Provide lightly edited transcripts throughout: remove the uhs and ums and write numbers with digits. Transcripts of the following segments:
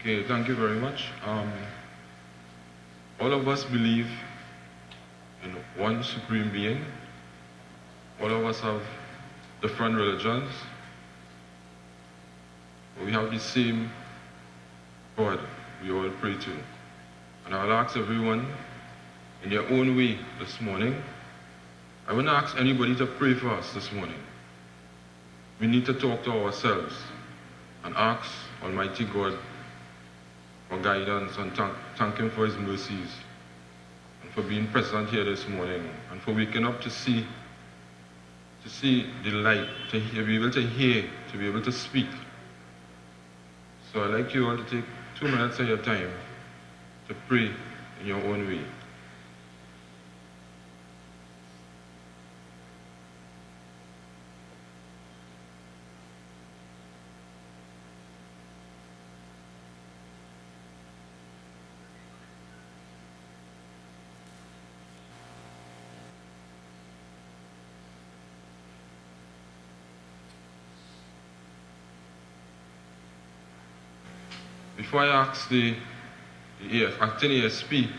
Okay, thank you very much. All of us believe in one supreme being. All of us have different religions. But we have the same God we all pray to. And I'll ask everyone in their own way this morning. I wouldn't ask anybody to pray for us this morning. We need to talk to ourselves and ask Almighty God for guidance and thank Him for His mercies and for being present here this morning and for waking up to see the light, to be able to hear, to be able to speak. So I'd like you all to take 2 minutes of your time to pray in your own way. Before I ask the acting ASP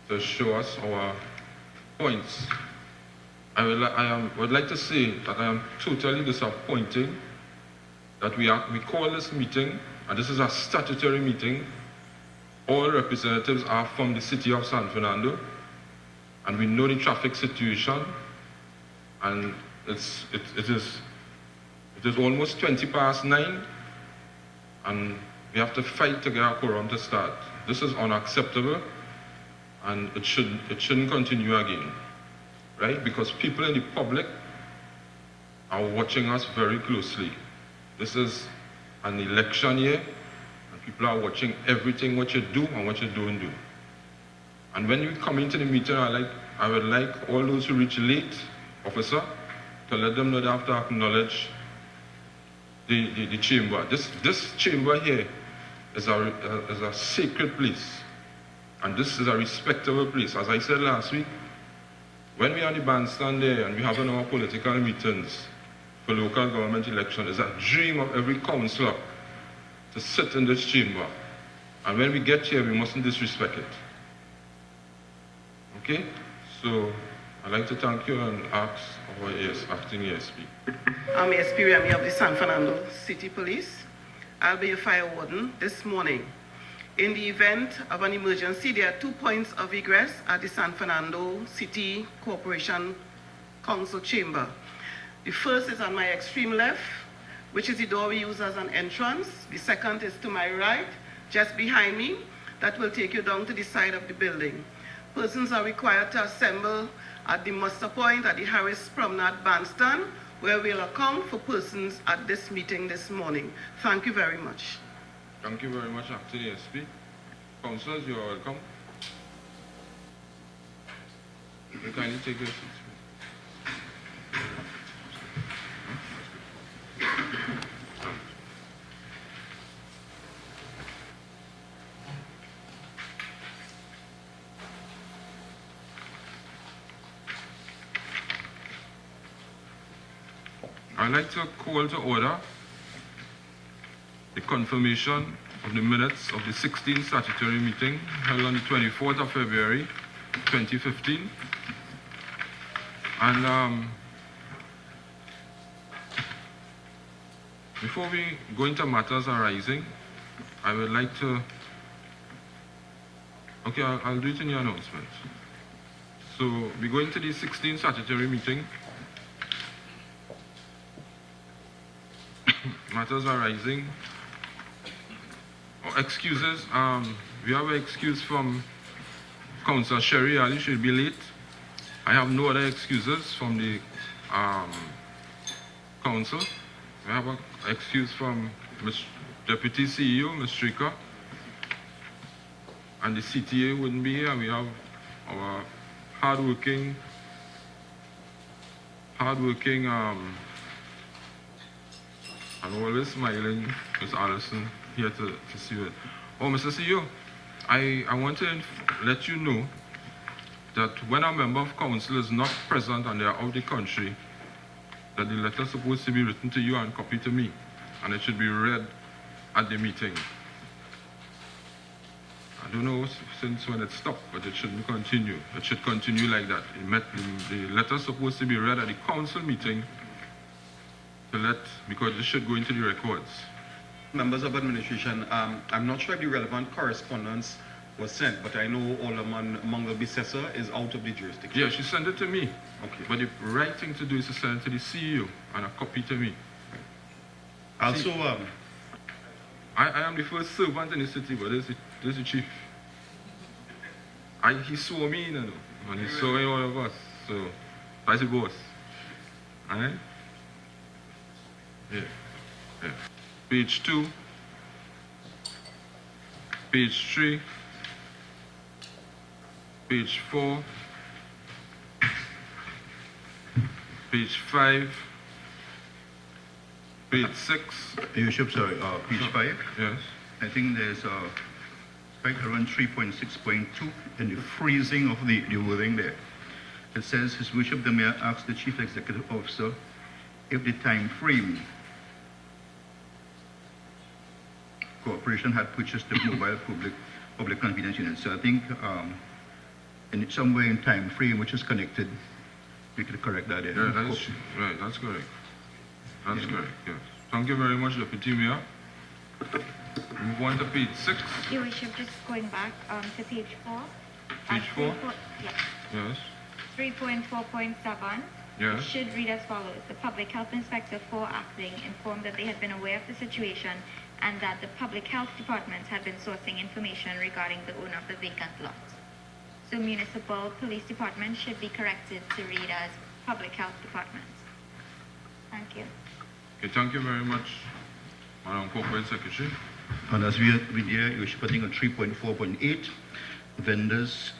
to show us our points, I would like to say that I am totally disappointed that we call this meeting, and this is a statutory meeting. All representatives are from the city of San Fernando, and we know the traffic situation, and it is almost 9:20, and we have to fight to get our quorum to start. This is unacceptable, and it shouldn't continue again, right? Because people in the public are watching us very closely. This is an election year, and people are watching everything what you do and what you don't do. And when you come into the meeting, I would like all those who reach late, officer, to let them know they have to acknowledge the chamber. This chamber here is a sacred place, and this is a respectable place. As I said last week, when we are on the bandstand there and we have our political meetings for local government election, it's a dream of every councillor to sit in this chamber. And when we get here, we mustn't disrespect it. Okay? So I'd like to thank you and ask our acting ASP. I'm ASP Remy of the San Fernando City Police. I'll be your fire warden this morning. In the event of an emergency, there are 2 points of egress at the San Fernando City Corporation Council Chamber. The first is on my extreme left, which is the door we use as an entrance. The second is to my right, just behind me. That will take you down to the side of the building. Persons are required to assemble at the muster point at the Harris Promenade Bandstand, where we'll account for persons at this meeting this morning. Thank you very much. Thank you very much, Acting ASP. Councillors, you are welcome. You kindly take your seats. I'd like to call to order the confirmation of the minutes of the 16th statutory meeting held on the 24th of February 2015. And before we go into matters arising, I would like to, okay, I'll do it in the announcement. So we go into the 16th statutory meeting. Matters arising. Oh, excuses. We have an excuse from Councillor Sherry Ali. She'll be late. I have no other excuses from the council. We have an excuse from Deputy CEO, Ms. Strika. And the CTA wouldn't be here. We have our hardworking and always smiling Ms. Allison here to see you. Oh, Mr. CEO, I want to let you know that when a member of council is not present and they are out of the country, that the letter is supposed to be written to you and copied to me, and it should be read at the meeting. I don't know since when it stopped, but it shouldn't continue. It should continue like that. The letter's supposed to be read at the council meeting because this should go into the records. Members of administration, I'm not sure if the relevant correspondence was sent, but I know Alderman Mungal Bissessa is out of the jurisdiction. Yeah, she sent it to me. Okay. But the right thing to do is to send it to the CEO and a copy to me. Also, I am the first servant in the city, but this is the chief. He saw me, you know, and he saw all of us. So, that's the boss. Alright? Yeah. Yeah. Page 2. Page 3. Page 4. Page 5. Page 6. Your Worship, sorry, page 5. Yes. I think there's right around 3.6.2 in the phrasing of the wording there. It says, His Worship the Mayor asks the Chief Executive Officer if the time frame Corporation had purchased the mobile public convenience unit. So I think in somewhere in time frame which is connected, we could correct that there. Yeah, that is right. That's correct. That's correct. Yes. Thank you very much, Deputy Mayor. Move on to page 6. Your Worship, just going back to page 4. Page 4? Yes. Yes. 3.4.7. Yes. It should read as follows. The Public Health Inspector for acting informed that they had been aware of the situation and that the Public Health Department had been sourcing information regarding the owner of the vacant lot. So Municipal Police Department should be corrected to read as Public Health Department. Thank you. Okay, thank you very much, Madam Corporate Secretary. And as we there, Your Worship, I think on 3.4.8, vendors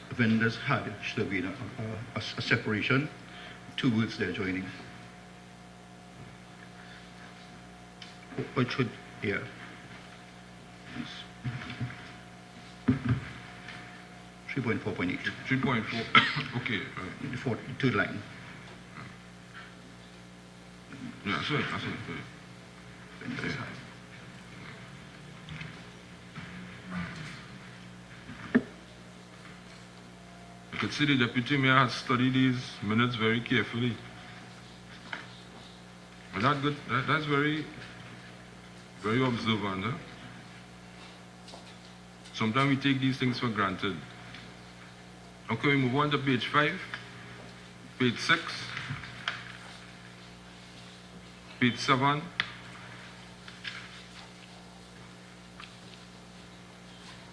had should have been a separation. 2 words there joining. What should, yeah. 3.4.8. 3.4. Okay. Right. The third line. Yeah, that's it. That's it. Vendors had. You could see the Deputy Mayor has studied these minutes very carefully. And that's good. That's very, very observant. Huh? Sometimes we take these things for granted. Okay, we move on to page 5, page 6, page 7,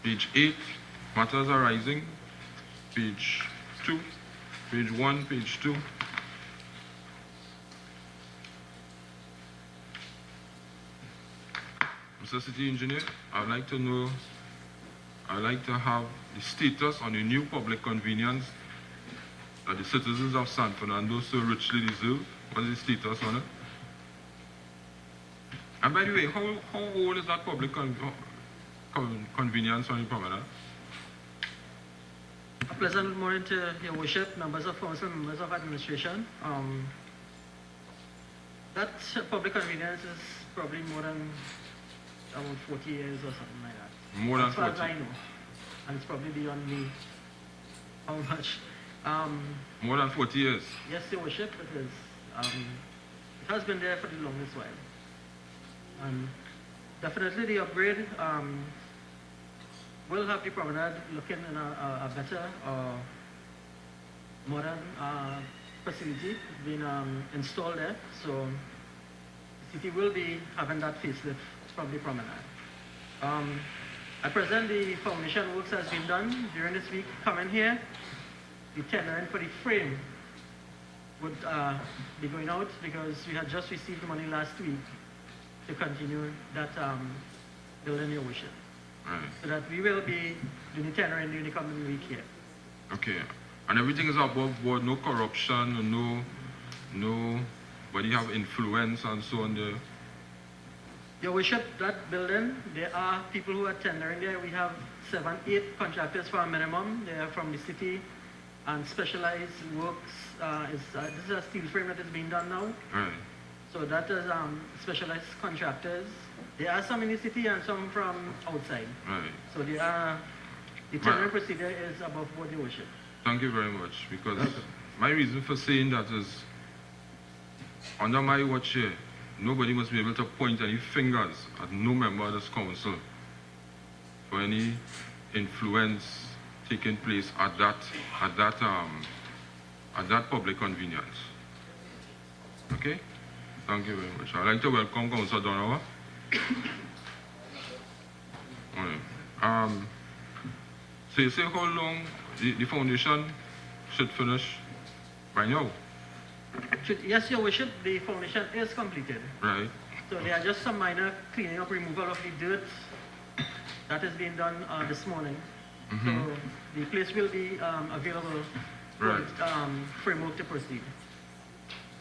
page 8, matters arising, page 2, page 1, page 2. Mr. City Engineer, I'd like to know, I'd like to have the status on the new public convenience that the citizens of San Fernando so richly deserve. What is the status on it? And by the way, how old is that public convenience on the promenade? A pleasant morning to Your Worship, members of council, members of administration. That public convenience is probably more than about 40 years or something like that. More than as far 40. as I know. And it's probably beyond me how much. More than 40 years. Yes, Your Worship, it is. It has been there for the longest while. And definitely the upgrade will have the promenade looking in a better, modern facility being installed there. So the city will be having that facelift from the promenade. At present, the foundation works has been done during this week. Coming here, the tendering for the frame would be going out because we had just received the money last week to continue that building, Your Worship. Right. So that we will be doing the tendering during the coming week here. Okay. And everything is above board, no corruption, nobody have influence and so on there. Your Worship, that building, there are people who are tendering there. We have 7, 8 contractors for a minimum. They are from the city and specialized works. This is a steel frame that is being done now. Right. So that is specialized contractors. There are some in the city and some from outside. Right. So there are The My- tendering procedure is above board, Your Worship. Thank you very much, because my reason for saying that is, under my watch here, nobody must be able to point any fingers at no member of this council for any influence taking place at that public convenience. Okay? Thank you very much. I'd like to welcome Councillor Donovan. So you say how long the foundation should finish by now, Yes, Your Worship, the foundation is completed. right? So there are just some minor cleaning up, removal of the dirt that is being done this morning. So the place will be available for Right. framework to proceed.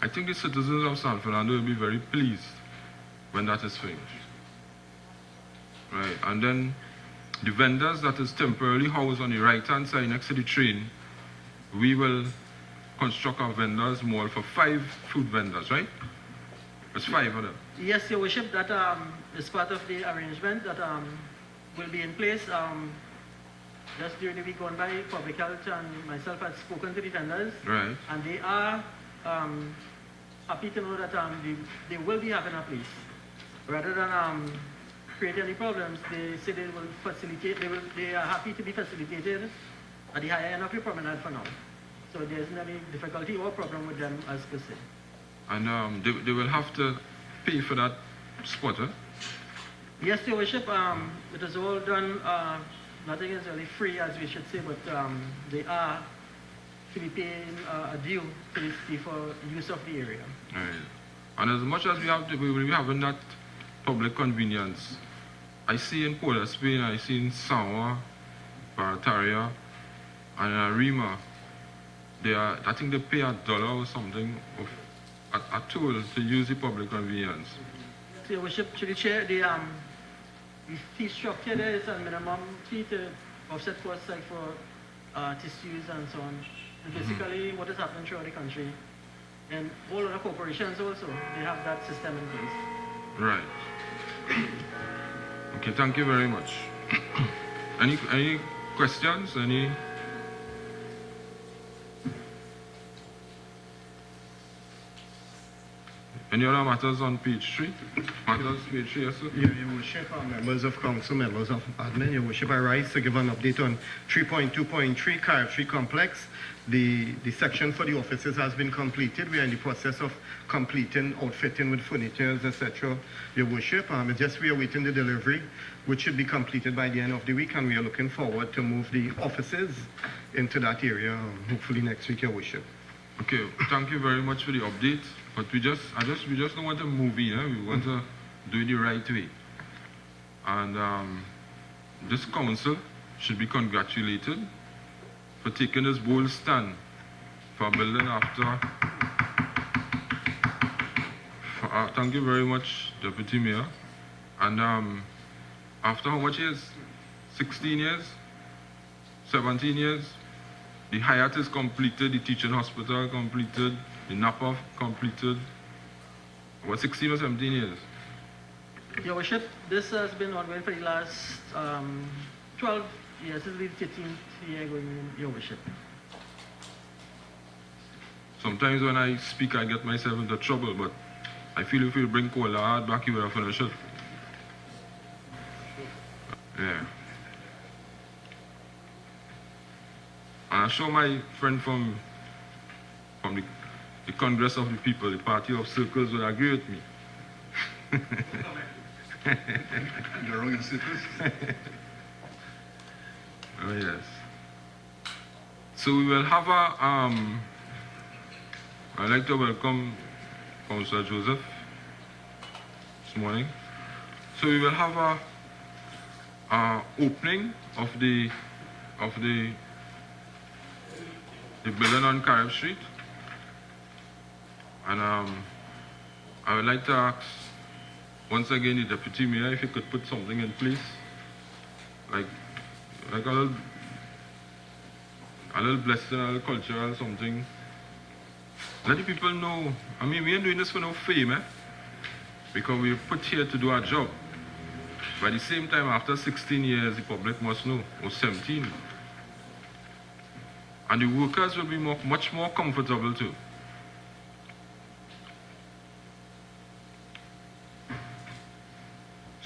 I think the citizens of San Fernando will be very pleased when that is finished. Right, and then the vendors that is temporarily housed on the right-hand side next to the train, we will construct a vendors mall for 5 food vendors, right? There's 5 of them. Yes, Your Worship, that is part of the arrangement that will be in place. Just during the week gone by, Public Health and myself had spoken to the vendors, Right, and they are happy to know that they will be having a place. Rather than create any problems, they say they will facilitate, they are happy to be facilitated at the higher end of the promenade for now. So there isn't any difficulty or problem with them as per se. and they will have to pay for that spot, eh? Yes, Your Worship, it is all done, nothing is really free as we should say, but they are to be paying a due to the city for use of the area. Right. And as much as we will be having that public convenience, I see in Port of Spain, I see in Samoa, Barataria, and Arima, I think they pay $1 or something of a toll to use the public convenience. So, Your Worship, to the chair, the fee structure there is a minimum fee to offset costs like for tissues and so on. And basically what is happening throughout the country. And all other corporations also, they have that system in place. Right. Okay, thank you very much. Any questions? Any other matters on page 3? Matters page 3, yes, sir? Your Worship, members of council, members of admin, Your Worship, I rise to give an update on 3.2.3 Carib Complex. The section for the offices has been completed. We are in the process of completing outfitting with furniture, etc. Your Worship, we are waiting the delivery, which should be completed by the end of the week, and we are looking forward to move the offices into that area, hopefully next week, Your Worship. Okay, thank you very much for the update. But we just don't want to move in, we want to do it the right way. And this council should be congratulated for taking this bold stand for building after. Thank you very much, Deputy Mayor. And after how much years? 16 years? 17 years? The Hyatt is completed, the teaching hospital completed, the Napa completed. What, 16 or 17 years? Your Worship, this has been ongoing for the last 12 years. This is the 13th year going, Your Worship. Sometimes when I speak, I get myself into trouble, but I feel if you bring cola hard back, you will have finished it. Yeah. And I show my friend from the Congress of the People, the Party of Circles, will agree with me. You're wrong in circles. Oh, yes. So we will have I'd like to welcome Councillor Joseph this morning. So we will have a opening of the building on Carib Street. And I would like to ask once again the Deputy Mayor if he could put something in place, like a little blessing, a little cultural something. Let the people know. I mean, we ain't doing this for no fame, because we're put here to do our job. But at the same time, after 16 years, the public must know, or 17. And the workers will be much more comfortable too.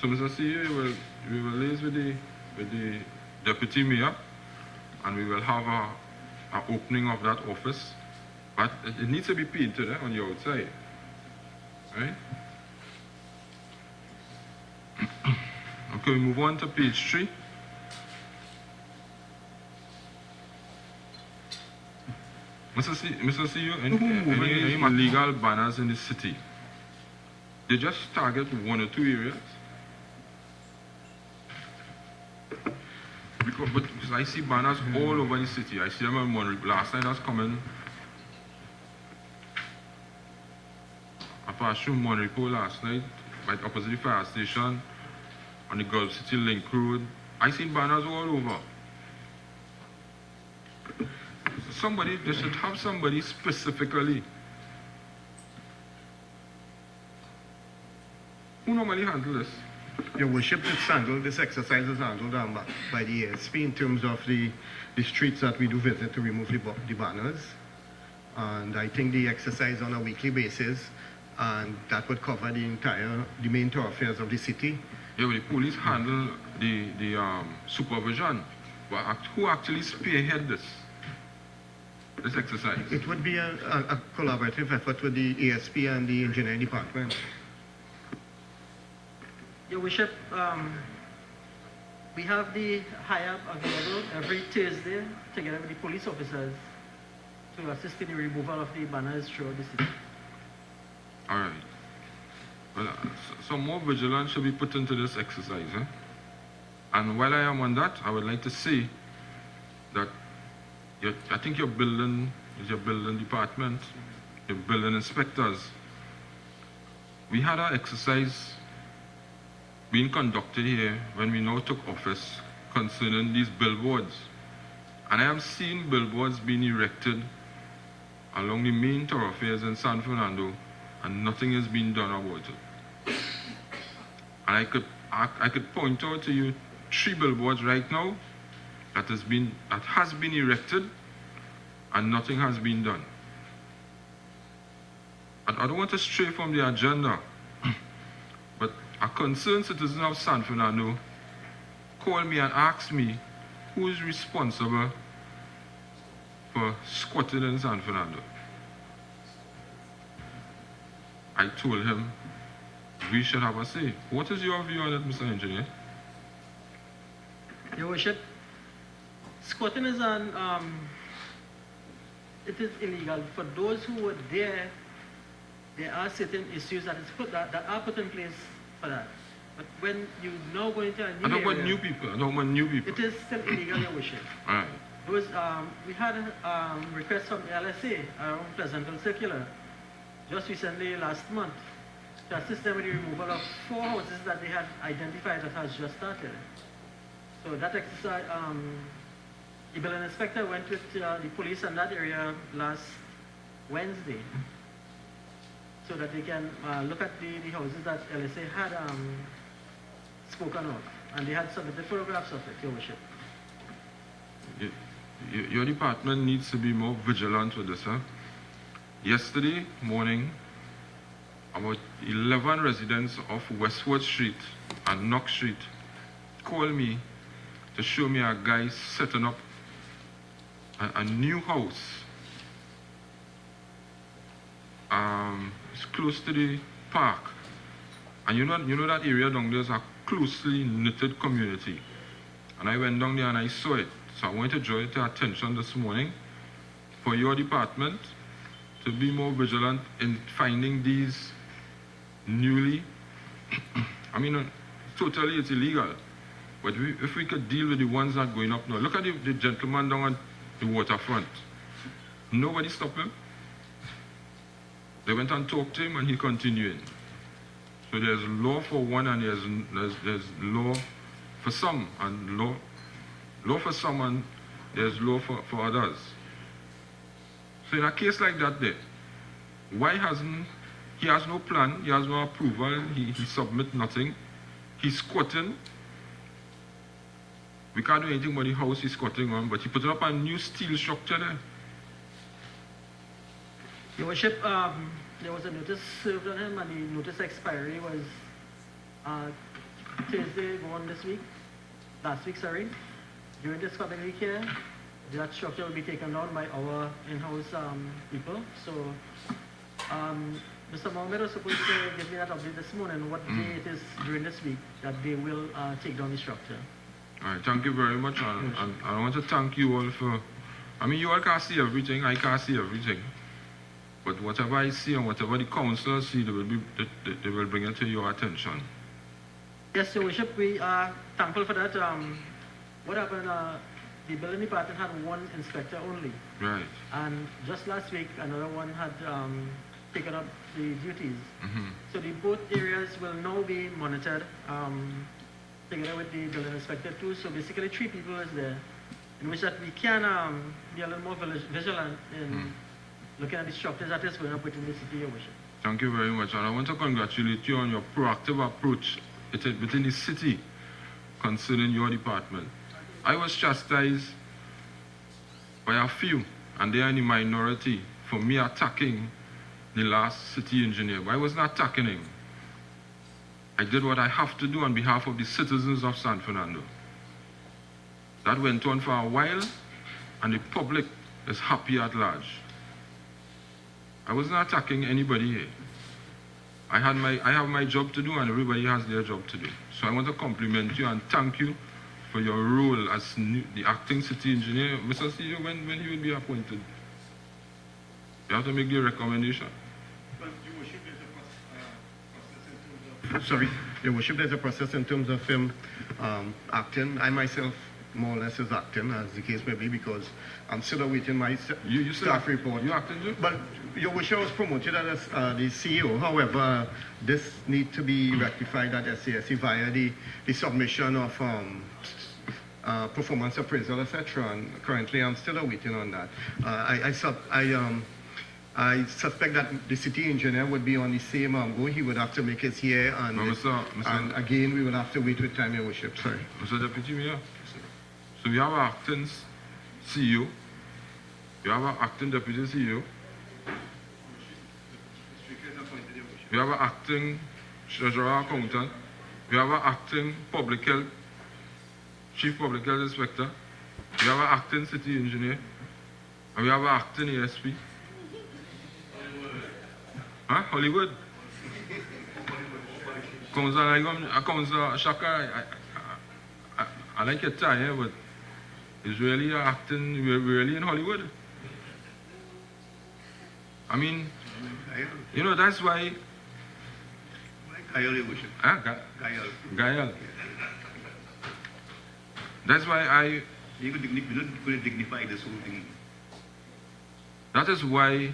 So, Mr. CEO, we will liaise with the deputy mayor, and we will have a opening of that office. But it needs to be painted on the outside, right? Okay, we move on to page 3. Mr. CEO, any illegal banners in the city, they just target 1 or 2 areas? But I see banners all over the city. I see them on Monterey. Last night I was coming. I passed through Monterey last night, right opposite the fire station, on the Gulf City Link Road. I see banners all over. They should have somebody specifically. Who normally handles this? Your Worship, this exercise is handled by the ASP in terms of the streets that we do visit to remove the banners. And I think the exercise on a weekly basis, and that would cover the main thoroughfares of the city. Yeah, but the police handle the supervision. But who actually spearhead this exercise? It would be a collaborative effort with the ASP and the engineering department. Your Worship, we have the HIAB available every Thursday together with the police officers to assist in the removal of the banners throughout the city. All right. Well, some more vigilance should be put into this exercise. And while I am on that, I would like to say that I think your building department, your building inspectors, we had our exercise being conducted here when we now took office concerning these billboards. And I am seeing billboards being erected along the main thoroughfares in San Fernando, and nothing is being done about it. And I could point out to you 3 billboards right now that has been erected and nothing has been done. I don't want to stray from the agenda, but a concerned citizen of San Fernando called me and asked me who is responsible for squatting in San Fernando. I told him we should have a say. What is your view on it, Mr. Engineer? Your Worship, squatting is it is illegal. For those who were there are certain issues that are put in place for that. But when you now go into a new area, I don't want new people. it is still illegal, Your Worship. All right. We had a request from the LSA around Pleasantville Circular just recently, last month, to assist them with the removal of 4 houses that they had identified that has just started. So that exercise, the building inspector went with the police in that area last Wednesday so that they can look at the houses that LSA had spoken of, and they had submitted photographs of it, Your Worship. Your department needs to be more vigilant with this, huh? Yesterday morning, about 11 residents of Westwood Street and Knox Street called me to show me a guy setting up a new house. It's close to the park. And you know that area down there is a closely knitted community. And I went down there and I saw it. So I wanted to draw it to attention this morning for your department to be more vigilant in finding these newly, totally it's illegal. But if we could deal with the ones that are going up now. Look at the gentleman down on the waterfront. Nobody stopped him. They went and talked to him and he continued. So there's law for one and there's law for some, and law for some and there's law for others. So in a case like that there, why hasn't, he has no plan, he has no approval, he submit nothing. he's squatting. We can't do anything about the house he's squatting on, but he put up a new steel structure there. Your Worship, there was a notice served on him, and the notice expiry was Thursday going last week, sorry. During this coming week here, that structure will be taken down by our in-house people. So, Mr. Mohammed was supposed to give me that update this morning, what day it is during this week that they will take down the structure. All right, thank you very much, and I want to thank you all for, I mean, you all can't see everything, I can't see everything. But whatever I see and whatever the councillors see, they will bring it to your attention. Yes, Your Worship, we are thankful for that. What happened, the building department had one inspector only. Right. And just last week, another one had taken up the duties. So the both areas will now be monitored together with the building inspector too. So basically 3 people is there, in which that we can be a little more vigilant in looking at the structures that is going up within the city, Your Worship. Thank you very much, and I want to congratulate you on your proactive approach within the city concerning your department. I was chastised by a few, and they are in the minority, for me attacking the last city engineer, but I was not attacking him. I did what I have to do on behalf of the citizens of San Fernando. That went on for a while, and the public is happy at large. I was not attacking anybody here. I have my job to do, and everybody has their job to do. So I want to compliment you and thank you for your role as the acting city engineer. Mr. CEO, when you will be appointed? You have to make the recommendation. Sorry, Your Worship, there's a process in terms of him acting. I myself more or less is acting, as the case may be, because I'm still awaiting my staff report. You acting too? But Your Worship, was promoted as the CEO. However, this needs to be rectified at SASE via the submission of performance appraisal, etc. And currently, I'm still awaiting on that. I suspect that the city engineer would be on the same go. He would have to make his year, and, and again, we will have to wait with time, Your Worship. Sorry. Mr. Deputy Mayor, so we have an acting CEO, we have an acting deputy CEO, we have an acting treasurer accountant, we have an acting public health, chief public health inspector, we have an acting city engineer, and we have an acting ASP. Huh? Hollywood? Councillor Shaka, I like your tie here, but it's really acting, we're really in Hollywood. I mean, you know, that's why. Gael. That's why You could dignify this whole thing. that is why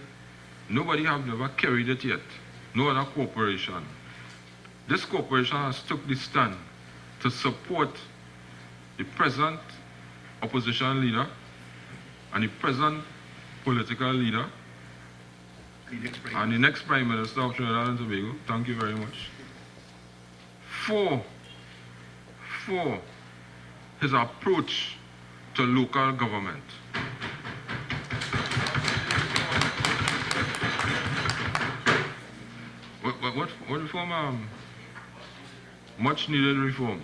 nobody have never carried it yet. No other corporation. This corporation has took the stand to support the present opposition leader and the present political leader and the next Prime Minister of Trinidad and Tobago. Thank you very much. For his approach to local government. What reform? Much needed reform.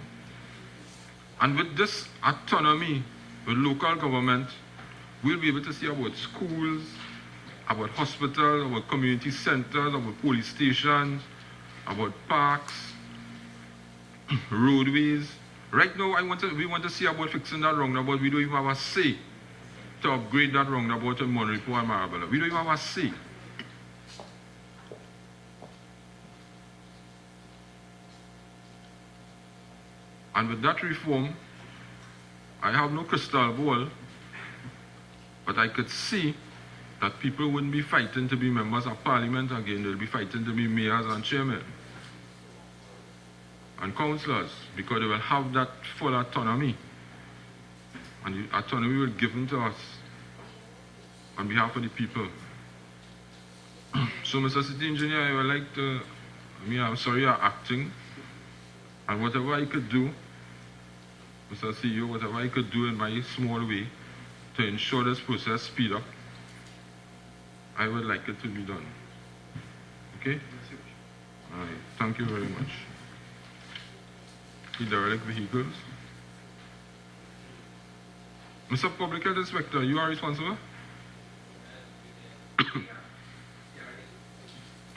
And with this autonomy with local government, we'll be able to see about schools, about hospitals, about community centers, about police stations, about parks, roadways. Right now, we want to see about fixing that roundabout. We don't even have a say to upgrade that roundabout in Monrepo and Marabella. We don't even have a say. And with that reform, I have no crystal ball, but I could see that people wouldn't be fighting to be members of parliament again. They'll be fighting to be mayors and chairmen and councillors, because they will have that full autonomy. And the autonomy will be given to us on behalf of the people. So, Mr. City Engineer, I would like to, I'm sorry you're acting, And whatever I could do, Mr. CEO, whatever I could do in my small way to ensure this process speed up, I would like it to be done. Okay? All right. Thank you very much. The derelict vehicles. Mr. Public Health Inspector, you are responsible?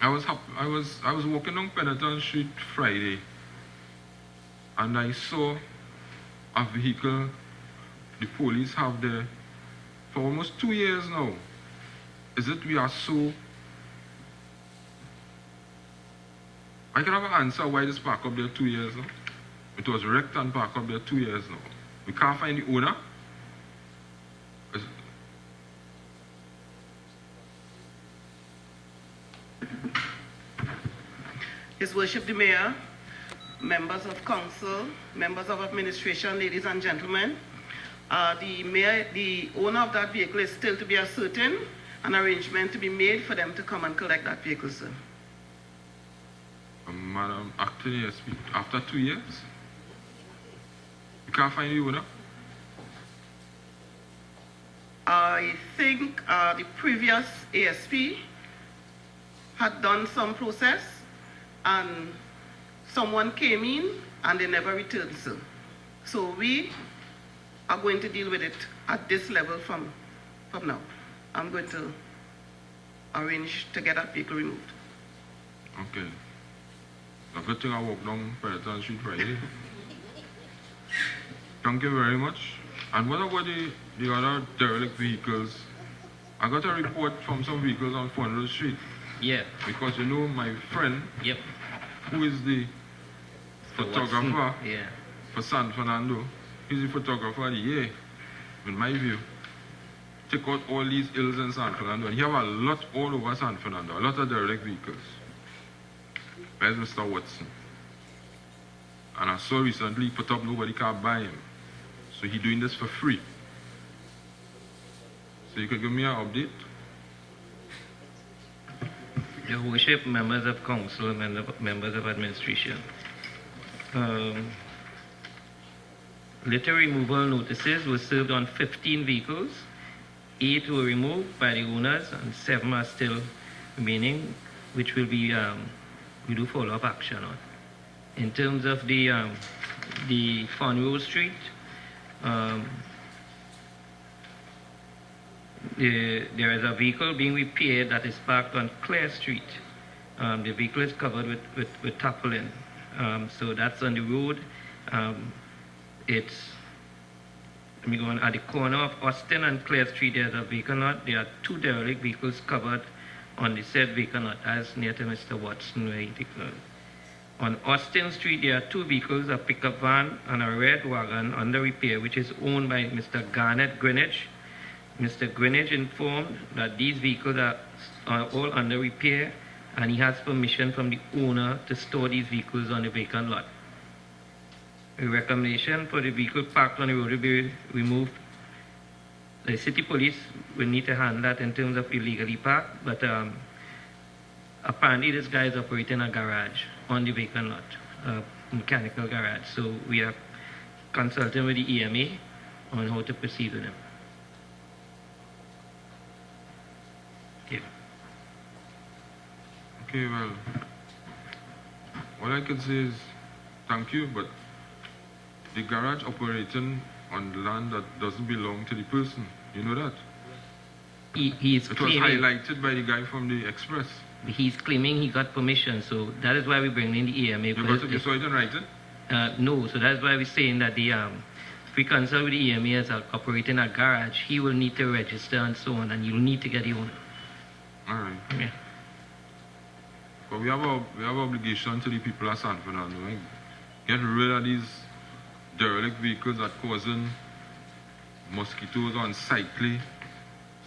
I was walking down Penitent Street Friday, and I saw a vehicle the police have there for almost 2 years now. Is it we are so... I can have an answer why this parked up there 2 years now. It was wrecked and parked up there 2 years now. We can't find the owner. His Worship the Mayor, members of council, members of administration, ladies and gentlemen, the owner of that vehicle is still to be ascertained, an arrangement to be made for them to come and collect that vehicle, sir. Madam Acting ASP, after 2 years, you can't find the owner? I think the previous ASP had done some process and someone came in and they never returned, sir. So we are going to deal with it at this level from now. I'm going to arrange to get that vehicle removed. Okay. A good thing I walked down Penitent Street Friday. Thank you very much. And what about the other derelict vehicles? I got a report from some vehicles on Fernando Street. Yeah. Because you know my friend, Yep. who is the photographer Yeah. for San Fernando, he's the photographer of the year, in my view. Take out all these hills in San Fernando, and you have a lot all over San Fernando, a lot of derelict vehicles. Where's Mr. Watson? And I saw recently he put up nobody can buy him. So he's doing this for free. So you could give me an update? Your Worship, members of council, members of administration. Litter removal notices were served on 15 vehicles. 8 were removed by the owners and 7 are still remaining, which will be we do follow-up action on. In terms of the Fernando Street, there is a vehicle being repaired that is parked on Clare Street. The vehicle is covered with tarpaulin. So that's on the road. Let me go on. At the corner of Austin and Clare Street, there's a vehicle lot. There are 2 derelict vehicles covered on the said vehicle lot, as near to Mr. Watson, where he declared. On Austin Street, there are 2 vehicles, a pickup van and a red wagon under repair, which is owned by Mr. Garnett Greenwich. Mr. Greenwich informed that these vehicles are all under repair, and he has permission from the owner to store these vehicles on the vacant lot. A recommendation for the vehicle parked on the road will be removed. The city police will need to handle that in terms of illegally parked, but apparently this guy is operating a garage on the vacant lot, a mechanical garage. So we are consulting with the EMA on how to proceed with him. Okay. Okay, well, all I can say is thank you, but the garage operating on land that doesn't belong to the person, you know that? He's It was claiming, highlighted by the guy from the Express. he's claiming he got permission, so that is why we bring in the EMA. You saw it in writing? No, so that's why we're saying that the if we consult with the EMA as operating a garage, he will need to register and so on, and you'll need to get the owner. All right. Yeah. But we have obligation to the people of San Fernando, right? Get rid of these derelict vehicles that causing mosquitoes unsightly.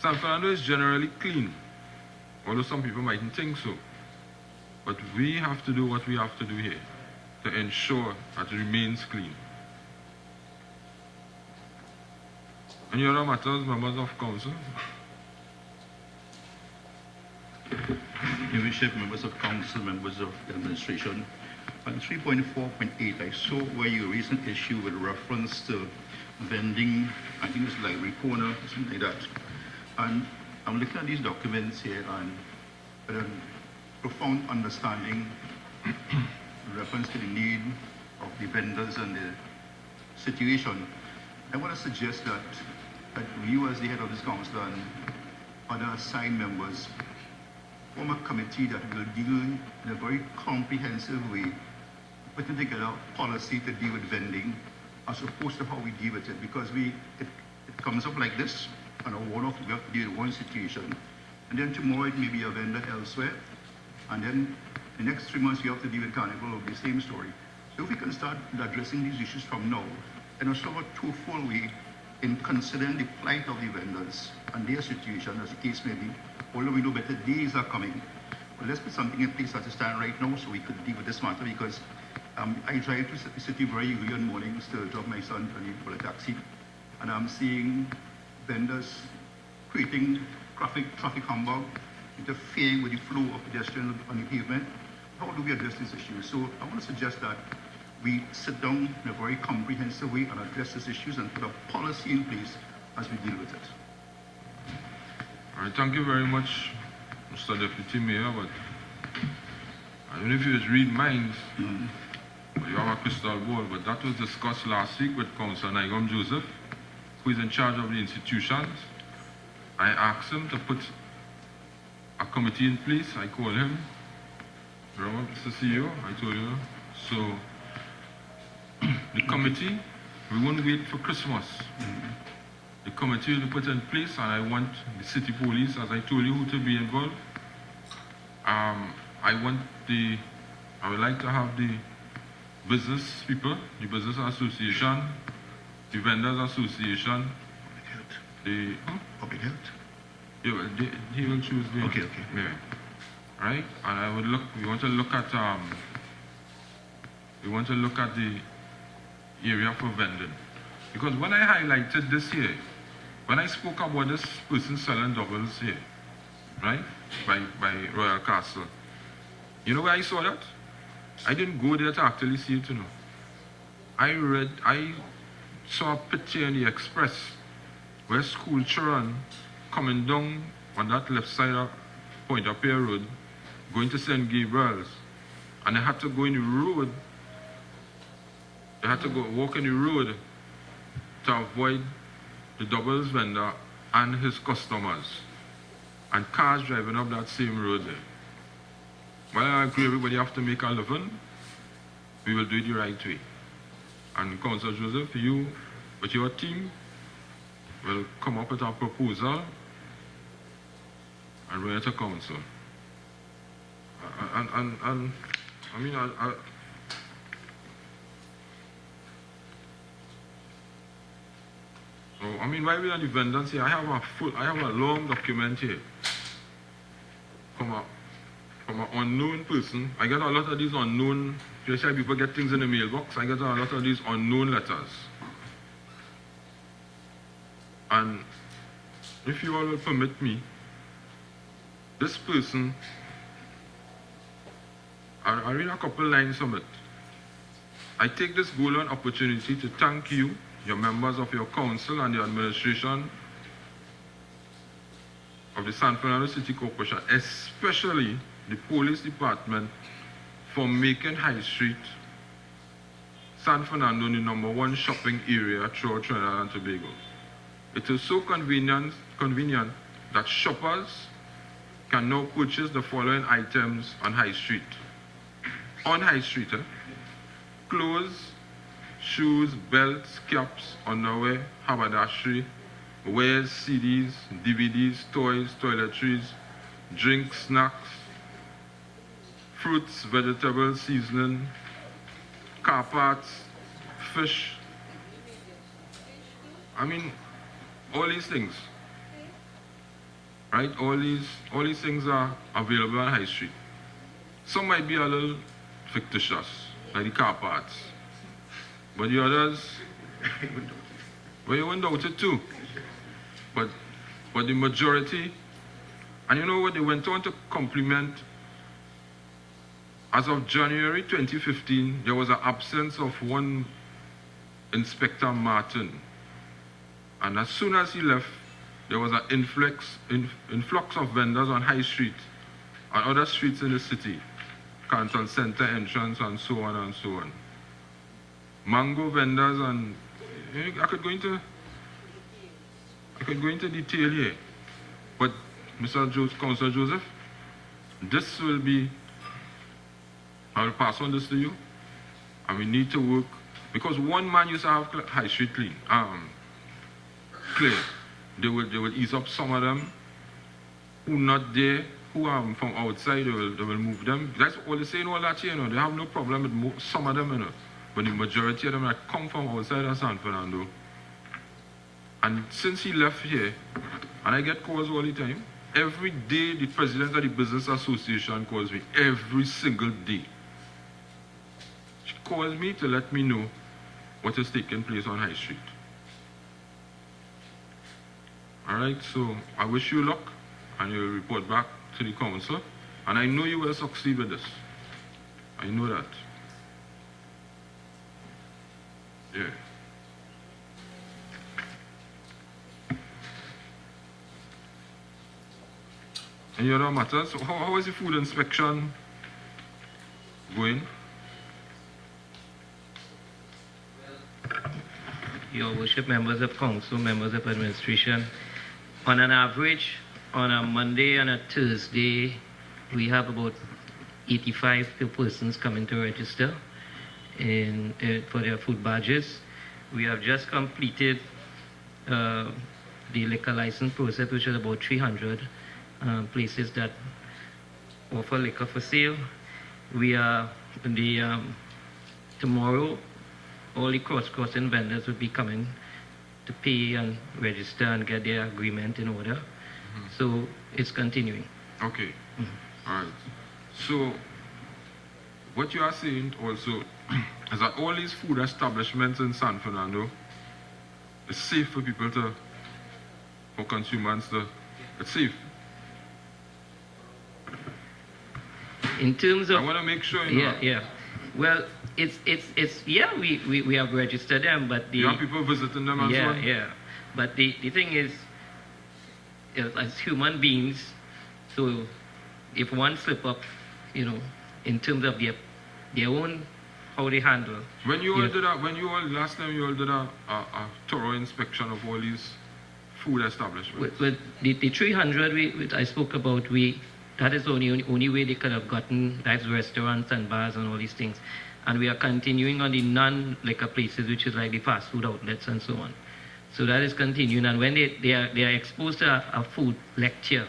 San Fernando is generally clean, although some people mightn't think so. But we have to do what we have to do here to ensure that it remains clean. Any other matters, members of council? Your Worship, members of council, members of the administration, On 3.4.8, I saw where you raised an issue with reference to vending, I think it's like Recona, something like that. And I'm looking at these documents here and with a profound understanding in reference to the need of the vendors and the situation. I want to suggest that you as the head of this council and other assigned members form a committee that will deal in a very comprehensive way, putting together a policy to deal with vending as opposed to how we deal with it, because it comes up like this, and we have to deal with one situation, and then tomorrow it may be a vendor elsewhere, and then the next 3 months we have to deal with Carnival of the same story. So if we can start addressing these issues from now, in a sort of a twofold way, in considering the plight of the vendors and their situation, as the case may be, although we know better days are coming. But let's put something in place as it stands right now so we could deal with this matter, because I drive to the city very early in mornings to drop my son for a taxi, and I'm seeing vendors creating traffic humbug, interfering with the flow of pedestrians on the pavement. How do we address this issue? So I want to suggest that we sit down in a very comprehensive way and address these issues and put a policy in place as we deal with it. All right, thank you very much, Mr. Deputy Mayor, but I don't know if you just read minds, but you have a crystal ball, but that was discussed last week with Councillor Naigam Joseph, who is in charge of the institutions. I asked him to put a committee in place. I called him, remember, Mr. CEO, I told you. So, the committee, we won't wait for Christmas. The committee will be put in place, and I want the city police, as I told you, who to be involved. I would like to have the business people, the business association, the vendors association, the Public health. Yeah, he will choose the Okay. mayor, right? And we want to look at the area for vending, because when I highlighted this here, when I spoke about this person selling doubles here, right, by Royal Castle, you know where I saw that? I didn't go there to actually see it, you know. I saw a picture in the Express where school children coming down on that left side of Point-a-Pier Road, going to St. Gabriel's, and they had to go in the road. They had to go walk in the road to avoid the doubles vendor and his customers, and cars driving up that same road there. Well, I agree everybody have to make a living. We will do it the right way. And Councillor Joseph, you with your team will come up with a proposal and bring it to council. I mean, while we are on the vendors here, I have a long document here from an unknown person. I get a lot of these unknown, especially people get things in the mailbox, I get a lot of these unknown letters. And if you all will permit me, this person, I'll read a couple lines from it. I take this golden opportunity to thank you, your members of your council and the administration of the San Fernando City Corporation, especially the police department, for making High Street, San Fernando, the #1 shopping area throughout Trinidad and Tobago. It is so convenient that shoppers can now purchase the following items on High Street. On High Street, clothes, shoes, belts, caps, underwear, haberdashery, wares, CDs, DVDs, toys, toiletries, drinks, snacks, fruits, vegetables, seasoning, car parts, fish. I mean, all these things, right? All these things are available on High Street. Some might be a little fictitious, like the car parts, but the others, well, you won't doubt it too. But the majority, and you know what, they went on to compliment As of January 2015, there was an absence of one Inspector Martin. And as soon as he left, there was an influx of vendors on High Street and other streets in the city, Canton Center entrance and so on and so on. Mango vendors and I could go into detail here. But Councillor Joseph, this will be, I will pass on this to you, and we need to work, because one man used to have High Street clear. They will ease up some of them who not there, who are from outside, they will move them. That's all they say in all that, you know. They have no problem with some of them, you know. But the majority of them that come from outside of San Fernando. And since he left here, and I get calls all the time, every day the president of the Business Association calls me, every single day. She calls me to let me know what is taking place on High Street. All right, so I wish you luck, and you'll report back to the council, and I know you will succeed with this. I know that. Yeah. Any other matters? How is the food inspection going? Your worship, members of council, members of administration, on an average, on a Monday and a Thursday, we have about 85 persons coming to register for their food badges. We have just completed the liquor license process, which is about 300 places that offer liquor for sale. We are tomorrow. All the crossing vendors will be coming to pay and register and get their agreement in order. Mm-hmm. So it's continuing. Okay. Mm-hmm. All right. So what you are saying also is that all these food establishments in San Fernando, it's safe for people for consumers it's safe. In terms of, I want to make sure you know. Yeah. Well, it's we have registered them, but you have people visiting them as well? Yeah. But the thing is, as human beings, so if one slip up, you know, in terms of their own how they handle. When you all did last time you all did a thorough inspection of all these food establishments. With the 300 I spoke about, that is the only way they could have gotten, that's restaurants and bars and all these things. And we are continuing on the non-liquor places, which is like the fast food outlets and so on. So that is continuing. And when they are exposed to a food lecture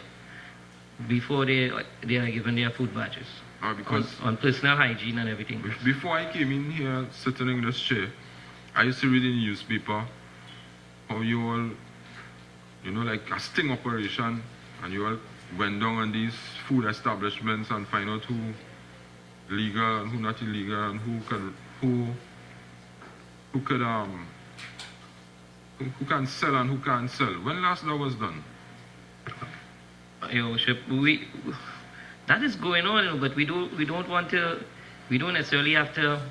before they are given their food badges. Because on personal hygiene and everything. Before I came in here, sitting in this chair, I used to read in the newspaper how you all, you know, like a sting operation, and you all went down on these food establishments and find out who legal and who not illegal and who can sell and who can't sell. When last that was done? Your worship, that is going on, but we don't necessarily have to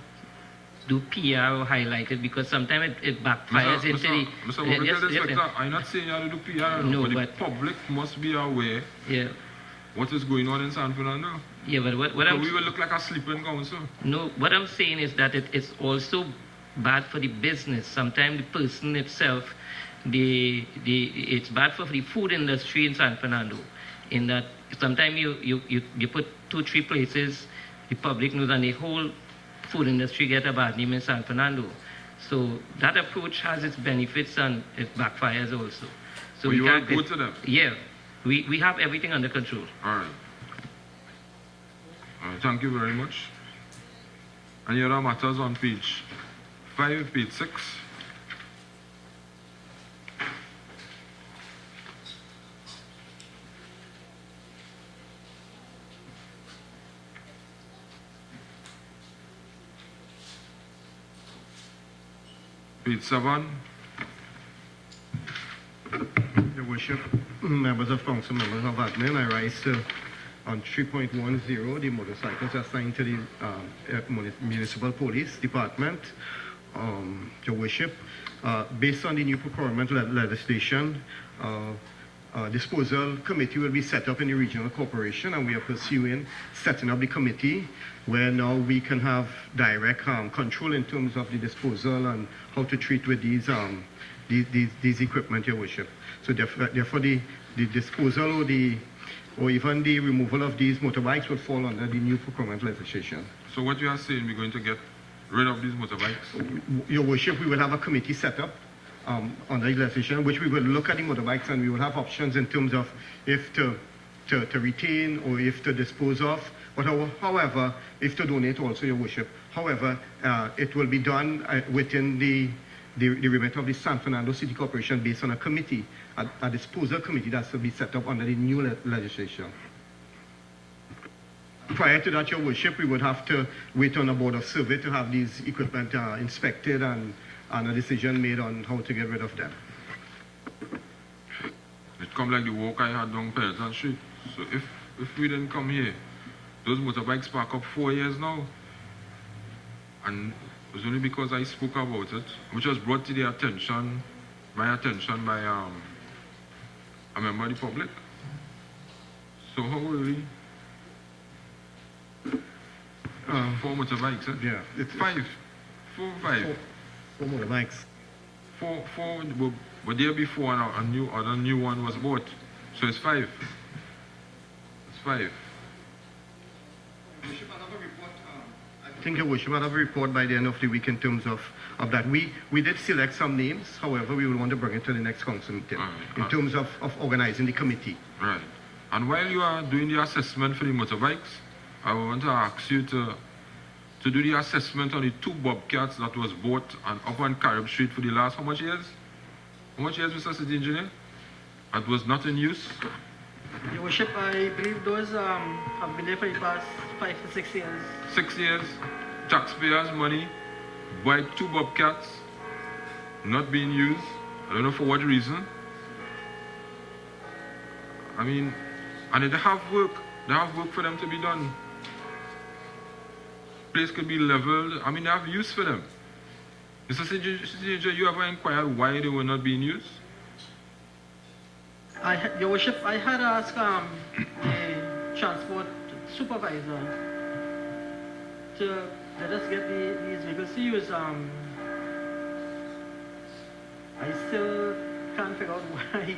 do PR or highlight it, because sometimes it backfires into the... Mr. I'm not saying you have to do PR, no, but the public must be aware what is going on in San Fernando. Yeah, but what we will look like a sleeping council. No, what I'm saying is that it's also bad for the business. Sometimes the person itself, it's bad for the food industry in San Fernando, in that sometimes you put 2-3 places, the public knows, and the whole food industry get a bad name in San Fernando. So that approach has its benefits and it backfires also. So you will go to them? Yeah, we have everything under control. All right. Thank you very much. Any other matters on page 5, page 6? Page 7. Your worship, members of council, members of admin, I rise to On 3.10, the motorcycles are assigned to the municipal police department. Your worship, based on the new procurement legislation, disposal committee will be set up in the regional corporation, and we are pursuing setting up the committee where now we can have direct control in terms of the disposal and how to treat with these equipment, your worship. So therefore the disposal or even the removal of these motorbikes will fall under the new procurement legislation. So what you are saying, we're going to get rid of these motorbikes? Your worship, we will have a committee set up under the legislation, which we will look at the motorbikes, and we will have options in terms of if to retain or if to dispose of, but however, if to donate also, your worship. However, it will be done within the remit of the San Fernando City Corporation based on a committee, a disposal committee that will be set up under the new legislation. Prior to that, your worship, we would have to wait on a board of survey to have these equipment inspected and a decision made on how to get rid of them. It come like the walk I had down Pelton Street. So if we didn't come here, those motorbikes park up 4 years now. And it was only because I spoke about it, which was brought to my attention by a member of the public. So how will we? 4 motorbikes, eh? Yeah. It's 5. 4, 5. 4 motorbikes. 4 were there before, and a new one was bought. So it's 5. It's 5. I think we should have a report by the end of the week in terms of that. We did select some names, however, we will want to bring it to the next council meeting in terms of organizing the committee. Right. And while you are doing the assessment for the motorbikes, I want to ask you to do the assessment on the 2 Bobcats that was bought up on Carib Street for the last how much years? How much years, Mr. City Engineer? That was not in use? Your worship, I believe those have been there for the past 5 to 6 years. 6 years, taxpayers' money, buy 2 Bobcats, not being used. I don't know for what reason. I mean, and they have work. They have work for them to be done. Place could be leveled. I mean, they have use for them. Mr. CJ, you ever inquired why they were not being used? Your worship, I had asked the transport supervisor to let us get these vehicles to use. I still can't figure out why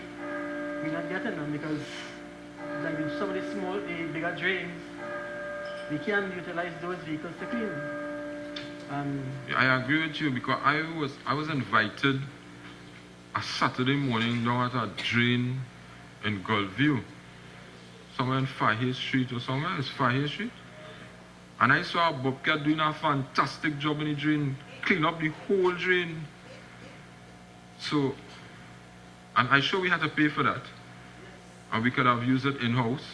we're not getting them, because like with some of the bigger drains, we can utilize those vehicles to clean. I agree with you, because I was invited a Saturday morning down at a drain in Gulfview, somewhere in Fahey Street or somewhere. It's Fahey Street. And I saw a Bobcat doing a fantastic job in the drain, clean up the whole drain. So, and I sure we had to pay for that. And we could have used it in-house.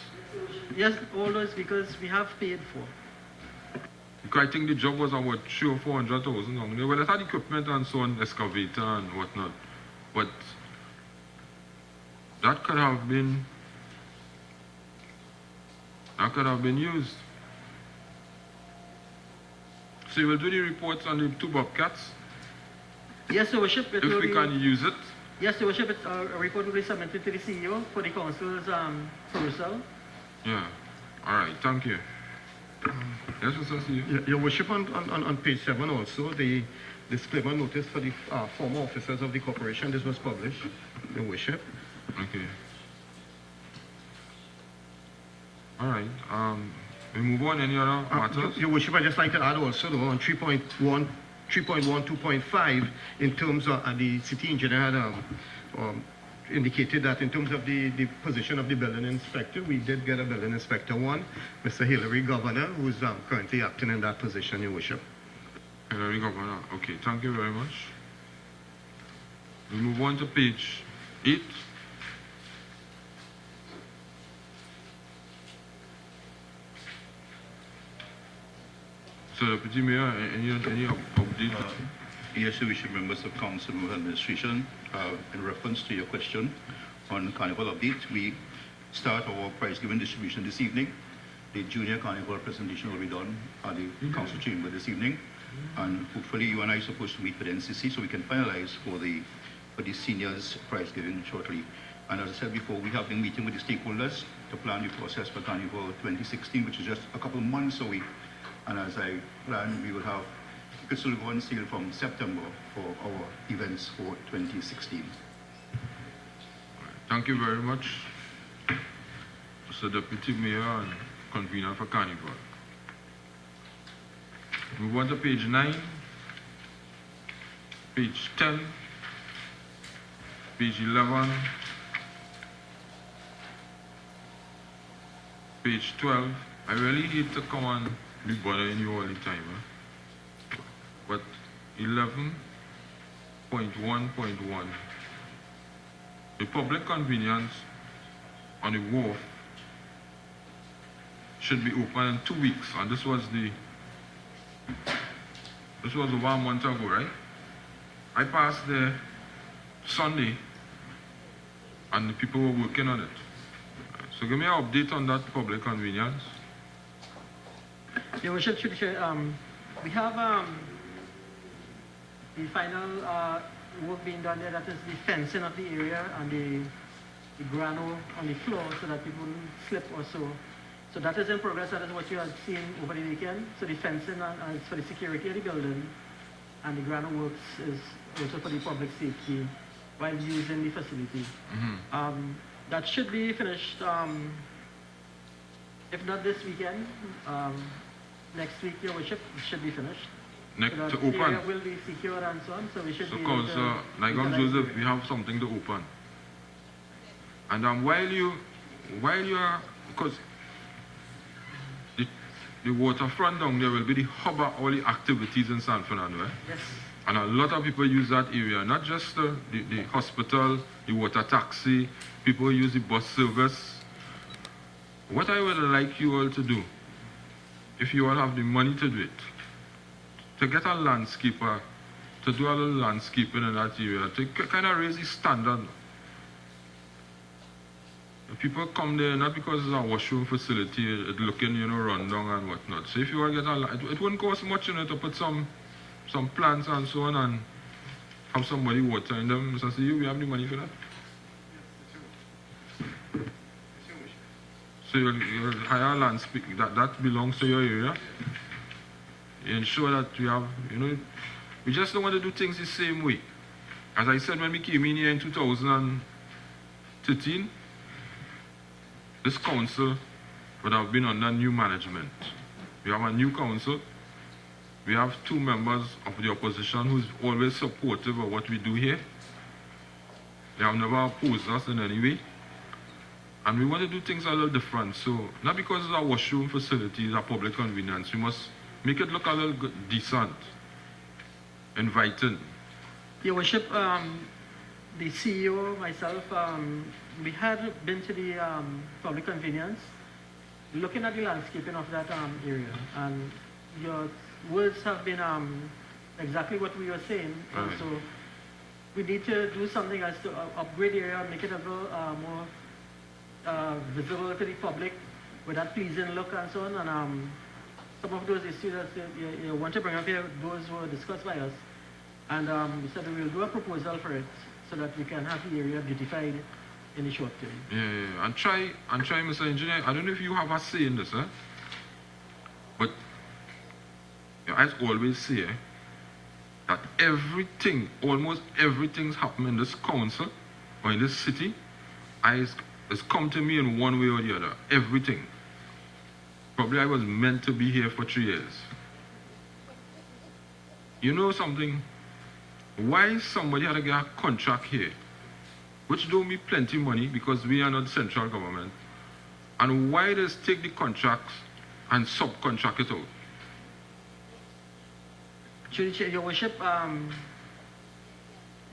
Yes, all those vehicles we have paid for. Because I think the job was about 300,000 or 400,000. Well, it had equipment and so on, excavator and whatnot. But that could have been used. So you will do the reports on the 2 Bobcats? Yes, Your Worship. If we can use it? Yes, Your Worship. A report will be submitted to the CEO for the council's perusal. Yeah. All right. Thank you. Yes, Mr. CEO. Your Worship, on page 7 also, the disclaimer notice for the former officers of the corporation, this was published, Your Worship. Okay. All right. We move on. Any other matters? Your Worship, I'd just like to add also though, on 3.1.2.5, in terms of the city engineer had indicated that in terms of the position of the building inspector, we did get a building inspector one, Mr. Hillary Governor, who's currently acting in that position, Your Worship. Hillary Governor. Okay, thank you very much. We move on to page 8. So, Deputy Mayor, any update? Yes, Your Worship, members of Council and Administration, in reference to your question on Carnival update, we start our prize giving distribution this evening. the junior carnival presentation will be done at the council chamber this evening. And hopefully you and I are supposed to meet with NCC so we can finalize for the seniors prize giving shortly. And as I said before, we have been meeting with the stakeholders to plan the process for Carnival 2016, which is just a couple months away. And as I plan, we will have tickets will go on sale from September for our events for 2016. Thank you very much, Mr. Deputy Mayor and Convener for Carnival. Move on to page 9, page 10, page 11, page 12. I really hate to come and be bothering you all the time, but 11.1.1, the public convenience on the wharf should be open in 2 weeks, and this was over a month ago, right? I passed there Sunday, and the people were working on it. So give me an update on that public convenience. Your Worship, we have the final work being done there, that is the fencing of the area and the grano on the floor so that people wouldn't slip or so. So that is in progress. That is what you have seen over the weekend. So the fencing is for the security of the building, and the grano works is also for the public safety while using the facility. That should be finished, if not this weekend, next week, Your Worship, it should be finished. Next so to the open. area will be secured and so on, so we should So, be able cause to Nigam utilize Joseph, it. we have something to open. And while you are, because the waterfront down there will be the hub of all the activities in San Fernando, eh? Yes. And a lot of people use that area, not just the hospital, the water taxi, people use the bus service. What I would like you all to do, if you all have the money to do it, to get a landscaper, to do a little landscaping in that area, to kind of raise the standard. The people come there not because it's a washroom facility, it's looking, run down and whatnot. So if you want to get it wouldn't cost much, to put some plants and so on and have somebody watering them. Mr. CEO, we have the money for that. So you'll hire landscape that belongs to your area. You ensure that we have, we just don't want to do things the same way. As I said when we came in here in 2013, this council would have been under new management. We have a new council. We have 2 members of the opposition who's always supportive of what we do here. They have never opposed us in any way. And we want to do things a little different. So, not because it's a washroom facility, it's a public convenience. We must make it look a little good, decent, inviting. Your Worship, the CEO, myself, we had been to the public convenience, looking at the landscaping of that area, and your words have been exactly what we were saying. Right. So we need to do something as to upgrade the area, make it a little more visible to the public with that pleasing look and so on. And some of those issues that you want to bring up here, those were discussed by us. And we said we will do a proposal for it so that we can have the area beautified in the short term. Yeah. And try, Mr. Engineer, I don't know if you have a say in this, but I always say that everything, almost everything's happening in this council or in this city has come to me in one way or the other. Everything. Probably I was meant to be here for 3 years. You know something? Why somebody had to get a contract here, which don't me plenty money because we are not central government, and why does take the contracts and subcontract it out? Your Worship,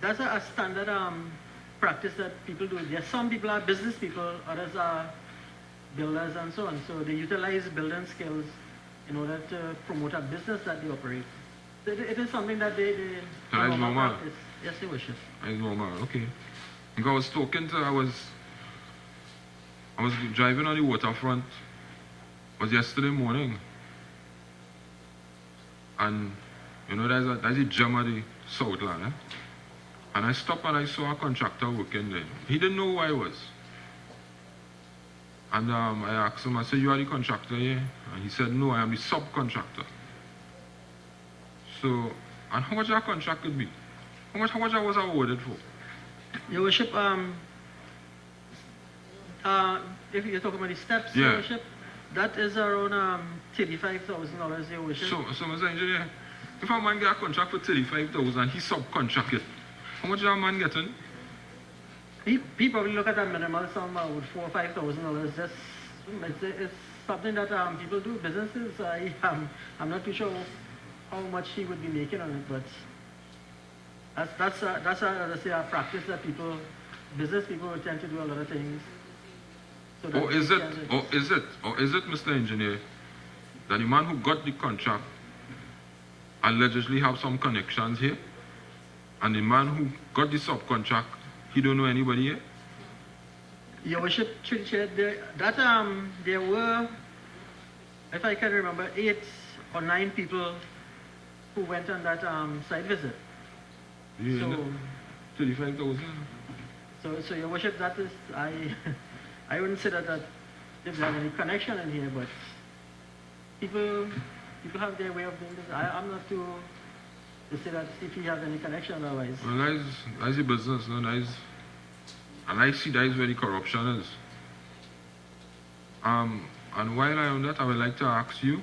that's a standard practice that people do. There are some people are business people, others are builders and so on. So they utilize building skills in order to promote a business that they operate. It is something that they that is normal. practice. Yes, Your Worship. It's normal, okay. Because I was talking to, I was driving on the waterfront was yesterday morning. And, you know, there's a gym at the Southland, eh? And I stopped and I saw a contractor working there. He didn't know who I was. And I asked him, I said, you are the contractor here? And he said, no, I am the subcontractor. So, and how much that contract could be? How much I was awarded for? Your Worship, if you're talking about the steps, Yeah. Your Worship, that is around $35,000, Your Worship. So, Mr. Engineer, if a man get a contract for 35,000 and he subcontract it, how much that man getting? He probably look at that minimal sum with $4,000 or $5,000. Just it's something that people do. Businesses, I'm not too sure how much he would be making on it, but that's a practice that business people would tend to do a lot of things. So that Or is it, Mr. Engineer, that the man who got the contract allegedly have some connections here, and the man who got the subcontract, he don't know anybody here? Your Worship, there were, if I can remember, 8 or 9 people who went on that site visit. Yeah, So, 35,000. so Your Worship, that is, I wouldn't say that if there's any connection in here, but people have their way of doing this. I'm not too to say that if he has any connection otherwise. Well, that's the business, no? And I see that is where the corruption is. And while I am that, I would like to ask you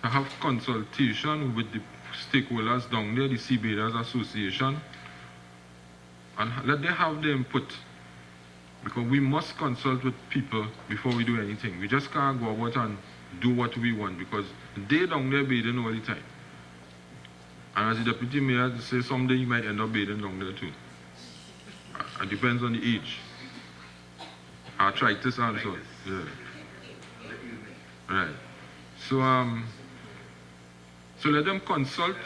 to have consultation with the stakeholders down there, the Seabathers Association, and let them have their input. Because we must consult with people before we do anything. We just can't go about and do what we want, because they down there bathing all the time. And as the deputy mayor say, someday you might end up bathing down there too. It depends on the age. Arthritis and so. Yeah. Right. So let them consult.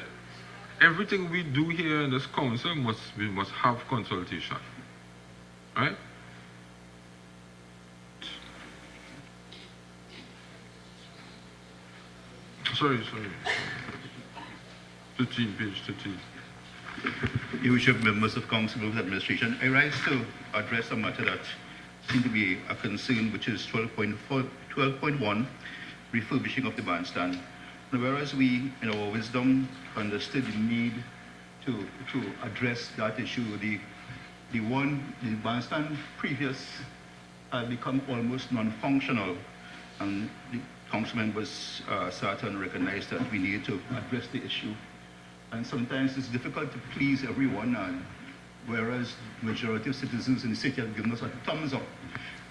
Everything we do here in this council we must have consultation. Right? Sorry. 13, page 13. Your Worship, members of council, members of administration, I rise to address a matter that seems to be a concern, which is 12.1, refurbishing of the bandstand. Now, whereas we, in our wisdom, understood the need to address that issue, the bandstand previous had become almost non-functional, and the council members sat and recognized that we needed to address the issue. And sometimes it's difficult to please everyone, and whereas the majority of citizens in the city have given us a thumbs up,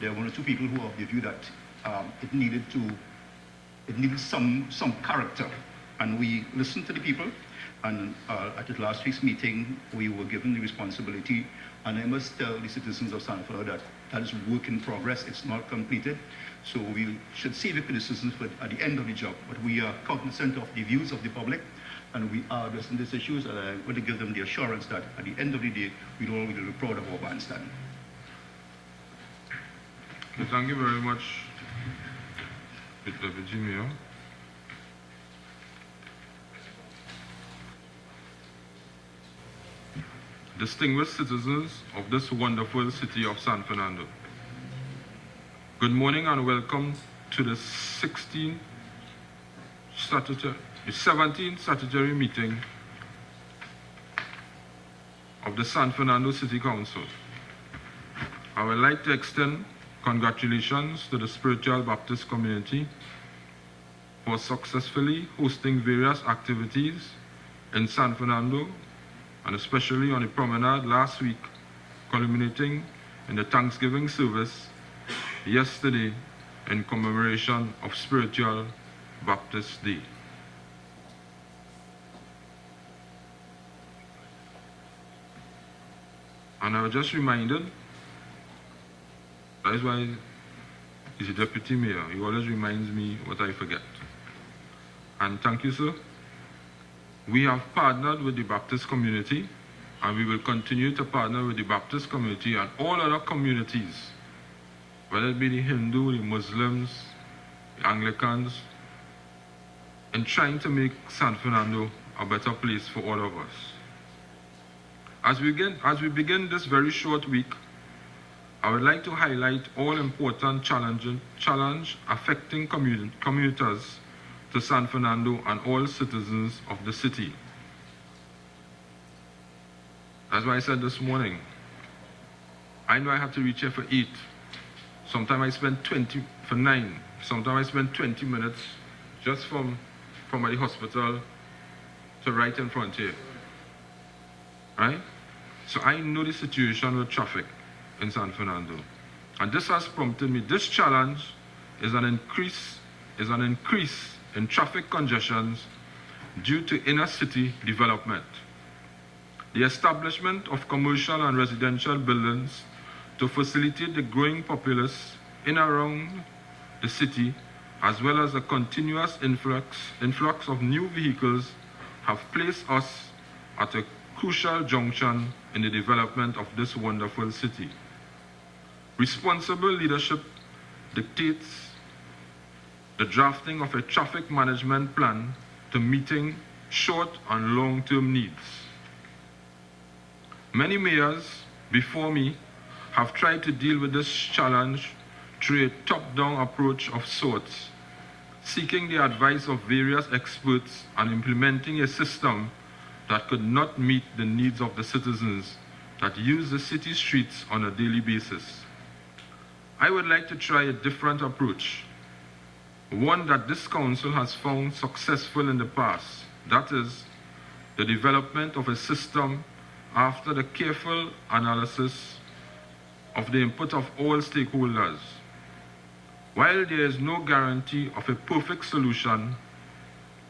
there are 1 or 2 people who are of the view that it needed some character. And we listened to the people, and at the last week's meeting, we were given the responsibility, and I must tell the citizens of San Fernando that is work in progress, it's not completed. So we should see the criticisms at the end of the job, but we are cognizant of the views of the public, and we are addressing these issues, and I want to give them the assurance that at the end of the day, we'll all be proud of our bandstand. Okay, thank you very much, Deputy Mayor. Distinguished citizens of this wonderful city of San Fernando, good morning and welcome to the 17th statutory meeting of the San Fernando City Council. I would like to extend congratulations to the Spiritual Baptist community for successfully hosting various activities in San Fernando, and especially on the promenade last week, culminating in the Thanksgiving service yesterday in commemoration of Spiritual Baptist Day. And I was just reminded, that is why he's a deputy mayor. He always reminds me what I forget. And thank you, sir. We have partnered with the Baptist community, and we will continue to partner with the Baptist community and all other communities, whether it be the Hindu, the Muslims, the Anglicans, in trying to make San Fernando a better place for all of us. As we begin this very short week, I would like to highlight all important challenge affecting commuters to San Fernando and all citizens of the city. That's why I said this morning, I know I have to reach here for 8. Sometimes I spend 9. Sometimes I spend 20 minutes just from the hospital to right in front here. Right? So I know the situation with traffic in San Fernando. And this has prompted me, this challenge is an increase in traffic congestions due to inner city development. The establishment of commercial and residential buildings to facilitate the growing populace in and around the city, as well as a continuous influx of new vehicles, have placed us at a crucial junction in the development of this wonderful city. Responsible leadership dictates the drafting of a traffic management plan to meeting short and long-term needs. Many mayors before me have tried to deal with this challenge through a top-down approach of sorts, seeking the advice of various experts and implementing a system that could not meet the needs of the citizens that use the city streets on a daily basis. I would like to try a different approach, one that this council has found successful in the past, that is, the development of a system after the careful analysis of the input of all stakeholders. While there is no guarantee of a perfect solution,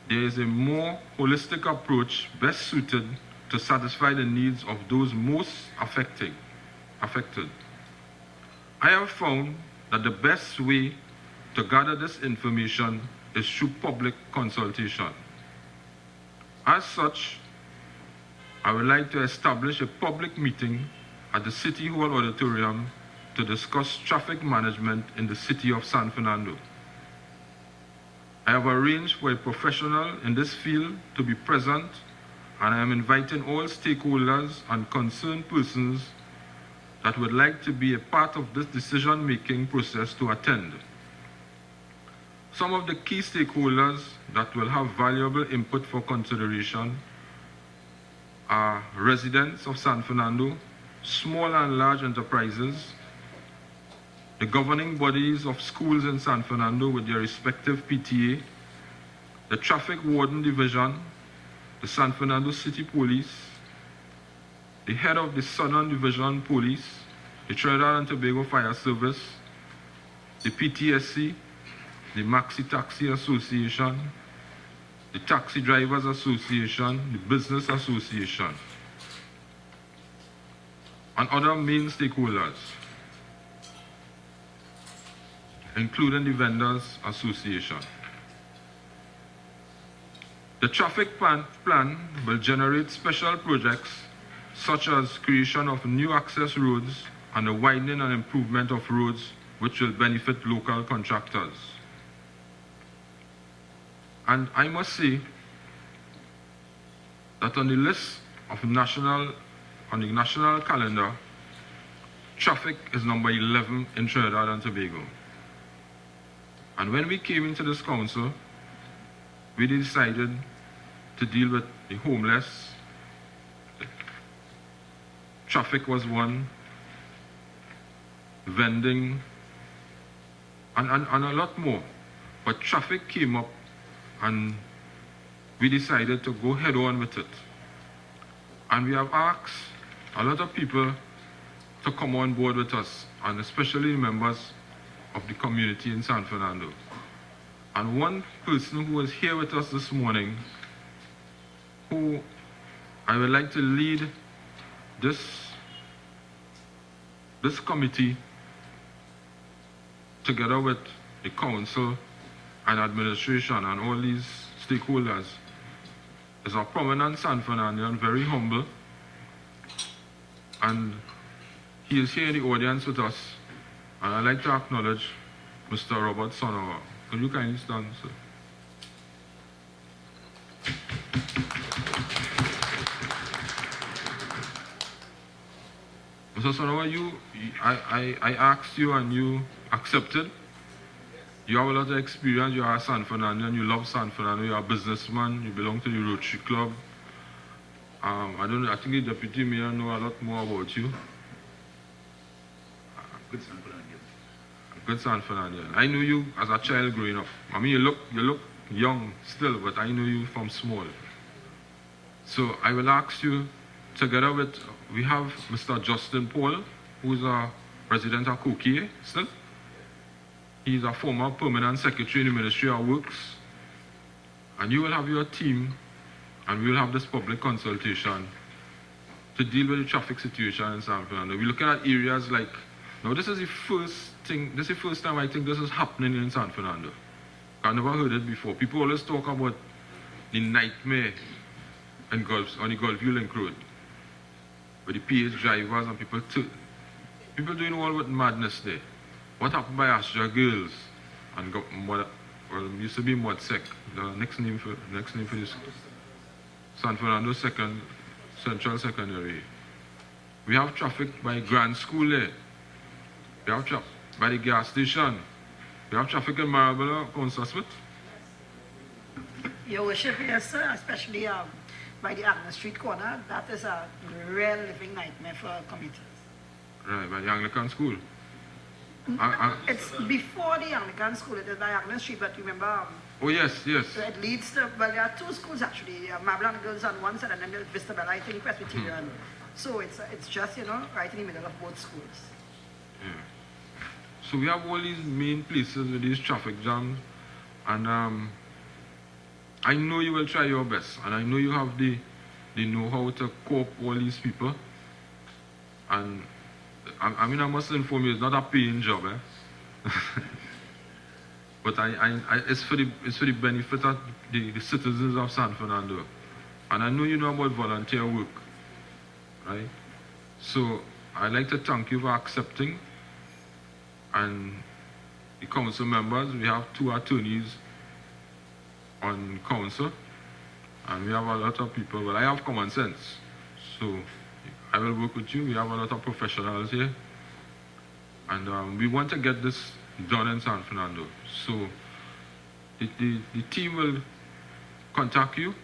there is a more holistic approach best suited to satisfy the needs of those most affected. I have found that the best way to gather this information is through public consultation. As such, I would like to establish a public meeting at the City Hall Auditorium to discuss traffic management in the city of San Fernando. I have arranged for a professional in this field to be present, and I am inviting all stakeholders and concerned persons that would like to be a part of this decision-making process to attend. Some of the key stakeholders that will have valuable input for consideration are residents of San Fernando, small and large enterprises, the governing bodies of schools in San Fernando with their respective PTA, the Traffic Warden Division, the San Fernando City Police, the head of the Southern Division Police, the Trinidad and Tobago Fire Service, the PTSC, the Maxi Taxi Association, the Taxi Drivers Association, the Business Association, and other main stakeholders, including the Vendors Association. The traffic plan will generate special projects such as creation of new access roads and the widening and improvement of roads which will benefit local contractors. And I must say that on the list of the national calendar, traffic is number 11 in Trinidad and Tobago. And when we came into this council, we decided to deal with the homeless. Traffic was one, vending, and a lot more. But traffic came up and we decided to go head on with it. And we have asked a lot of people to come on board with us, and especially members of the community in San Fernando. And one person who is here with us this morning, who I would like to lead this committee together with the council and administration and all these stakeholders, is a prominent San Fernandian, very humble, and he is here in the audience with us, and I'd like to acknowledge Mr. Robert Sonowa. Could you kindly stand, sir? Mr. Sonawa, I asked you and you accepted. You have a lot of experience. You are a San Fernando and you love San Fernando. You are a businessman. You belong to the Rotary Club. I don't know. I think the deputy mayor know a lot more about you. Good San Fernando. Good San Fernando. I knew you as a child growing up. I mean, you look young still, but I knew you from small. So I will ask you, together with, we have Mr. Justin Paul, who is a resident of Kokie still. He is a former permanent secretary in the Ministry of Works. And you will have your team, and we will have this public consultation to deal with the traffic situation in San Fernando. We're looking at areas like, now this is the first time I think this is happening in San Fernando. I've never heard it before. People always talk about the nightmare on the Gulfview Link Road, with the PH drivers and people doing all with madness there. What happened by Astra Girls and used to be Modsec, the next name for this San Fernando Central Secondary. We have traffic by Grand School there. We have traffic by the gas station. We have traffic in Marabella, Councillor Smith. Your worship, yes, sir, especially by the Agnes Street corner. That is a real living nightmare for commuters. Right, by the Anglican school. It's before the Anglican school, it is by Agnes Street, but remember, Oh yes. so it leads to, well, there are two schools actually, Marabella Girls on one side and then there's Vista Bella, I think Presbyterian. So it's just, right in the middle of both schools. Yeah. So we have all these main places with these traffic jams, and I know you will try your best, and I know you have the know-how to cope all these people. And I mean, I must inform you, it's not a paying job, eh? But it's for the benefit of the citizens of San Fernando, and I know you know about volunteer work, right? So I'd like to thank you for accepting. And the council members, we have 2 attorneys on council, and we have a lot of people. Well, I have common sense, so I will work with you. We have a lot of professionals here, and we want to get this done in San Fernando. So the team will contact you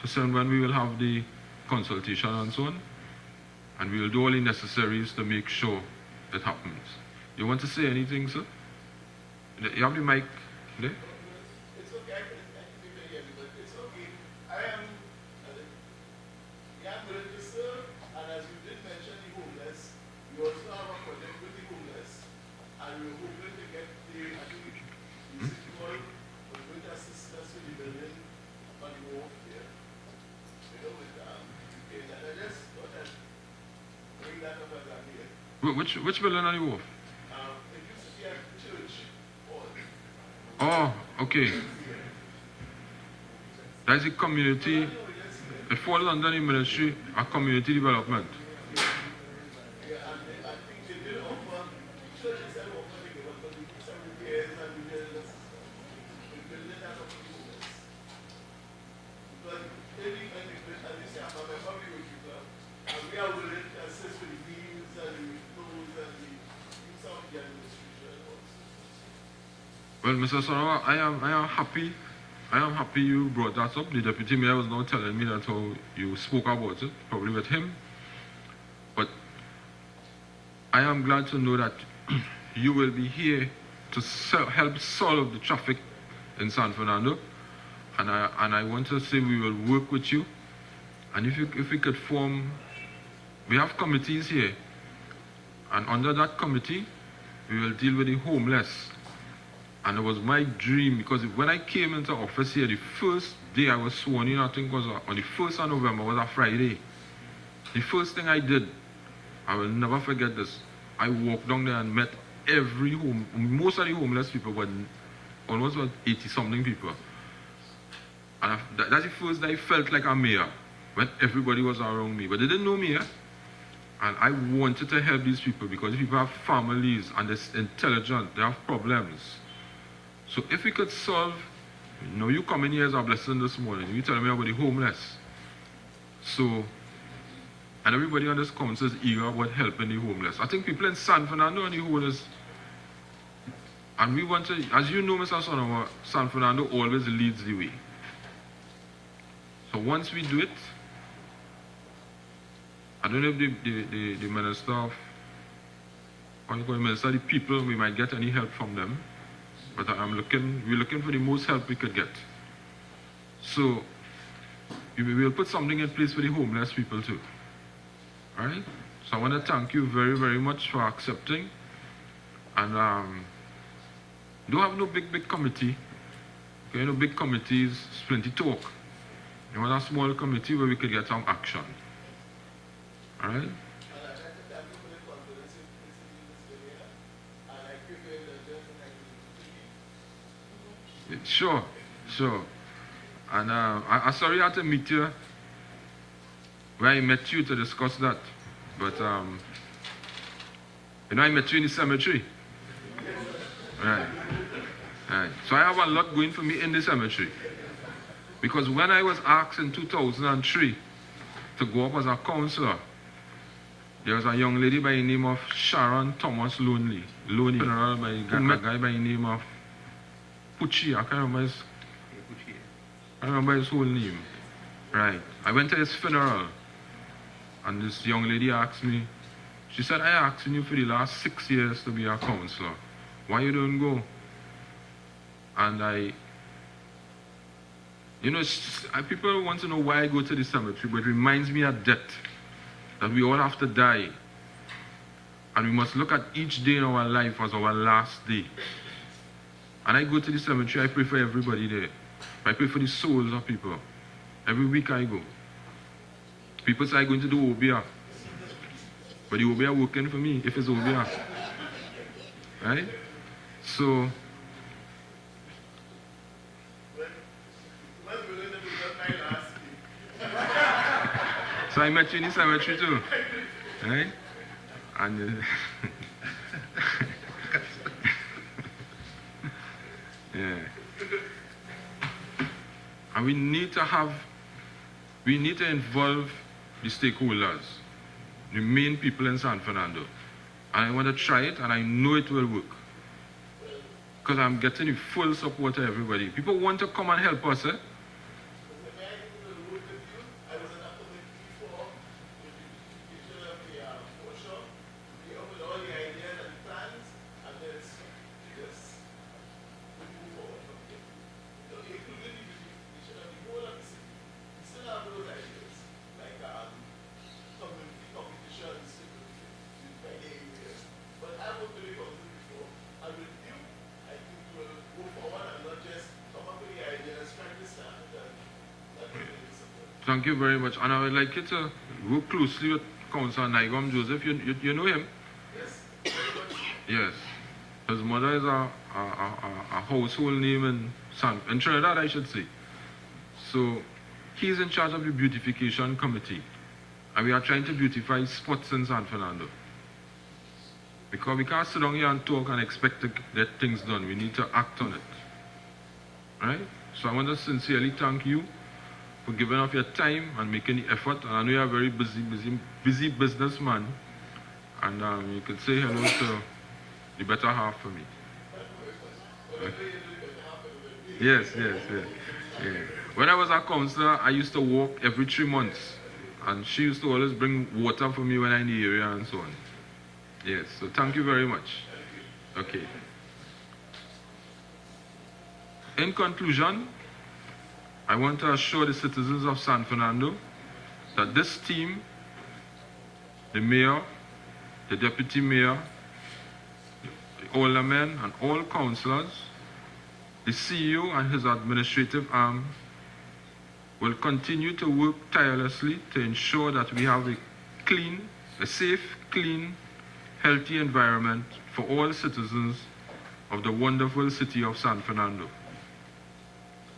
to send when we will have the consultation and so on, and we will do all the necessaries to make sure it happens. You want to say anything, sir? You have the mic there? It's okay, I can hear you, but it's okay. We are willing to serve, and as you did mention the homeless, we also have a project with the homeless, and we're hoping to get the city hall will going to assist us with the building on the wharf here. With and I just thought I'd bring that up as I'm here. Which building on the wharf? It used to be a church hall. Oh, okay. That's a community, it falls under the Ministry of Community Development. Yeah, and I think they did offer, churches have offered to give us some repairs and we build it as a homeless. But maybe when as you say, I'm a member of the Rotary Club, and we are willing to assist with the meals and the clothes and the use of the administration also. Well, Mr. Sonawa, I am happy. I am happy you brought that up. The deputy mayor was now telling me that how you spoke about it, probably with him. But I am glad to know that you will be here to help solve the traffic in San Fernando. And I want to say we will work with you. And if we could form, we have committees here. And under that committee, we will deal with the homeless. And it was my dream, because when I came into office here, the first day I was sworn in, I think was on the 1st of November, was a Friday. The first thing I did, I will never forget this, I walked down there and met most of the homeless people, but almost 80-something people. And that's the first day I felt like a mayor, when everybody was around me. But they didn't know me, eh? And I wanted to help these people, because people have families and they're intelligent, they have problems. So if we could solve, you come in here as a blessing this morning, you telling me about the homeless. So, and everybody on this council is eager about helping the homeless. I think people in San Fernando and the homeless, and we want to, as you know, Mr. Sonowa, San Fernando always leads the way. So once we do it, I don't know if the Minister of, what you call the Minister of the People, we might get any help from them. But we're looking for the most help we could get. So we will put something in place for the homeless people too. All right? So I want to thank you very, very much for accepting. And don't have no big committee. Okay, no big committees, plenty talk. You want a small committee where we could get some action. All right? Sure. And I'm sorry I had to meet you where I met you to discuss that. But, I met you in the cemetery. Right. So I have a lot going for me in the cemetery. Because when I was asked in 2003 to go up as a counselor, there was a young lady by the name of Sharon Thomas Loney, funeral by a guy by the name of Pucci. I can't remember his whole name. Right. I went to his funeral, and this young lady asked me, she said, I asked you for the last 6 years to be a counselor. Why you don't go? And people want to know why I go to the cemetery, but it reminds me of death, that we all have to die. And we must look at each day in our life as our last day. And I go to the cemetery, I pray for everybody there. I pray for the souls of people. Every week I go. People say I'm going to do Obia. But the Obia working for me, if it's Obia. Right? So, I met you in the cemetery too. Right? And yeah. And we need to involve the stakeholders, the main people in San Fernando. And I want to try it, and I know it will work. Because I'm getting the full support of everybody. People want to come and help us, eh? Thank you very much. And I would like you to work closely with Councillor Naigam Joseph. You know him? Yes. Yes. His mother is a household name in Trinidad, I should say. So he's in charge of the beautification committee. And we are trying to beautify spots in San Fernando. Because we can't sit down here and talk and expect to get things done. We need to act on it. Right? So I want to sincerely thank you for giving up your time and making the effort. And I know you're a very busy businessman. And you could say hello to the better half for me. Yes. When I was a counselor, I used to walk every 3 months. And she used to always bring water for me when I'm in the area and so on. Yes, so thank you very much. Okay. In conclusion, I want to assure the citizens of San Fernando that this team, the mayor, the deputy mayor, the aldermen and all councillors, the CEO and his administrative arm will continue to work tirelessly to ensure that we have a safe, clean, healthy environment for all citizens of the wonderful city of San Fernando.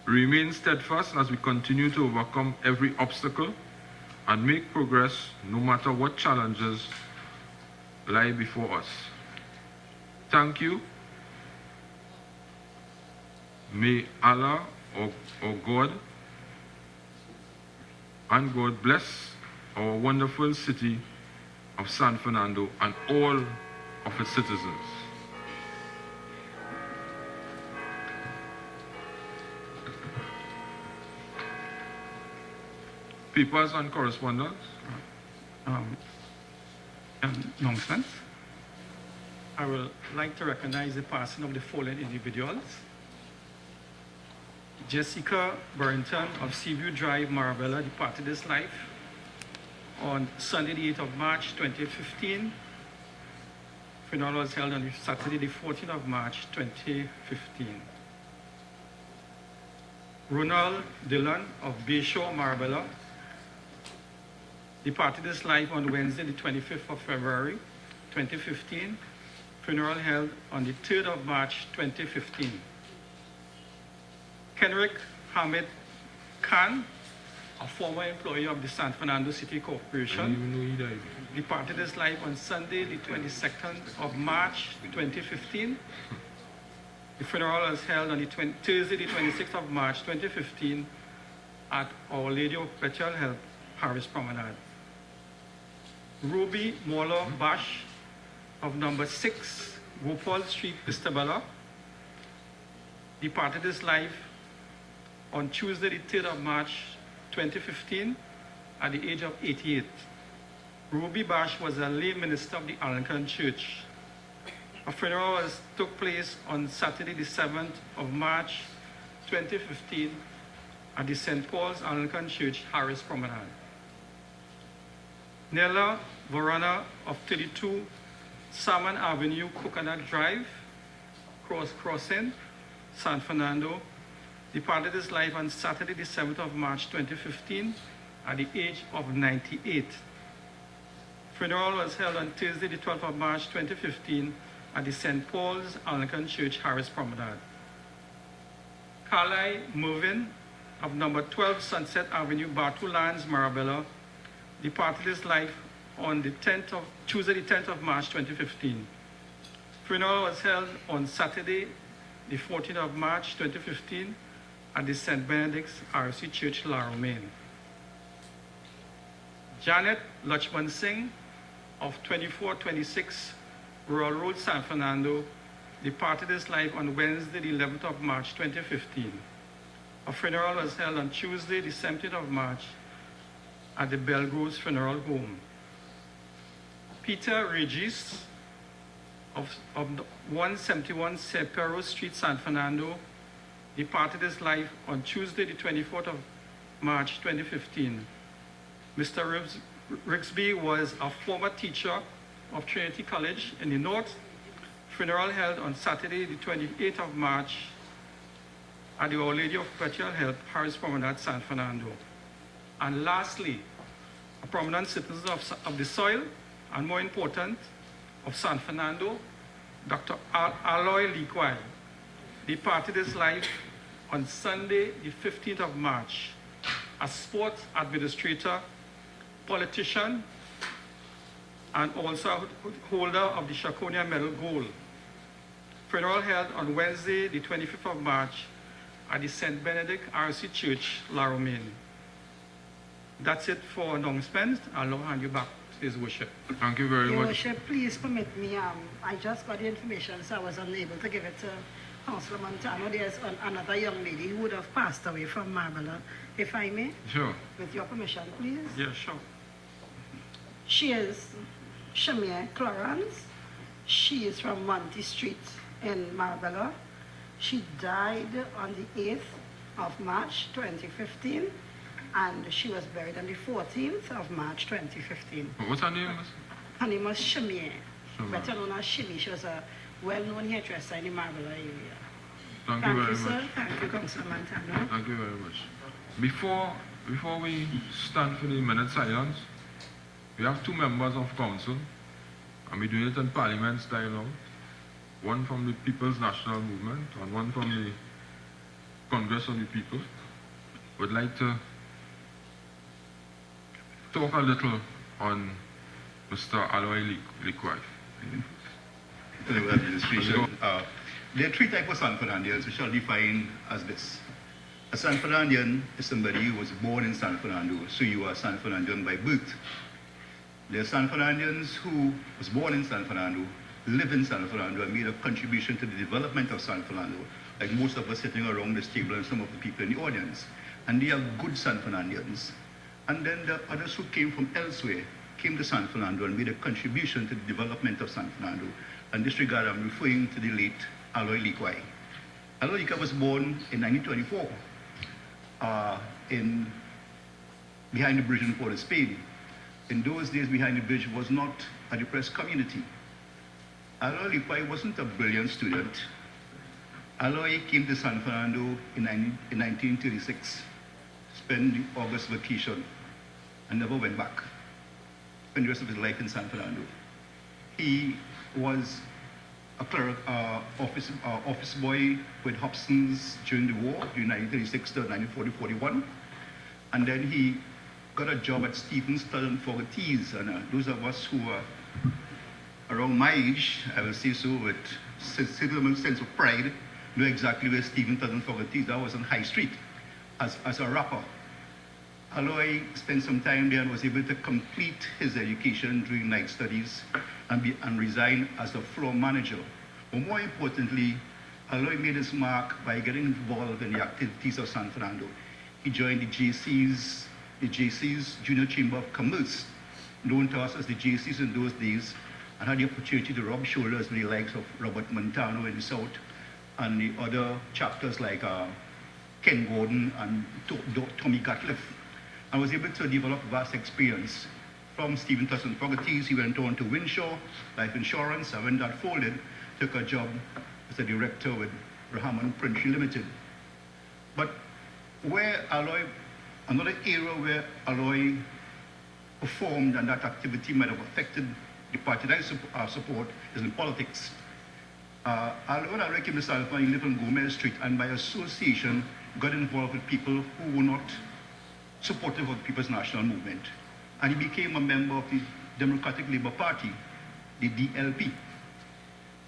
Remain steadfast as we continue to overcome every obstacle and make progress no matter what challenges lie before us. Thank you. May Allah or God and God bless our wonderful city of San Fernando and all of its citizens. Papers and correspondence. Announcements. I would like to recognize the passing of the following individuals. Jessica Burrington of Seaview Drive, Marabella, departed this life on Sunday, the 8th of March, 2015. Funeral was held on Saturday, the 14th of March, 2015. Ronald Dillon of Bayshore, Marabella, departed this life on Wednesday, the 25th of February, 2015. Funeral held on the 3rd of March, 2015. Kenrick Hamid Khan, a former employee of the San Fernando City Corporation, departed his life on Sunday, the 22nd of March, 2015. The funeral was held on Thursday, the 26th of March, 2015, at Our Lady of Perpetual Help, Paris Promenade. Ruby Moller Bash of number 6, Gopal Street, Istabella, departed his life on Tuesday, the 3rd of March, 2015, at the age of 88. Ruby Bash was a lay minister of the Anglican Church. A funeral took place on Saturday, the 7th of March, 2015, at the St. Paul's Anglican Church, Harris Promenade. Nella Varana of 32 Salmon Avenue, Coconut Drive, Crossing, San Fernando, departed his life on Saturday, the 7th of March, 2015, at the age of 98. Funeral was held on Thursday, the 12th of March, 2015, at the St. Paul's Anglican Church, Harris Promenade. Carly Mervyn of number 12 Sunset Avenue, Batu Lands, Marabella, departed his life on Tuesday, the 10th of March, 2015. Funeral was held on Saturday, the 14th of March, 2015, at the St. Benedict's RC Church, La Romaine. Janet Lachman Singh of 2426 Rural Road, San Fernando, departed his life on Wednesday, the 11th of March, 2015. A funeral was held on Tuesday, the 17th of March, at the Belgroves Funeral Home. Peter Regis of 171 Sepero Street, San Fernando, departed his life on Tuesday, the 24th of March, 2015. Mr. Rigsby was a former teacher of Trinity College in the North. Funeral held on Saturday, the 28th of March, at the Our Lady of Perpetual Help, Harris Promenade, San Fernando. And lastly, a prominent citizen of the soil, and more important, of San Fernando, Dr. Aloy Liquai, departed his life on Sunday, the 15th of March, a sports administrator, politician, and also holder of the Shakonia Medal Gold. Funeral held on Wednesday, the 25th of March, at the St. Benedict RC Church, La Romaine. That's it for announcements. I'll now hand you back to His Worship. Thank you very Your much. Worship, please permit me, I just got the information, so I was unable to give it to Councillor Montano. There's another young lady who would have passed away from Marbella, if I may. Sure. With your permission, please. Yeah, sure. She is Shamia Clarence. She is from Monty Street in Marbella. She died on the 8th of March, 2015, and she was buried on the 14th of March, 2015. What's her name? Her name was Shamia, Shamia. better known as Shimmy. She was a well-known hairdresser in the Marbella area. Thank you very sir. much. Thank you, Councillor Montano. Thank you very much. Before we stand for the minute silence, we have two members of council, and we're doing it in parliament style now. One from the People's National Movement and one from the Congress of the People. Would like to talk a little on Mr. Aloy Liquai. Administration. There are three types of San Fernandians, which are defined as this. A San Fernandian is somebody who was born in San Fernando, so you are San Fernandian by birth. There are San Fernandians who was born in San Fernando, live in San Fernando, and made a contribution to the development of San Fernando, like most of us sitting around this table and some of the people in the audience. And they are good San Fernandians. And then the others who came from elsewhere came to San Fernando and made a contribution to the development of San Fernando. In this regard, I'm referring to the late Aloy Likwai. Aloy Likwai was born in 1924 behind the bridge in Port of Spain. In those days, behind the bridge was not a depressed community. Aloy Likwai wasn't a brilliant student. Aloy came to San Fernando in 1936, spent the August vacation, and never went back. Spent the rest of his life in San Fernando. He was a clerk, office boy with Hobson's during the war, during 1936 to 1940-41. And then he got a job at Stephen's Southern Fogatees. And those of us who are around my age, I will say so with a sense of pride, know exactly where Stephen's Southern Fogatees. That was on High Street as a rapper. Aloy spent some time there and was able to complete his education during night studies and resign as a floor manager. But more importantly, Aloy made his mark by getting involved in the activities of San Fernando. He joined the JC's Junior Chamber of Commerce, known to us as the JC's in those days, and had the opportunity to rub shoulders with the likes of Robert Montano in the South and the other chapters like Ken Gordon and Tommy Gatliff. I was able to develop vast experience. From Stephen Tusson Fogatees, he went on to Winshaw Life Insurance, and when that folded, took a job as a director with Rahman Printry Limited. But where Aloy, another area where Aloy performed and that activity might have affected the party that I support is in politics. When Aloy came to San Fernando, he lived on Gomez Street, and by association got involved with people who were not supportive of the People's National Movement. And he became a member of the Democratic Labour Party, the DLP,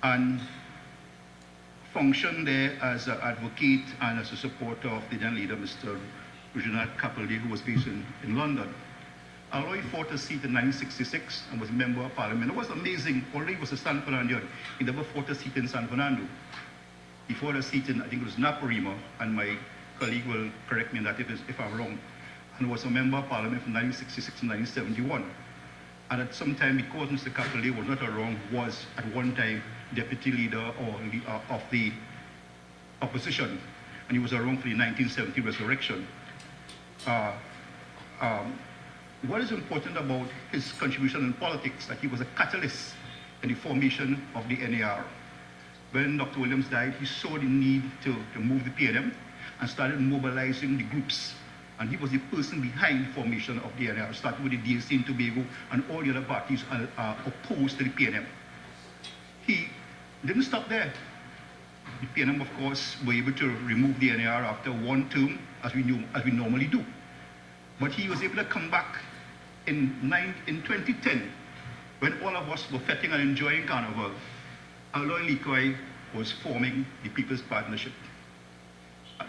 and functioned there as an advocate and as a supporter of the then leader, Mr. Reginald Capaldi, who was based in London. Aloy fought a seat in 1966 and was a member of Parliament. It was amazing. Although he was a San Fernandian, he never fought a seat in San Fernando. He fought a seat in, I think it was Naparima, and my colleague will correct me on that if I'm wrong, and was a member of Parliament from 1966 to 1971. And at some time, because Mr. Capaldi was not around, was at one time deputy leader of the opposition, and he was around for the 1970 resurrection. What is important about his contribution in politics, that he was a catalyst in the formation of the NAR. When Dr. Williams died, he saw the need to move the PNM and started mobilizing the groups. And he was the person behind the formation of the NAR, starting with the DSC in Tobago and all the other parties are opposed to the PNM. He didn't stop there. The PNM, of course, were able to remove the NAR after one term, as we normally do. But he was able to come back in 2010, when all of us were fetting and enjoying Carnival. Aloy Likwai was forming the People's Partnership.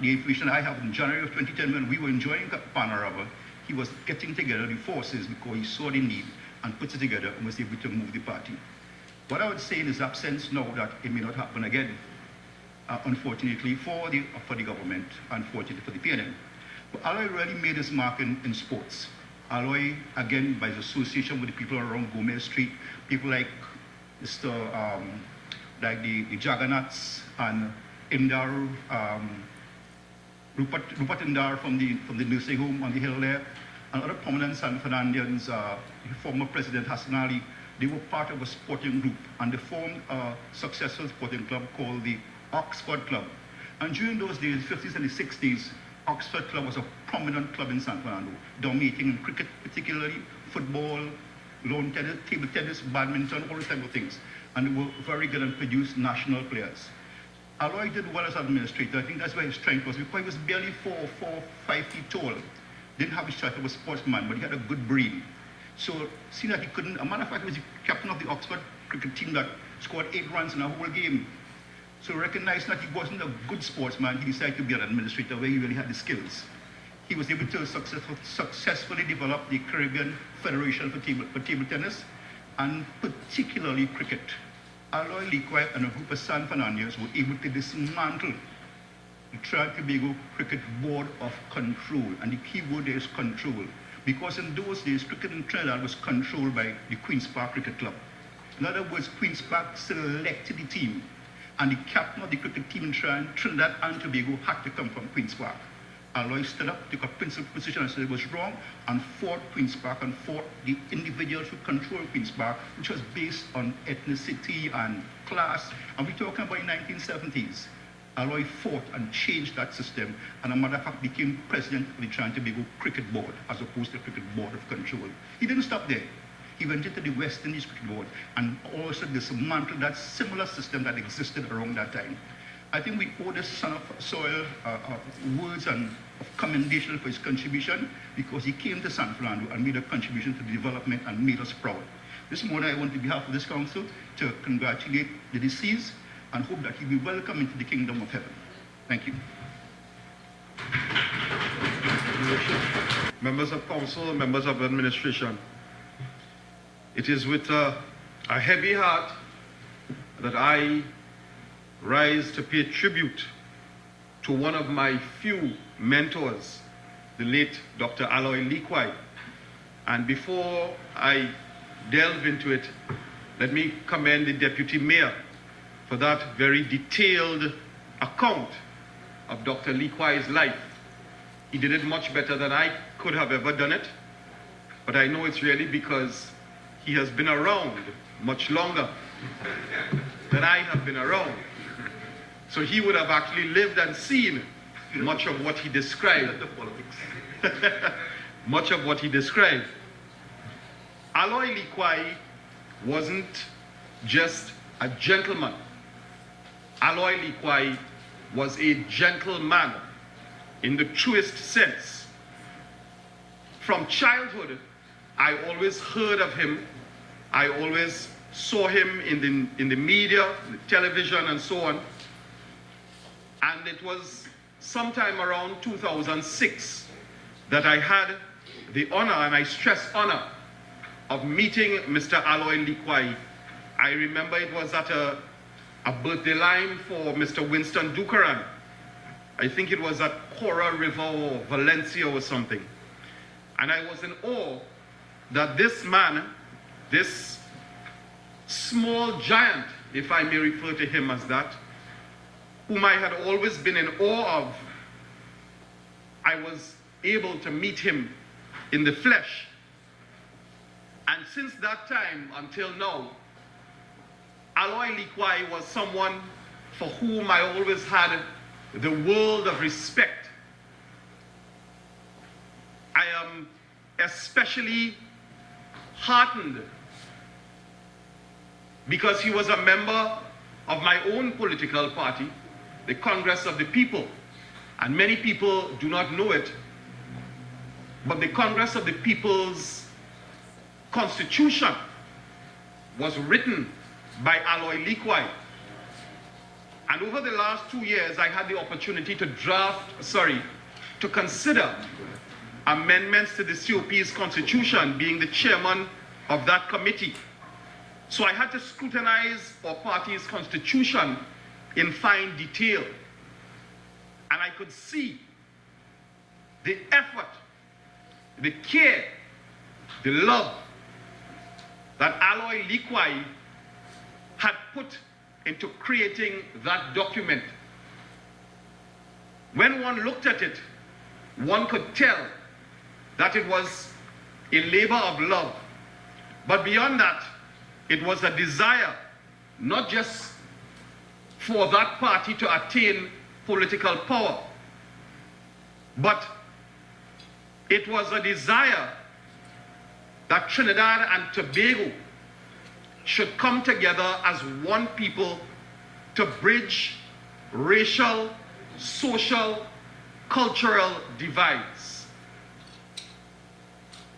The information I have in January of 2010, when we were enjoying Panorama, he was getting together the forces because he saw the need and put it together and was able to move the party. What I would say in his absence now, that it may not happen again, unfortunately for the government, unfortunately for the PNM. But Aloy really made his mark in sports. Aloy, again, by his association with the people around Gomez Street, people like Mr. Like the Jaggernauts and Indar, Rupert Indar from the nursing home on the hill there, and other prominent San Fernandians, former President Hassan Ali, they were part of a sporting group, and they formed a successful sporting club called the Oxford Club. And during those days, 50s and the 60s, Oxford Club was a prominent club in San Fernando, dominating in cricket particularly, football, lawn tennis, table tennis, badminton, all those type of things. And they were very good and produced national players. Aloy did well as administrator. I think that's where his strength was, because he was barely 5 feet tall. Didn't have his stature, was a sportsman, but he had a good brain. So, seeing that he couldn't, a matter of fact, he was the captain of the Oxford cricket team that scored 8 runs in a whole game. So recognizing that he wasn't a good sportsman, he decided to be an administrator where he really had the skills. He was able to successfully develop the Caribbean Federation for table tennis, and particularly cricket. Aloy Liquai and a group of San Fernanders were able to dismantle the Trinidad and Tobago Cricket Board of Control, and the key word there is control. Because in those days, cricket in Trinidad was controlled by the Queen's Park Cricket Club. In other words, Queen's Park selected the team, and the captain of the cricket team in Trinidad and Tobago had to come from Queen's Park. Aloy stood up, took a principal position and said it was wrong, and fought Queen's Park and fought the individuals who controlled Queen's Park, which was based on ethnicity and class. And we're talking about the 1970s. Aloy fought and changed that system, and as a matter of fact became president of the Trinidad and Tobago Cricket Board, as opposed to the Cricket Board of Control. He didn't stop there. He went into the West Indies Cricket Board and also dismantled that similar system that existed around that time. I think we owe this son of soil words and of commendation for his contribution, because he came to San Fernando and made a contribution to the development and made us proud. This morning I want, on behalf of this council, to congratulate the deceased and hope that he will be welcome into the kingdom of heaven. Thank you. Members of council, members of administration, it is with a heavy heart that I rise to pay tribute to one of my few mentors, the late Dr. Aloy Liquai. And before I delve into it, let me commend the Deputy Mayor for that very detailed account of Dr. Liquai's life. He did it much better than I could have ever done it, but I know it's really because he has been around much longer than I have been around. So he would have actually lived and seen much of what he described. Much of what he described. Aloy Liquai wasn't just a gentleman. Aloy Liquai was a gentleman in the truest sense. From childhood, I always heard of him. I always saw him in the media, the television, and so on. And it was sometime around 2006 that I had the honor, and I stress honor, of meeting Mr. Aloy Liquai. I remember it was at a birthday line for Mr. Winston Dukaran. I think it was at Cora River or Valencia or something. And I was in awe that this man, this small giant, if I may refer to him as that, whom I had always been in awe of, I was able to meet him in the flesh. And since that time until now, Aloy Liquai was someone for whom I always had the world of respect. I am especially heartened because he was a member of my own political party, the Congress of the People. And many people do not know it, but the Congress of the People's Constitution was written by Aloy Liquai. And over the last 2 years, I had the opportunity to consider amendments to the COP's constitution, being the chairman of that committee. So I had to scrutinize our party's constitution in fine detail. And I could see the effort, the care, the love that Aloy Liquai had put into creating that document. When one looked at it, one could tell that it was a labor of love. But beyond that, it was a desire, not just for that party to attain political power, but it was a desire that Trinidad and Tobago should come together as one people to bridge racial, social, cultural divides.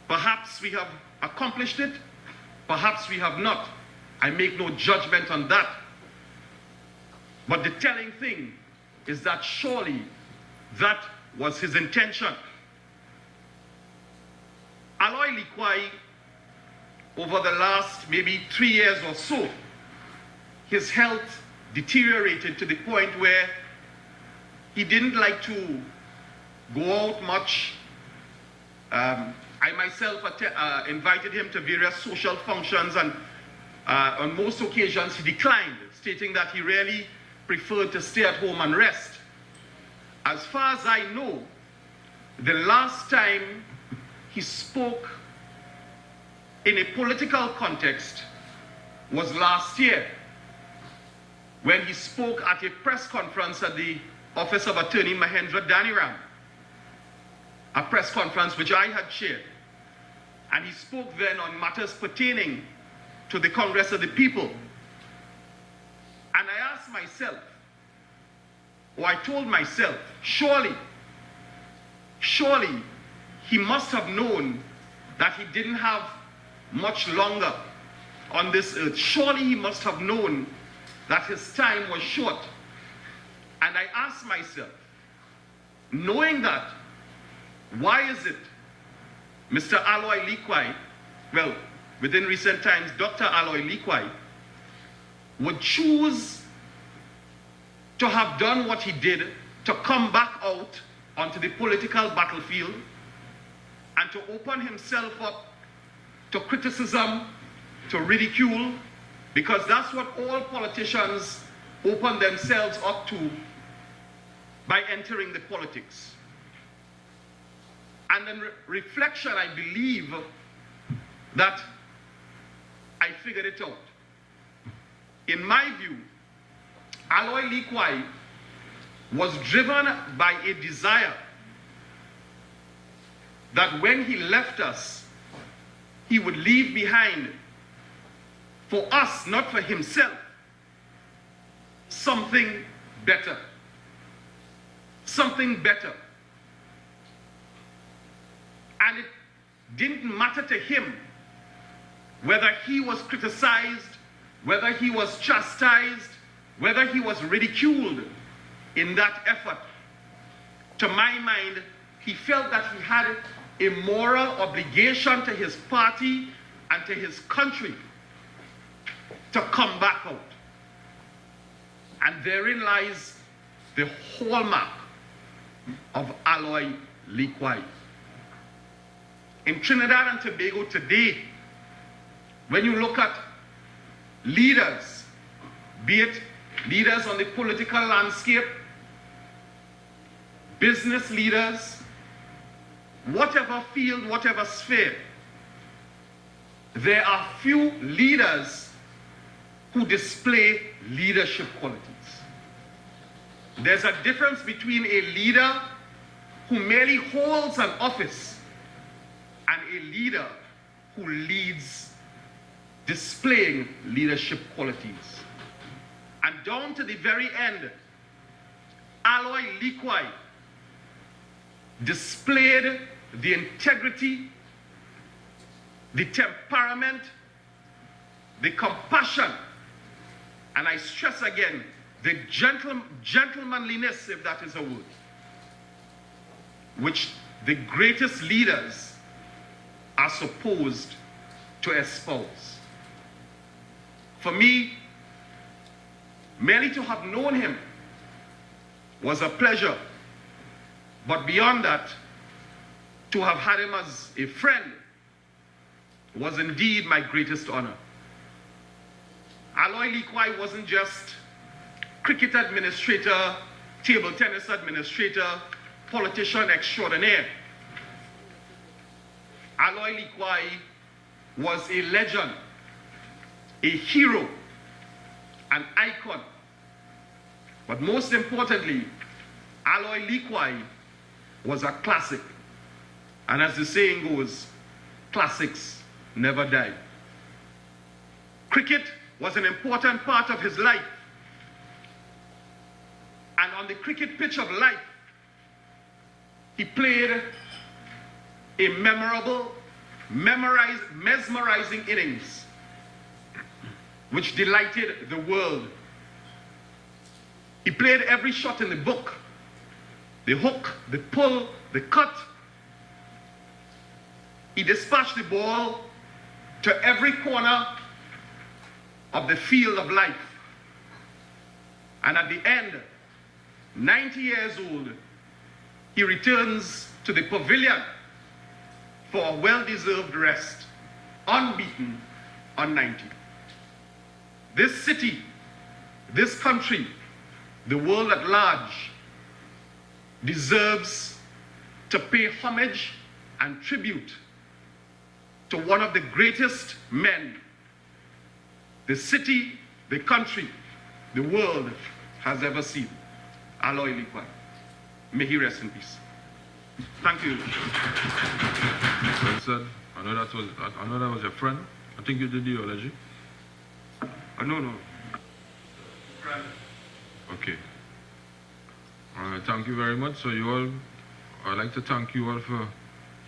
Perhaps we have accomplished it, perhaps we have not. I make no judgment on that. But the telling thing is that surely that was his intention. Aloy Likwai, over the last maybe 3 years or so, his health deteriorated to the point where he didn't like to go out much. I myself invited him to various social functions, and on most occasions he declined, stating that he really preferred to stay at home and rest. As far as I know, the last time he spoke in a political context was last year, when he spoke at a press conference at the office of Attorney Mahendra Daniram, a press conference which I had chaired. And he spoke then on matters pertaining to the Congress of the People. And I asked myself, or I told myself, surely he must have known that he didn't have much longer on this earth. Surely he must have known that his time was short. And I asked myself, knowing that, why is it Mr. Aloy Likwai, well, within recent times, Dr. Aloy Likwai, would choose to have done what he did, to come back out onto the political battlefield and to open himself up to criticism, to ridicule, because that's what all politicians open themselves up to by entering the politics. And in reflection, I believe that I figured it out. In my view, Aloy Likwai was driven by a desire that when he left us, he would leave behind for us, not for himself, something better. Something better. And it didn't matter to him whether he was criticized, whether he was chastised, whether he was ridiculed in that effort. To my mind, he felt that he had a moral obligation to his party and to his country to come back out. And therein lies the hallmark of Aloy Likwai. In Trinidad and Tobago today, when you look at leaders, be it leaders on the political landscape, business leaders, whatever field, whatever sphere, there are few leaders who display leadership qualities. There's a difference between a leader who merely holds an office and a leader who leads displaying leadership qualities. And down to the very end, Aloy Likwai displayed the integrity, the temperament, the compassion, and I stress again, the gentlemanliness, if that is a word, which the greatest leaders are supposed to espouse. For me, merely to have known him was a pleasure, but beyond that, to have had him as a friend was indeed my greatest honor. Aloy Likwai wasn't just cricket administrator, table tennis administrator, politician extraordinaire. Aloy Likwai was a legend, a hero, an icon. But most importantly, Aloy Likwai was a classic. And as the saying goes, classics never die. Cricket was an important part of his life. And on the cricket pitch of life, he played a memorable, mesmerizing innings which delighted the world. He played every shot in the book. The hook, the pull, the cut. He dispatched the ball to every corner of the field of life. And at the end, 90 years old, he returns to the pavilion for a well-deserved rest, unbeaten on 90. This city, this country, the world at large deserves to pay homage and tribute to one of the greatest men the city, the country, the world has ever seen, Aloy Likwai. May he rest in peace. Thank you. Well said. I know that was your friend. I think you did the eulogy. No. Okay. Thank you very much. So I'd like to thank you all for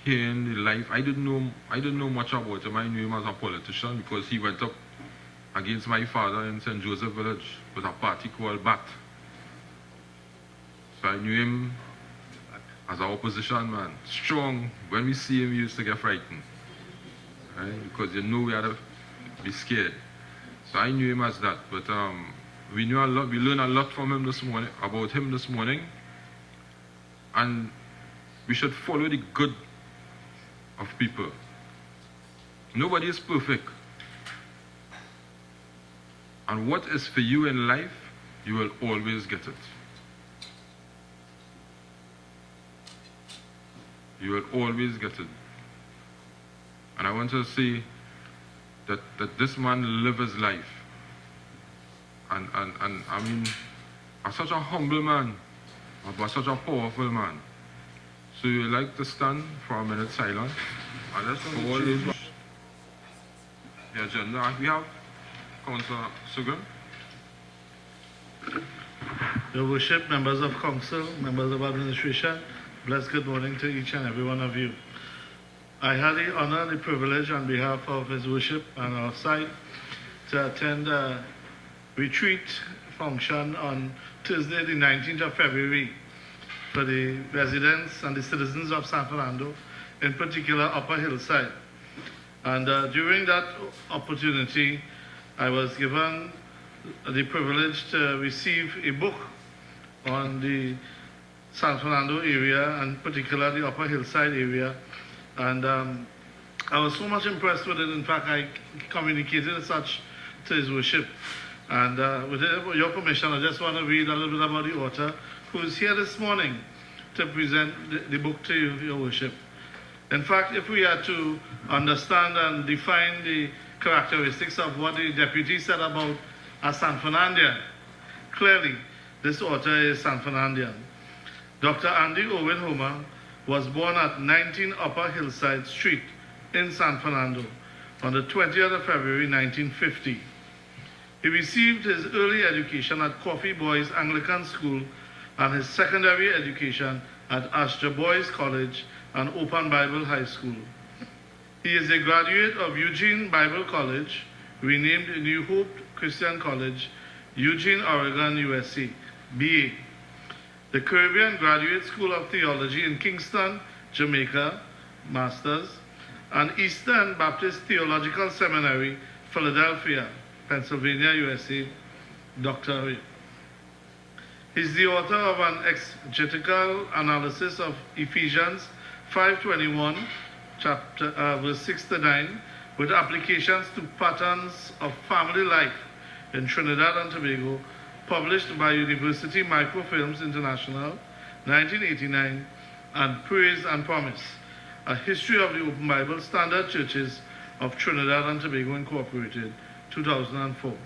hearing the life. I didn't know much about him. I knew him as a politician because he went up against my father in St. Joseph Village with a party called BAT. So I knew him as an opposition man. Strong. When we see him, we used to get frightened. Right? Because you know we had to be scared. So I knew him as that. But we knew a lot. We learned a lot from him this morning, about him this morning. And we should follow the good of people. Nobody is perfect. And what is for you in life, you will always get it. You will always get it. And I want to say that this man lived his life. And I mean, as such a humble man, but such a powerful man. So you like to stand for a minute silent. And let's for all those the agenda. We have Councillor Sugan. Your Worship, members of Council, members of administration, blessed good morning to each and every one of you. I had the honor and the privilege on behalf of His Worship and our side to attend a retreat function on Thursday, the 19th of February, for the residents and the citizens of San Fernando, in particular Upper Hillside. And during that opportunity, I was given the privilege to receive a book on the San Fernando area, and particularly the Upper Hillside area. And I was so much impressed with it. In fact, I communicated as such to His Worship. And with your permission, I just want to read a little bit about the author, who is here this morning to present the book to you, Your Worship. In fact, if we are to understand and define the characteristics of what the deputy said about a San Fernandian, clearly this author is San Fernandian. Dr. Andy Owen Homer was born at 19 Upper Hillside Street in San Fernando on the 20th of February 1950. He received his early education at Coffee Boys Anglican School and his secondary education at Astor Boys College and Open Bible High School. He is a graduate of Eugene Bible College, renamed New Hope Christian College, Eugene, Oregon, USA, BA. The Caribbean Graduate School of Theology in Kingston, Jamaica, Masters, and Eastern Baptist Theological Seminary, Philadelphia, Pennsylvania, USA, Doctorate. He's the author of an exegetical analysis of Ephesians 5:21, chapter verse 6 to 9, with applications to patterns of family life in Trinidad and Tobago, published by University Microfilms International, 1989, and Praise and Promise, a history of the Open Bible Standard Churches of Trinidad and Tobago Incorporated, 2004.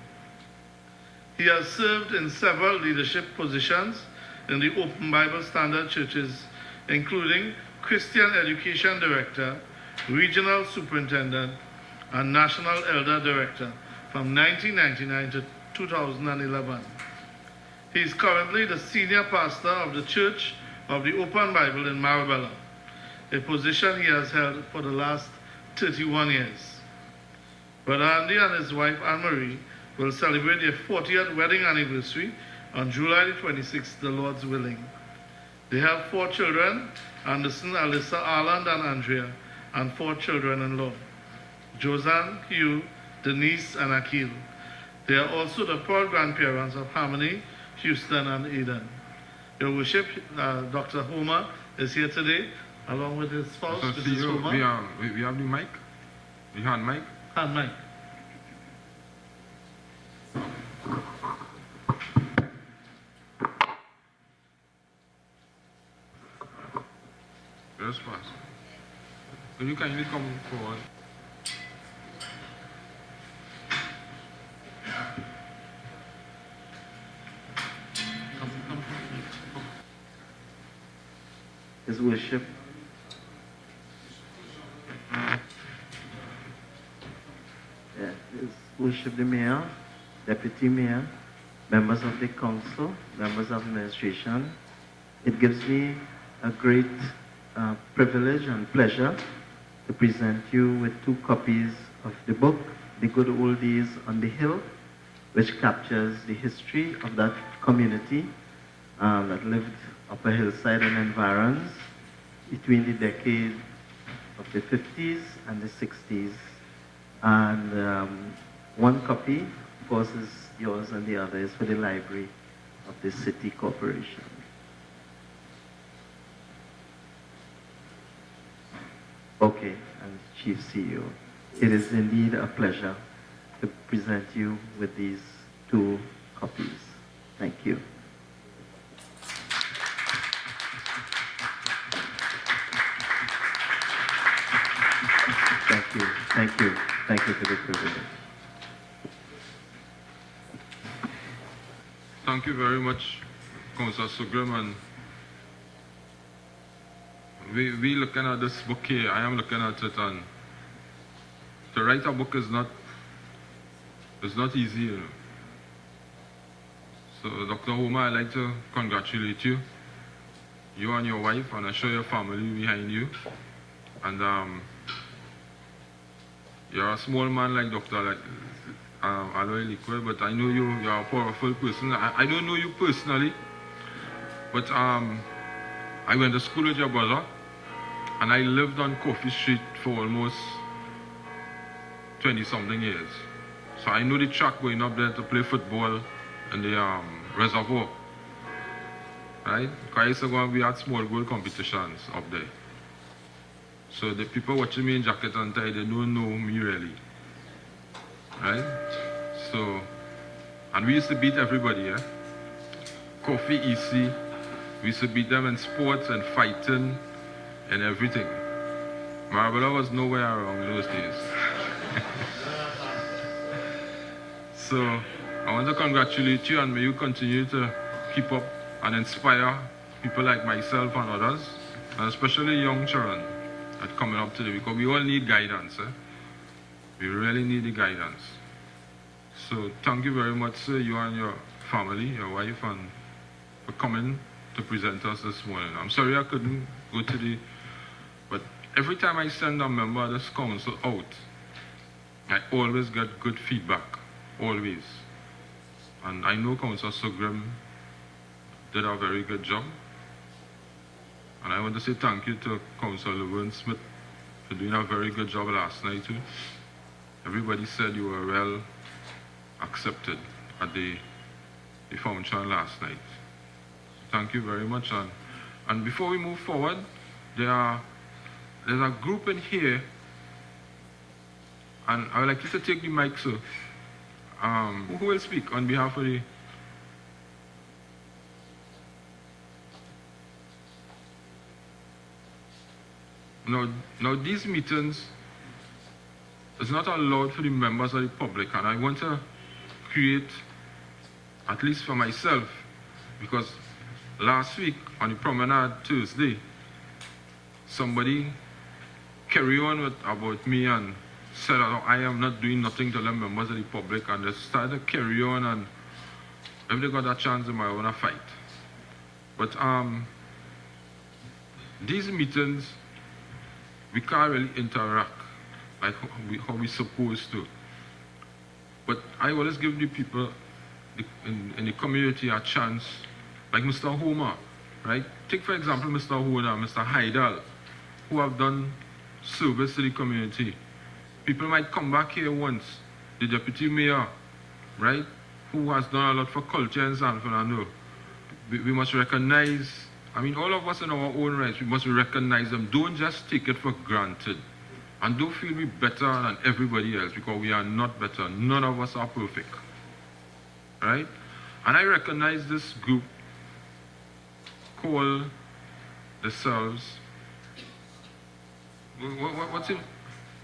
He has served in several leadership positions in the Open Bible Standard Churches, including Christian Education Director, Regional Superintendent, and National Elder Director from 1999 to 2011. He is currently the Senior Pastor of the Church of the Open Bible in Marabella, a position he has held for the last 31 years. Brother Andy and his wife Anne-Marie will celebrate their 40th wedding anniversary on July the 26th, the Lord's willing. They have 4 children, Anderson, Alyssa, Arland, and Andrea, and 4 children-in-law, Josanne, Hugh, Denise, and Akil. They are also the proud grandparents of Harmony, Houston, and Eden. Your Worship, Dr. Homer is here today, along with his spouse, So, Mrs. Homer. we have the mic, the hand mic. Hand mic. Yes, pass. Will you kindly come forward? His Worship, His Worship the Mayor, Deputy Mayor, members of the Council, members of administration, it gives me a great privilege and pleasure to present you with 2 copies of the book, The Good Old Days on the Hill, which captures the history of that community that lived up a hillside and environs between the decade of the 50s and the 60s. And 1 copy, of course, is yours, and the other is for the library of the City Corporation. Okay, and Chief CEO, it is indeed a pleasure to present you with these 2 copies. Thank you. Thank you, thank you, thank you for the privilege. Thank you very much, Councillor Sugrim. And we looking at this book here. I am looking at it, and to write a book is not easy, you know. So, Dr. Homer, I'd like to congratulate you, you and your wife, and I'm sure your family behind you. And you're a small man like Dr. Aloy Liquid, but I know you're a powerful person. I don't know you personally, but I went to school with your brother, and I lived on Coffee Street for almost 20-something years. So I know the track going up there to play football in the reservoir. Right? Because I used to go and we had small goal competitions up there. So the people watching me in jacket and tie, they don't know me really. Right? So, and we used to beat everybody, yeah? Coffee EC, we used to beat them in sports and fighting and everything. Marabella was nowhere around those days. So, I want to congratulate you, and may you continue to keep up and inspire people like myself and others, and especially young children that are coming up today, because we all need guidance. We really need the guidance. So thank you very much, sir, you and your family, your wife, and for coming to present us this morning. I'm sorry I couldn't go to but every time I send a member of this council out, I always get good feedback, always. And I know Councillor Sugrim did a very good job. And I want to say thank you to Councillor Laverne Smith for doing a very good job last night too. Everybody said you were well accepted at the function last night. Thank you very much. And before we move forward, there's a group in here, and I would like you to take the mic, sir. Who will speak on behalf of the... Now these meetings is not allowed for the members of the public, and I want to create, at least for myself, because last week on the promenade Tuesday, somebody carried on about me and said I am not doing nothing to the members of the public, and they started to carry on, and if they got a chance, they might want to fight. But these meetings, we can't really interact like how we're supposed to. But I always give the people in the community a chance, like Mr. Homer, right? Take for example Mr. Homer, Mr. Heidel, who have done service to the community. People might come back here once. The deputy mayor, right, who has done a lot for culture in San Fernando. We must recognize, I mean, all of us in our own rights, we must recognize them. Don't just take it for granted. And don't feel we're better than everybody else, because we are not better. None of us are perfect. Right? And I recognize this group call themselves, what's it?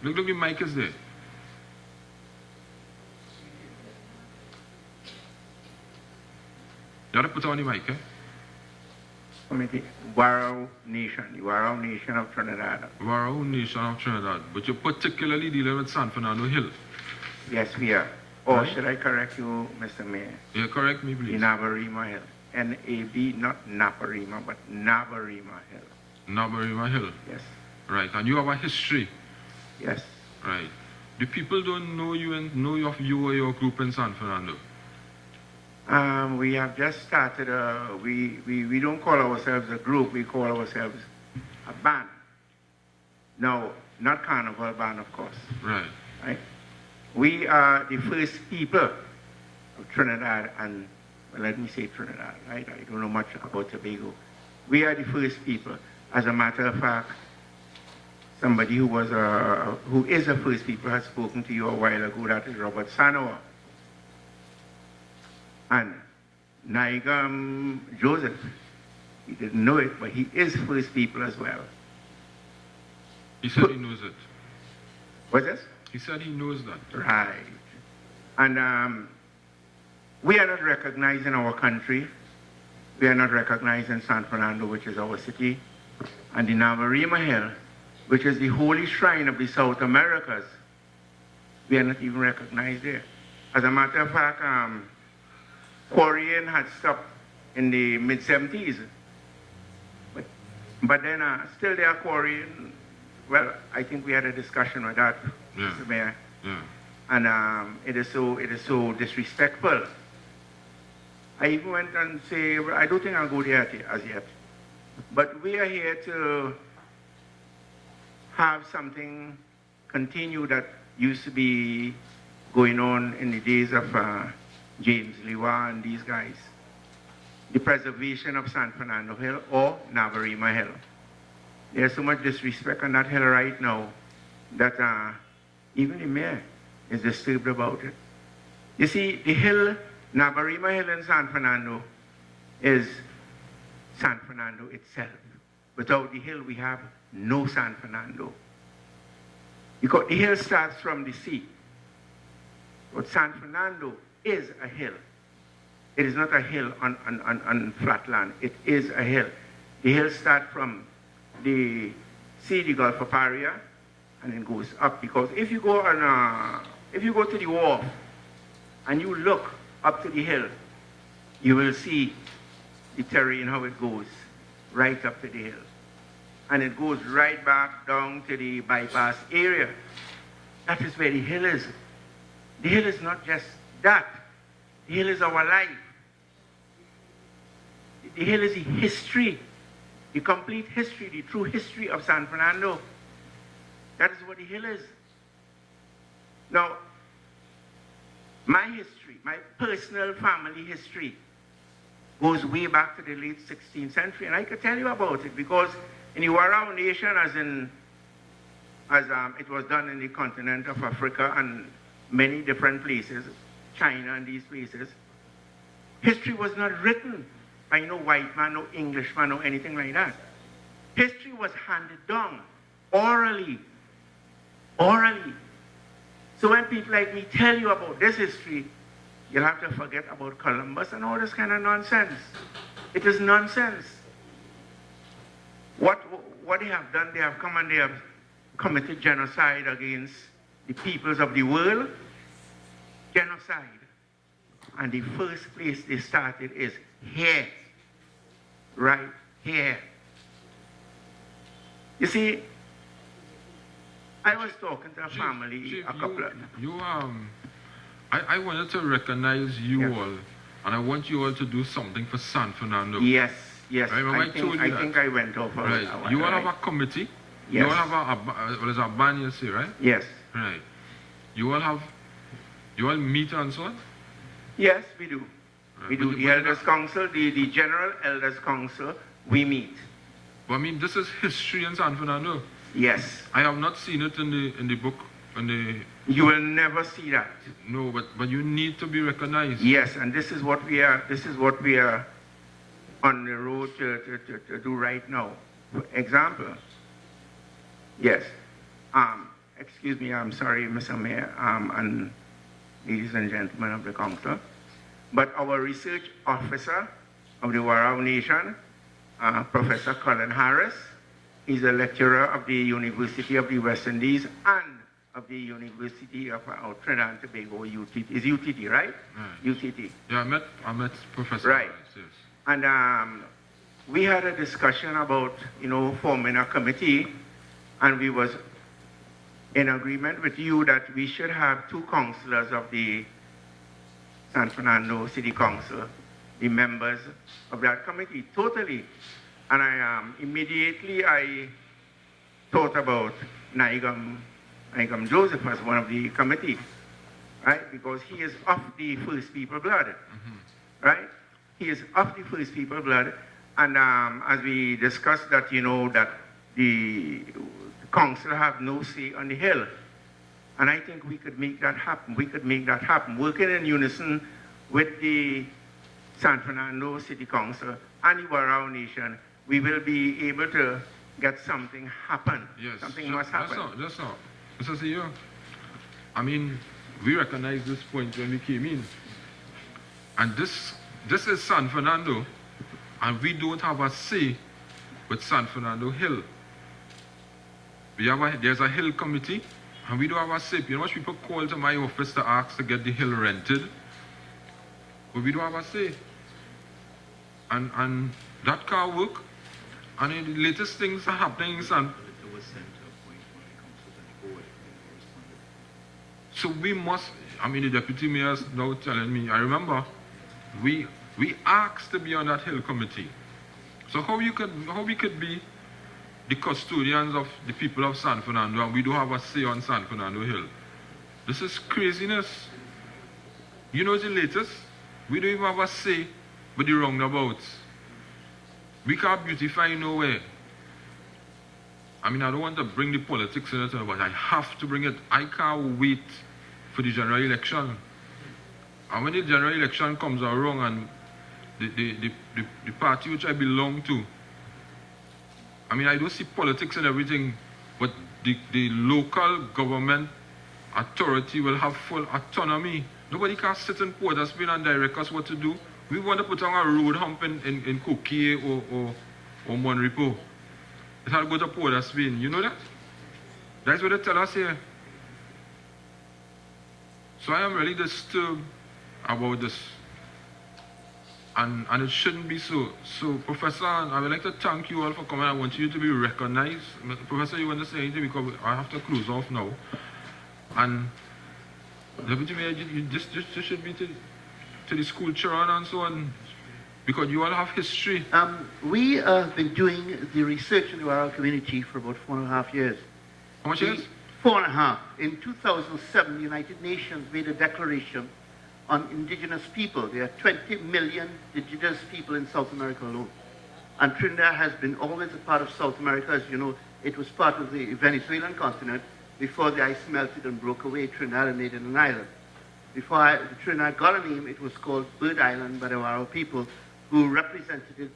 Look, the mic is there. You have to put on the mic, eh? Committee, Warao Nation, the Warao Nation of Trinidad. Warao Nation of Trinidad, but you're particularly dealing with San Fernando Hill. Yes, we are. Or Right. should I correct you, Mr. Mayor? Yeah, correct me, please. The Nabarima Hill. N-A-B, not Naparima, but Nabarima Hill. Nabarima Hill. Yes. Right, and you have a history. Yes. Right. The people don't know you and know of you or your group in San Fernando. We have just started, we don't call ourselves a group, we call ourselves a band. No, not carnival band, of course. Right. Right? We are the first people of Trinidad and, well, let me say Trinidad, right? I don't know much about Tobago. We are the first people. As a matter of fact, somebody who is a first people has spoken to you a while ago, that is Robert Sanoa. And Naigam Joseph, he didn't know it, but he is first people as well. He said he knows it. What's this? He said he knows that. Right. And we are not recognized in our country. We are not recognized in San Fernando, which is our city. And the Navarima Hill, which is the holy shrine of the South Americas, we are not even recognized there. As a matter of fact, quarrying had stopped in the mid-70s. But then still they are quarrying. Well, I think we had a discussion with that, Yeah. Mr. Mayor. Yeah. And it is so disrespectful. I even went and say, well, I don't think I'll go there as yet. But we are here to have something continue that used to be going on in the days of James Liwa and these guys. The preservation of San Fernando Hill or Navarima Hill. There's so much disrespect on that hill right now that even the mayor is disturbed about it. You see, the hill, Nabarima Hill in San Fernando, is San Fernando itself. Without the hill, we have no San Fernando. Because the hill starts from the sea. But San Fernando is a hill. It is not a hill on flat land. It is a hill. The hill starts from the sea, the Gulf of Paria, and then goes up. Because if you go to the wharf and you look up to the hill, you will see the terrain, how it goes right up to the hill. And it goes right back down to the bypass area. That is where the hill is. The hill is not just that. The hill is our life. The hill is the history, the complete history, the true history of San Fernando. That is what the hill is. Now, my history, my personal family history, goes way back to the late 16th century, and I could tell you about it because in the Warao Nation, as it was done in the continent of Africa and many different places, China and these places, history was not written by no white man, no Englishman, or anything like that. History was handed down orally. Orally. So when people like me tell you about this history, you'll have to forget about Columbus and all this kind of nonsense. It is nonsense. What they have done, they have come and they have committed genocide against the peoples of the world. Genocide. And the first place they started is here. Right here. You see, I was talking to a family Chief, a couple of... I wanted to recognize you all and I want you all to do something for San Fernando. Yes, yes. I remember I told you I that. think I went over. Right. You all have a committee. Yes. You all have a ban, you say, right? Yes. Right. You all meet and so on? Yes, we do. Right. We do. The Elders Council, the General Elders Council, we meet. But I mean, this is history in San Fernando. Yes. I have not seen it in the book. You will never see that. No, but you need to be recognized. Yes, and this is what we are on the road to do right now. For example, yes. Excuse me, I'm sorry, Mr. Mayor, and ladies and gentlemen of the council, but our research officer of the Warao Nation, Professor Colin Harris, he's a lecturer of the University of the West Indies and of the University of Trinidad and Tobago, UTT. Is UTT, right? UTT. Yeah, I met Professor Right. Harris, yes. And we had a discussion about, forming a committee, and we was in agreement with you that we should have 2 councillors of the San Fernando City Council, the members of that committee, totally. And immediately I thought about Naigam Joseph as one of the committee, right? Because he is of the First People blood, right? He is of the First People blood. And as we discussed that, that the council have no say on the hill. And I think we could make that happen. We could make that happen. Working in unison with the San Fernando City Council and the Warao Nation, we will be able to get something happen. Yes. Something must happen. That's all. Mr. CEO, I mean, we recognized this point when we came in. And this is San Fernando, and we don't have a say with San Fernando Hill. There's a hill committee, and we don't have a say. You know, much people call to my office to ask to get the hill rented, but we don't have a say. And that can't work. And the latest things are happening in San. So we must, the deputy mayor is now telling me, I remember, we asked to be on that hill committee. So how we could be the custodians of the people of San Fernando and we don't have a say on San Fernando Hill? This is craziness. You know the latest? We don't even have a say with the roundabouts. We can't beautify nowhere. I don't want to bring the politics in it, but I have to bring it. I can't wait for the general election. And when the general election comes around and the party which I belong to, I don't see politics and everything, but the local government authority will have full autonomy. Nobody can sit in Port of Spain and direct us what to do. We want to put on a road hump in Coquille or Monrepo. It has to go to Port of Spain. You know that? That's what they tell us here. So I am really disturbed about this. And it shouldn't be so. So, Professor, I would like to thank you all for coming. I want you to be recognized. Professor, you want to say anything? Because I have to close off now. And Deputy Mayor, this should be to the school children and so on, because you all have history. We have been doing the research in the Warao community for about 4.5 years. How much years? 4.5. In 2007, the United Nations made a declaration on indigenous people. There are 20 million indigenous people in South America alone. And Trinidad has been always a part of South America. As you know, it was part of the Venezuelan continent before the ice melted and broke away Trinidad and made it an island. Before Trinidad got a name, it was called Bird Island by the Warao people, who represented it.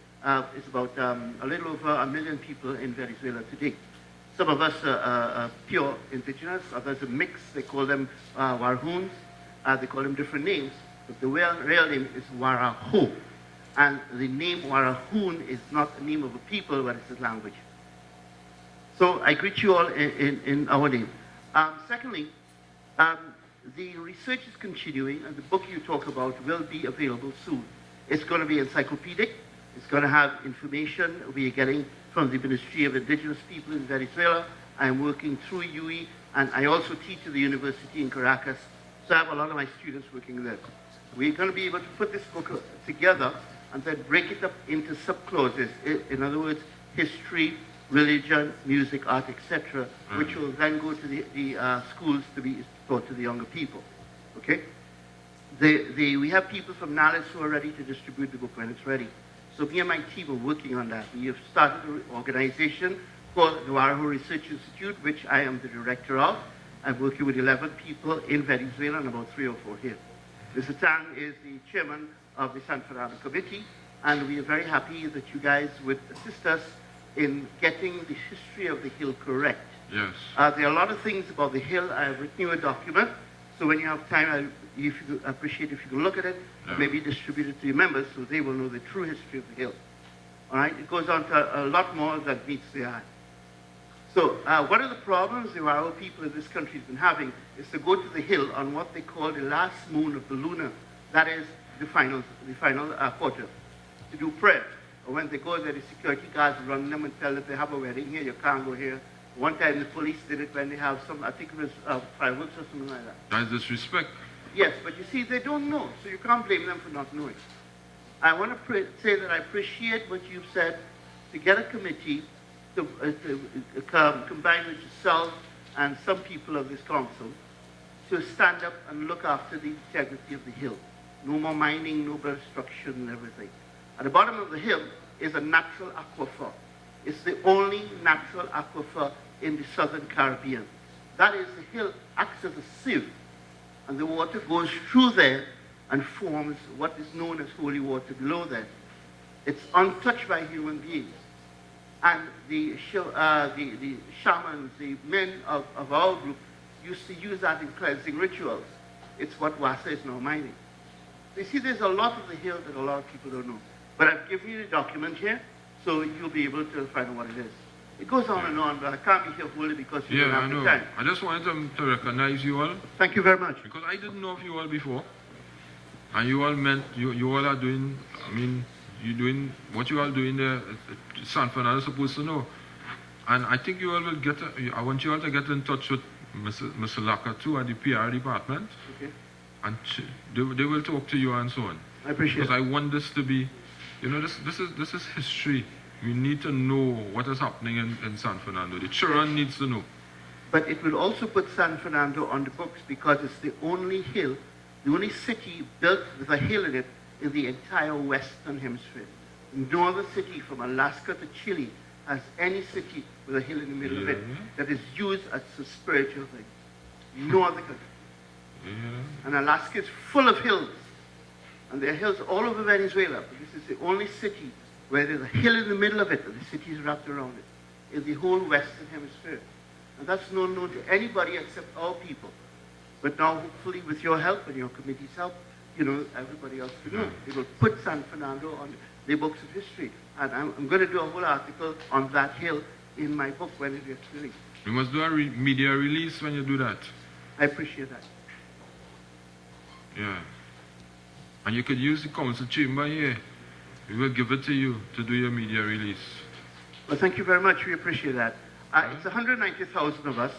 It's about a little over 1 million people in Venezuela today. Some of us are pure indigenous, others are mixed. They call them Warhoons. They call them different names, but the real name is Waraho. And the name Warahoon is not the name of a people, but it's a language. So I greet you all in our name. Secondly, the research is continuing, and the book you talk about will be available soon. It's going to be encyclopedic. It's going to have information we are getting from the Ministry of Indigenous People in Venezuela. I'm working through UE, and I also teach at the university in Caracas, so I have a lot of my students working there. we're going to be able to put this book together and then break it up into sub-clauses. In other words, history, religion, music, art, etc., which will then go to the schools to be taught to the younger people. Okay? We have people from NALIS who are ready to distribute the book when it's ready. So me and my team are working on that. We have started an organization called the Navajo Research Institute, which I am the director of. I'm working with 11 people in Venezuela and about 3 or 4 here. Mr. Tang is the chairman of the San Fernando Committee, and we are very happy that you guys would assist us in getting the history of the Hill correct. Yes. There are a lot of things about the Hill. I have written you a document, so when you have time, if you appreciate if you can look at it, maybe distribute it to your members so they will know the true history of the Hill. All right? It goes on to a lot more that meets the eye. So one of the problems the Navajo people in this country have been having is to go to the Hill on what they call the last moon of the lunar. That is the final quarter, to do prayer. Or when they go there, the security guards run them and tell them they have a wedding here, you can't go here. One time the police did it when they have some, I think it was fireworks or something like that. That's disrespect. Yes, but you see, they don't know, so you can't blame them for not knowing. I want to say that I appreciate what you've said, to get a committee to combine with yourself and some people of this council to stand up and look after the integrity of the Hill. No more mining, no more destruction and everything. At the bottom of the Hill is a natural aquifer. It's the only natural aquifer in the southern Caribbean. That is, the Hill acts as a sieve, and the water goes through there and forms what is known as holy water below there. It's untouched by human beings. And the shamans, the men of our group, used to use that in cleansing rituals. It's what Wassa is now mining. You see, there's a lot of the Hill that a lot of people don't know. But I've given you the document here, so you'll be able to find out what it is. It goes on and on, but I can't be here fully because you don't have the time. I just wanted to recognize you all. Thank you very much. Because I didn't know of you all before. And you all meant, you all are doing, you're doing what you all doing there. San Fernando is supposed to know. And I think you all will get, I want you all to get in touch with Mr. Laka too and the PR department. Okay. And they will talk to you and so on. I appreciate it. Because I want this to be, this is history. We need to know what is happening in San Fernando. The children needs to know. But it will also put San Fernando on the books because it's the only hill, the only city built with a hill in it in the entire Western Hemisphere. No other city from Alaska to Chile has any city with a hill in the middle of it that is used as a spiritual thing. No other country. And Alaska is full of hills. And there are hills all over Venezuela, but this is the only city where there's a hill in the middle of it and the city is wrapped around it in the whole Western Hemisphere. And that's not known to anybody except our people. But now, hopefully, with your help and your committee's help, everybody else will know. It will put San Fernando on the books of history. And I'm going to do a whole article on that hill in my book when it gets released. You must do a media release when you do that. I appreciate that. Yeah. And you could use the council chamber here. We will give it to you to do your media release. Well, thank you very much. We appreciate that. It's 190,000 of us,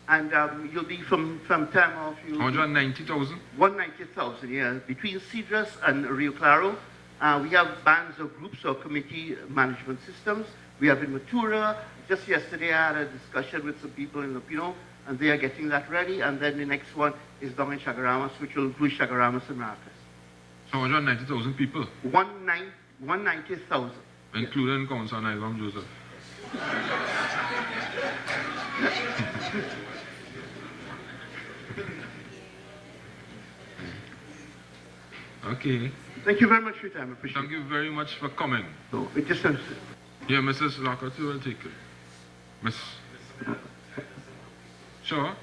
and you'll be from time off. 190,000? 190,000, yeah. Between Cedrus and Rio Claro, we have bands or groups or committee management systems. We have in Matura. Just yesterday, I had a discussion with some people in Lupino, and they are getting that ready. And then the next one is down in Chagaramas, which will include Chagaramas and Maracas. So 190,000 people? 190,000. Including Council and Ivan Joseph. Okay. Thank you very much for your time. I appreciate it. Thank you very much for coming. So, it just yeah, Mrs. Lockhart will take it. Miss. Sure.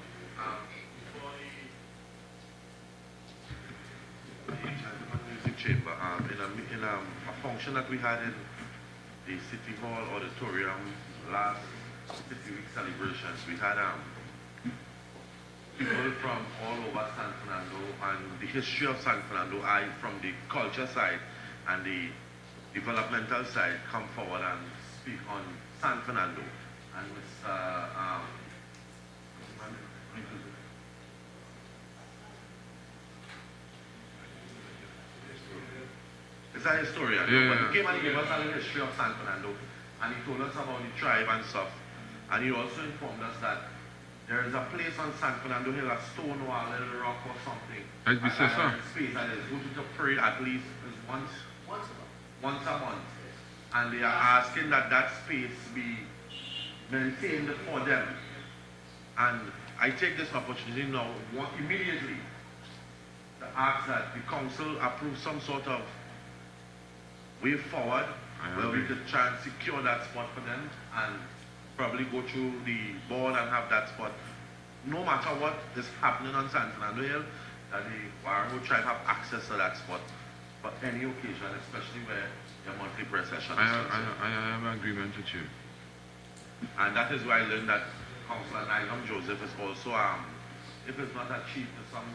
Music chamber, in a function that we had in the City Hall auditorium last 50-week celebrations, we had people from all over San Fernando and the history of San Fernando, from the culture side and the developmental side, come forward and speak on San Fernando. And a historian. Yeah. But he came and he gave us a little history of San Fernando, and he told us about the tribe and stuff. And he also informed us that there is a place on San Fernando Hill, a stone or a little rock or something. Like we say, sir. Space that is going to pray at least once a month. And they are asking that that space be maintained for them. And I take this opportunity now immediately to ask that the council approve some sort of way forward where we could try and secure that spot for them and probably go through the board and have that spot. No matter what is happening on San Fernando Hill, that the Warren tribe have access to that spot for any occasion, especially where your monthly prayer session is concerned. I have an agreement with you. And that is why I learned that Councillor Nylum Joseph is also, if it's not a chief, it's some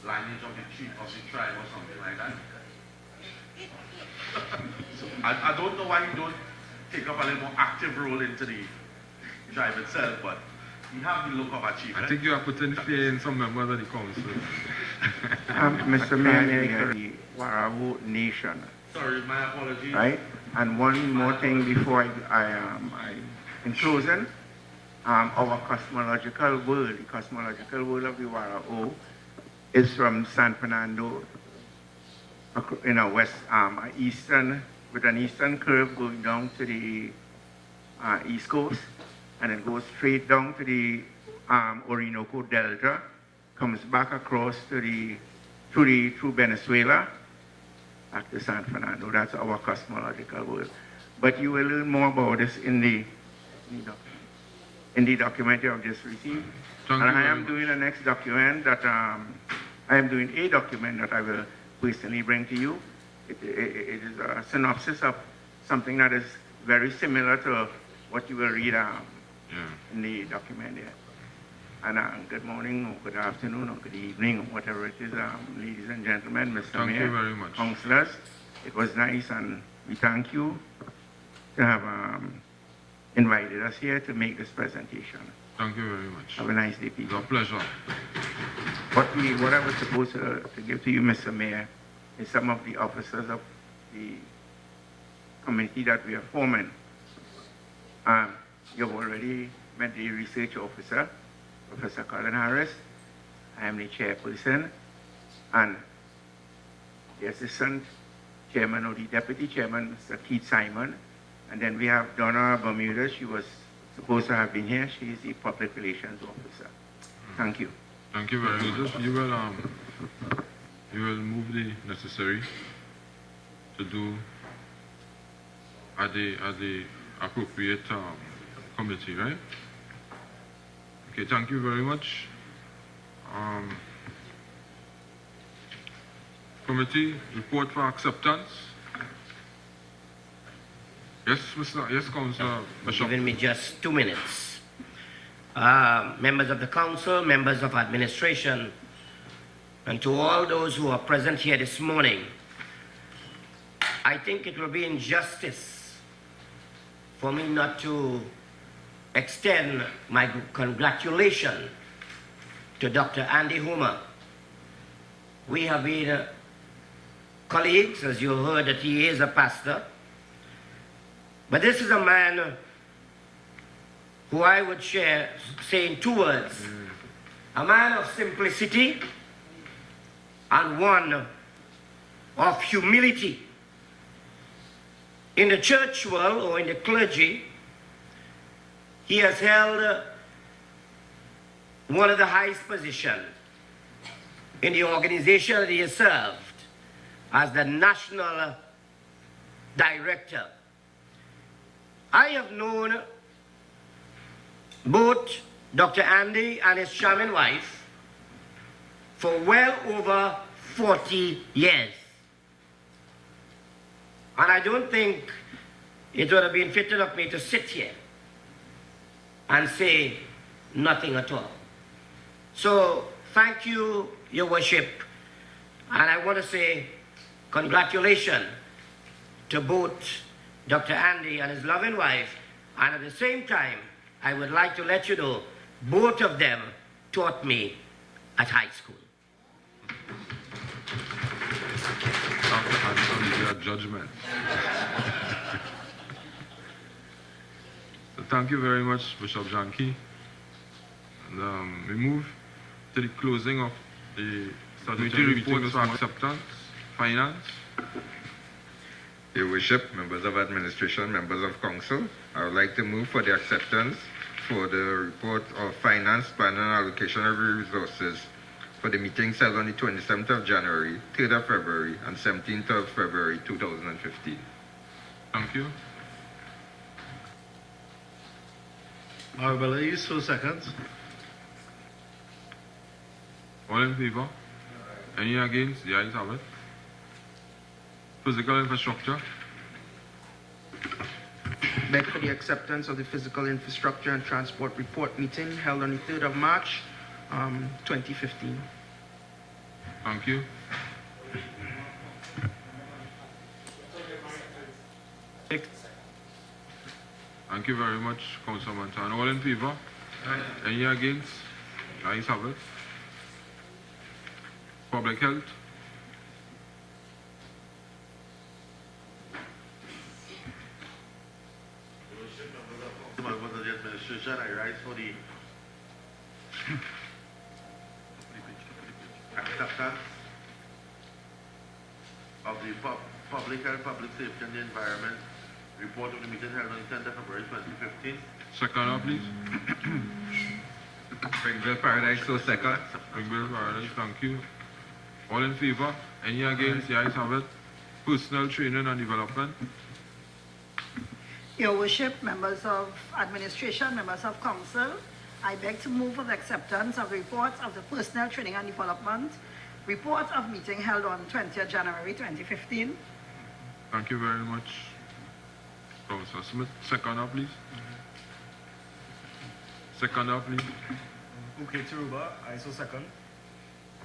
lineage of the chief of the tribe or something like that. So I don't know why you don't take up a little more active role into the tribe itself, but you have the look of a chief. I think you are putting fear in some members of the council. Mr. Mayor, the Warao Nation. Sorry, my apologies. Right? And one more thing before in closing, our cosmological world, the cosmological world of the Warao is from San Fernando, in a west, with an eastern curve going down to the east coast, and it goes straight down to the Orinoco Delta, comes back across to through Venezuela, back to San Fernando. That's our cosmological world. But you will learn more about this in the document you have just received. And I am doing the next document that I am doing a document that I will personally bring to you. It is a synopsis of something that is very similar to what you will read in the document there. And good morning, or good afternoon, or good evening, or whatever it is, ladies and gentlemen, Mr. Mayor, Thank you very much. councillors. It was nice, and we thank you to have invited us here to make this presentation. Thank you very much. Have a nice day, people. It's a pleasure. What I was supposed to give to you, Mr. Mayor, is some of the officers of the committee that we are forming. You've already met the research officer, Professor Colin Harris. I am the chairperson, and the assistant chairman or the deputy chairman, Mr. Keith Simon. And then we have Donna Bermuda. She was supposed to have been here. She is the public relations officer. Thank you. Thank you very much. You will move the necessary to do at the appropriate committee, right? Okay, thank you very much. Committee report for acceptance. Yes, Councillor Bishop. Giving me just 2 minutes. Members of the council, members of administration, and to all those who are present here this morning, I think it will be injustice for me not to extend my congratulations to Dr. Andy Homer. We have been colleagues, as you heard that he is a pastor, but this is a man who I would say in 2 words, a man of simplicity and one of humility. In the church world or in the clergy, he has held one of the highest positions in the organization that he has served as the national director. I have known both Dr. Andy and his charming wife for well over 40 years. And I don't think it would have been fitting of me to sit here and say nothing at all. So thank you, Your Worship, and I want to say congratulations to both Dr. Andy and his loving wife, and at the same time, I would like to let you know, both of them taught me at high school. Dr. Anthony, judgment. So thank you very much, Bishop Janki. And we move to the closing of the statutory reports for acceptance, finance. Your Worship, members of administration, members of council, I would like to move for the acceptance for the report of finance, plan and allocation of resources for the meetings held on the 27th of January, 3rd of February, and 17th of February 2015. Thank you. Honorable Hayes, 2 seconds. All in favor? Any against? The ayes have it. Physical infrastructure. Beg for the acceptance of the physical infrastructure and transport report meeting held on the 3rd of March, 2015. Thank you. Thank you very much, Councilor Montano. All in favor? Any against? The ayes have it. Public health. Members of the administration, I rise for the acceptance of the public health, public safety and the environment report of the meeting held on the 10th of February 2015. Second, please. Springville Paradise, so second. Springville Paradise, thank you. All in favor? Any against? The ayes have it. Personal training and development. Your Worship, members of administration, members of council, I beg to move for the acceptance of reports of the personnel training and development report of meeting held on 20th January 2015. Thank you very much, Councilor Smith. Second, please. Second, please. Okay, Turuba, I so second.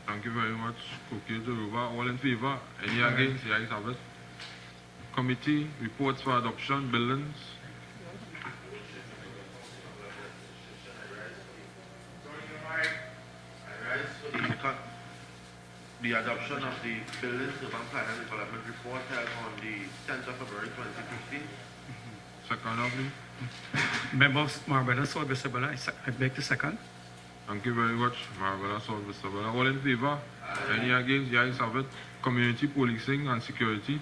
Thank you very much, Koki Turuba. All in favor? Any against? The ayes have it. Committee reports for adoption, buildings. I rise for the adoption of the buildings, urban plan and development report held on the 10th of February 2015. Second, please. Member of Marbella, South Visabella, I beg to second. Thank you very much, Marbella, South Visabella. All in favor? Any against? The ayes have it. Community policing and security.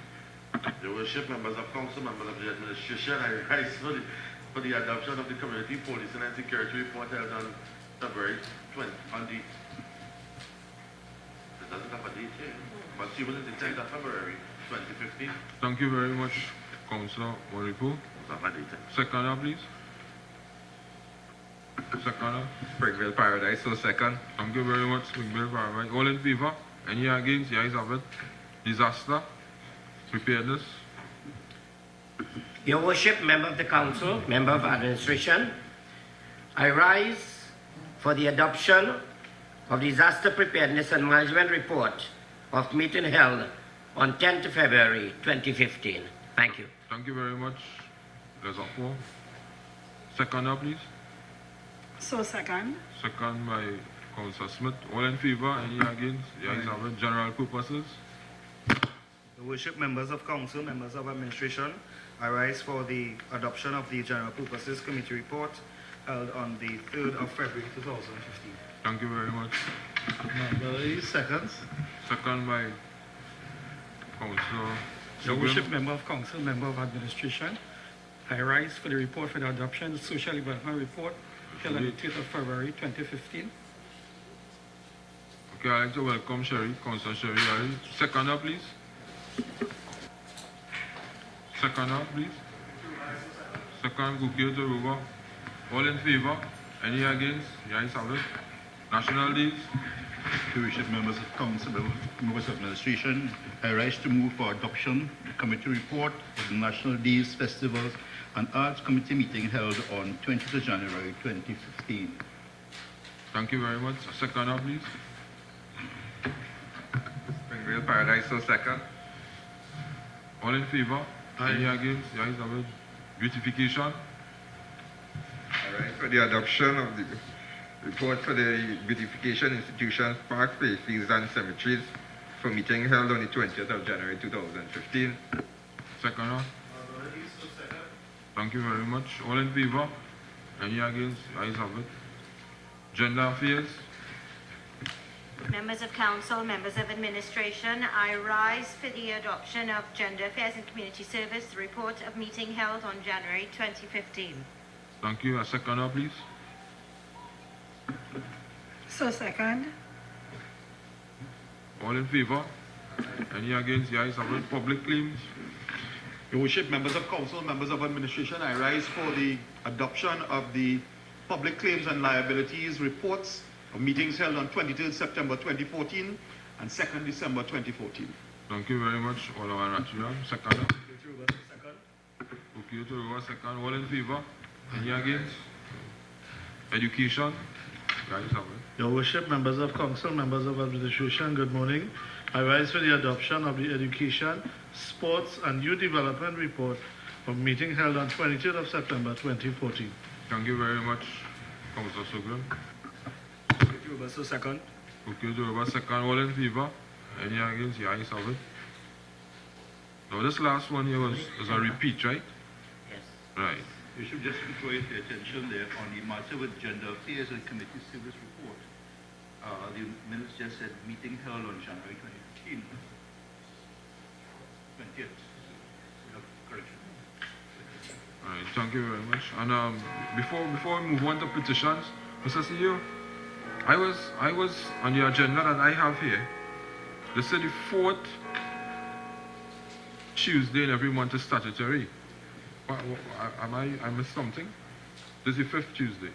Your Worship, members of council, members of the administration, I rise for the adoption of the community policing and security report held on February 20, on the, it doesn't have a date here, but she was the 10th of February 2015. Thank you very much, Councillor Moripo. Second, please. Second. Springville Paradise, so second. Thank you very much, Springville Paradise. All in favor? Any against? The ayes have it. Disaster. Preparedness. Your Worship, member of the council, member of administration, I rise for the adoption of disaster preparedness and management report of meeting held on 10th February 2015. Thank you. Thank you very much. There's a four. Second, please. So second. Second by Councillor Smith. All in favor? Any against? The ayes have it. General purposes. Your Worship, members of council, members of administration, I rise for the adoption of the General Purposes Committee report held on the 3rd of February 2015. Thank you very much. Seconds. Second by Councillor. Your Worship, member of council, member of administration, I rise for the report for the adoption of the social development report held on the 3rd of February 2015. Okay, I'd like to welcome Sherry, Councillor Sherry Ali. Second, please. Second, please. Second, Gukio Toruba. All in favor? Any against? The ayes have it. National days. Your Worship, members of council, members of administration, I rise to move for adoption the committee report of the National Days, Festivals and Arts Committee meeting held on 20th of January 2015. Thank you very much. Second, please. Springville Paradise, so second. All in favor? Any against? The ayes have it. Beautification. All right, for the adoption of the report for the beautification institutions, parks, playfields, and cemeteries for meeting held on the 20th of January 2015. Seconder? Thank you very much. All in favor? Any against? Ayes have it. Gender Affairs? Members of Council, members of Administration, I rise for the adoption of Gender Affairs and Community Service, the report of meeting held on January 2015. Thank you. A seconder, please. So second. All in favor? Any against? The ayes have it. Public claims? Your Worship, members of Council, members of Administration, I rise for the adoption of the Public Claims and Liabilities reports of meetings held on 23rd September 2014 and 2nd December 2014. Thank you very much, all our Ratchula. Seconder? Okay, to Ruba, second. All in favor? Any against? Education? The ayes have it. Your Worship, members of Council, members of Administration, good morning. I rise for the adoption of the Education, Sports and Youth Development Report of meeting held on 23rd of September 2014. Thank you very much, Councillor Suglam. So second. Okay, to Ruba, second. All in favor? Any against? The ayes have it. Now, this last one here was a repeat, right? Yes. Right. You should just draw your attention there on the matter with Gender Affairs and Community Service report. The minutes just said meeting held on January 2015. 20th. Correction. All right, thank you very much. And before we move on to petitions, Mr. CEO, I was on the agenda that I have here. They said the 4th Tuesday in every month is statutory. I missed something? This is the 5th Tuesday.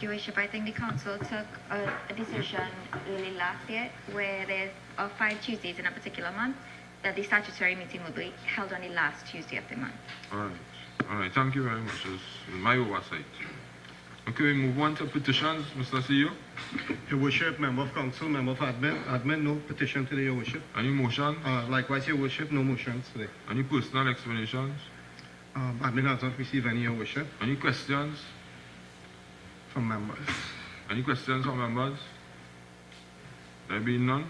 Your Worship, I think the council took a decision early last year where there's 5 Tuesdays in a particular month that the statutory meeting will be held on the last Tuesday of the month. All right, thank you very much. It's my oversight. Okay, we move on to petitions, Mr. CEO. Your Worship, member of Council, member of Admin, no petition today, Your Worship. Any motion? Likewise, Your Worship, no motions today. Any personal explanations? Admin has not received any, Your Worship. Any questions? From members. Any questions from members? There being none?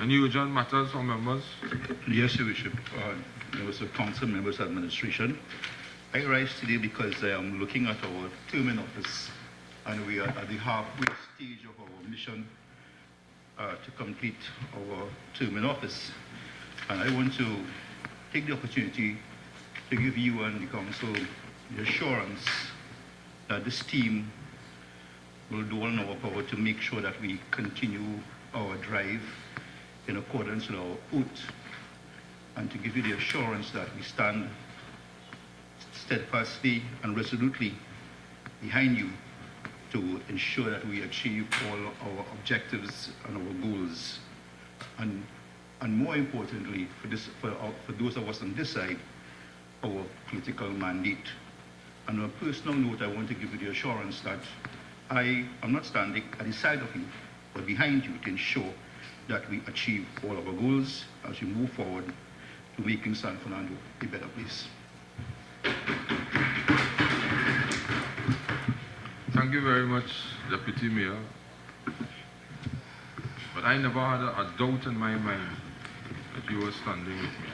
Any urgent matters from members? Yes, Your Worship. Members of Council, members of Administration. I rise today because I am looking at our term in office and we are at the halfway stage of our mission to complete our term in office. And I want to take the opportunity to give you and the Council the assurance that this team will do all in our power to make sure that we continue our drive in accordance with our oath, and to give you the assurance that we stand steadfastly and resolutely behind you to ensure that we achieve all our objectives and our goals. And more importantly, for those of us on this side, our political mandate. And on a personal note, I want to give you the assurance that I am not standing at the side of you, but behind you to ensure that we achieve all our goals as we move forward to making San Fernando a better place. Thank you very much, Deputy Mayor. But I never had a doubt in my mind that you were standing with me.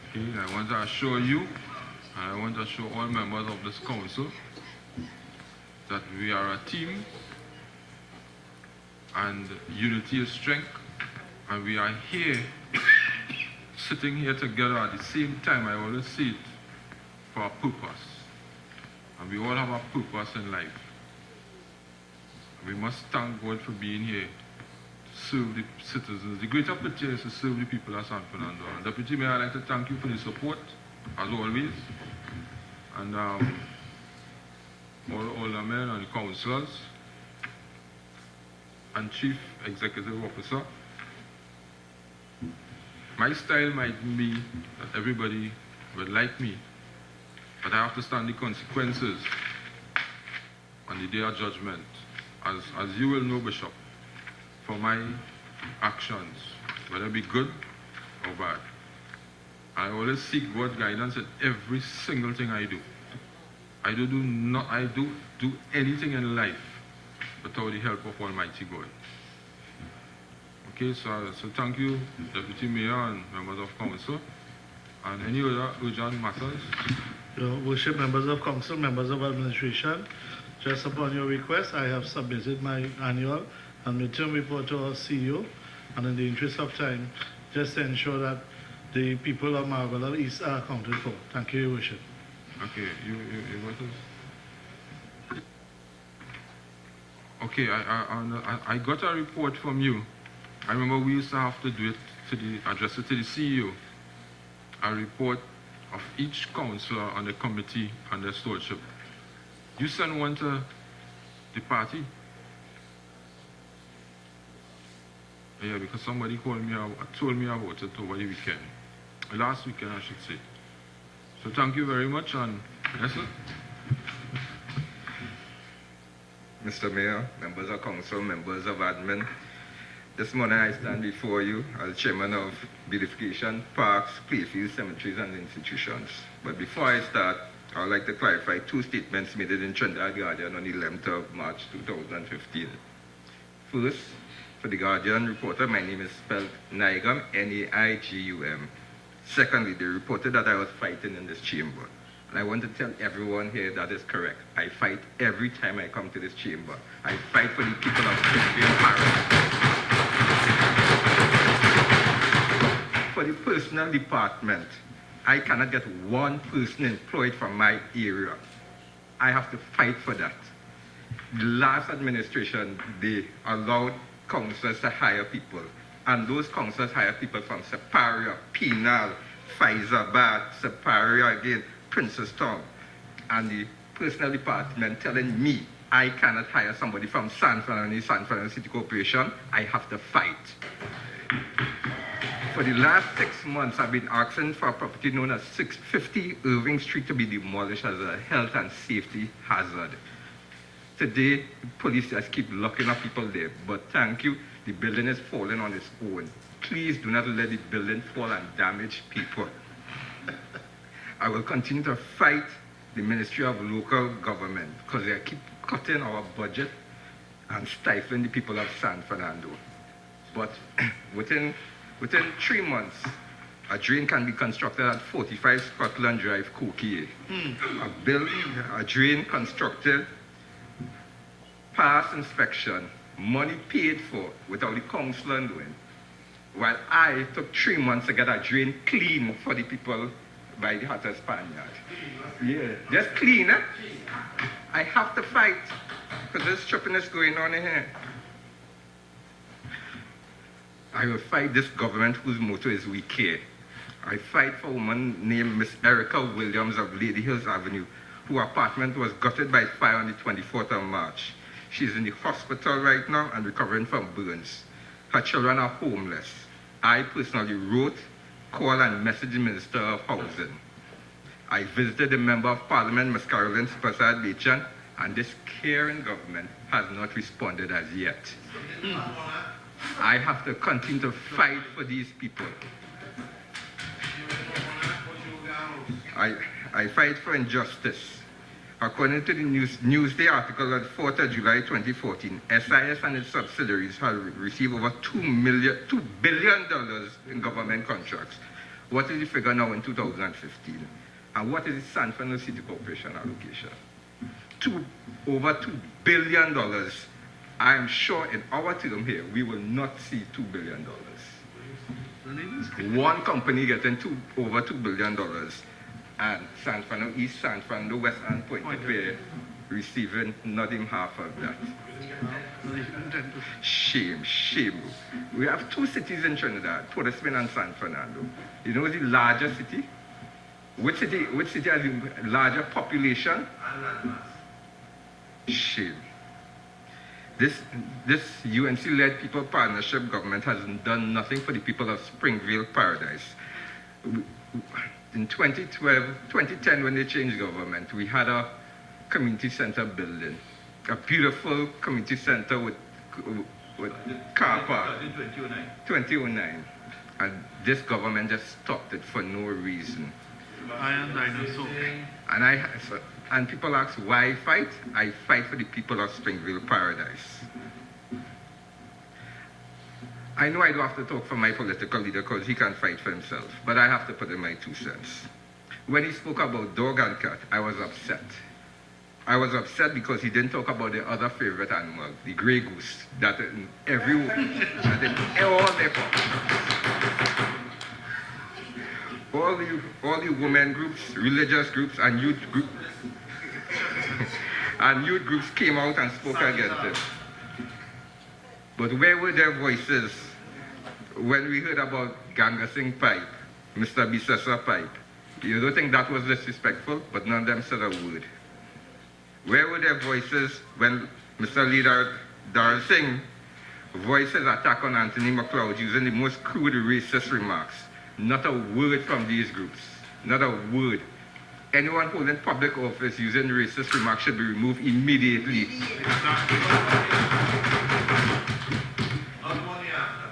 Okay, I want to assure you, and I want to assure all members of this council that we are a team and unity is strength, and we are here, sitting here together at the same time. I always see it for a purpose. And we all have a purpose in life. We must thank God for being here to serve the citizens. The greater picture is to serve the people of San Fernando. And Deputy Mayor, I'd like to thank you for the support, as always. And all the men and the councillors and Chief Executive Officer. My style might be that everybody would like me, but I have to stand the consequences on the day of judgment. As you will know, Bishop, for my actions, whether it be good or bad. I always seek God's guidance in every single thing I do. I do anything in life without the help of Almighty God. Okay, so thank you, Deputy Mayor and members of council. And any other urgent matters? Your worship, members of council, members of administration, just upon your request, I have submitted my annual and midterm report to our CEO, and in the interest of time, just to ensure that the people of Marbella East are accounted for. Thank you, Your Worship. Okay, you want to? Okay, I got a report from you. I remember we used to have to do it address it to the CEO. A report of each councillor on the committee and the stewardship. You sent one to the party? Yeah, because somebody told me about it over the weekend. Last weekend, I should say. So thank you very much, and yes, sir. Mr. Mayor, members of council, members of admin, this morning I stand before you as chairman of beautification, parks, playfields, cemeteries, and institutions. But before I start, I would like to clarify two statements made in Trinidad Guardian on the 11th of March 2015. First, for the Guardian reporter, my name is spelled Naigum, N-A-I-G-U-M. Secondly, they reported that I was fighting in this chamber. And I want to tell everyone here that is correct. I fight every time I come to this chamber. I fight for the people of Springfield Parish. For the personnel department, I cannot get one person employed from my area. I have to fight for that. The last administration, they allowed councillors to hire people. And those councillors hire people from Superior, Penal, Faizabad, Superior again, Princess Town. And the personnel department telling me I cannot hire somebody from San Fernando City Corporation. I have to fight. For the last 6 months, I've been asking for a property known as 650 Irving Street to be demolished as a health and safety hazard. Today, the police just keep locking up people there, but thank you, the building is falling on its own. Please do not let the building fall and damage people. I will continue to fight the Ministry of Local Government because they keep cutting our budget and stifling the people of San Fernando. But within 3 months, a drain can be constructed at 45 Scotland Drive, Kokie. A drain constructed, past inspection, money paid for without the councillor knowing. While I took 3 months to get a drain clean for the people by the Hatter Spaniard. Yeah, just clean, eh? I have to fight because there's trippiness going on in here. I will fight this government whose motto is we care. I fight for a woman named Miss Erica Williams of Lady Hills Avenue, whose apartment was gutted by fire on the 24th of March. She's in the hospital right now and recovering from burns. Her children are homeless. I personally wrote, called, and messaged the Minister of Housing. I visited the Member of Parliament, Ms. Carolyn Prasad Bechan, and this caring government has not responded as yet. I have to continue to fight for these people. I fight for injustice. According to the Newsday article on 4th of July 2014, SIS and its subsidiaries have received over $2 billion in government contracts. What is the figure now in 2015? And what is the San Fernando City Corporation allocation? Over $2 billion. I am sure in our term here, we will not see $2 billion. One company getting over $2 billion, and San Fernando East, San Fernando West, and Point Claire receiving not even half of that. Shame, shame. We have two cities in Trinidad, Port of Spain and San Fernando. You know the larger city? Which city has the larger population? Shame. This UNC-led People Partnership government has done nothing for the people of Springville Paradise. In 2010, when they changed government, we had a community center building, a beautiful community center with car park. 2009. And this government just stopped it for no reason. And people ask why I fight. I fight for the people of Springville Paradise. I know I don't have to talk for my political leader because he can fight for himself, but I have to put in my 2 cents. When he spoke about dog and cat, I was upset. I was upset because he didn't talk about the other favorite animal, the gray goose, that in that in all their all the women groups, religious groups, and youth groups, came out and spoke against it. But where were their voices when we heard about Ganga Singh Pipe, Mr. Bisesa Pipe? You don't think that was disrespectful? But none of them said a word. Where were their voices when Mr. Leader Darrell Singh voiced his attack on Anthony McLeod using the most crude racist remarks? Not a word from these groups. Not a word. Anyone holding public office using racist remarks should be removed immediately.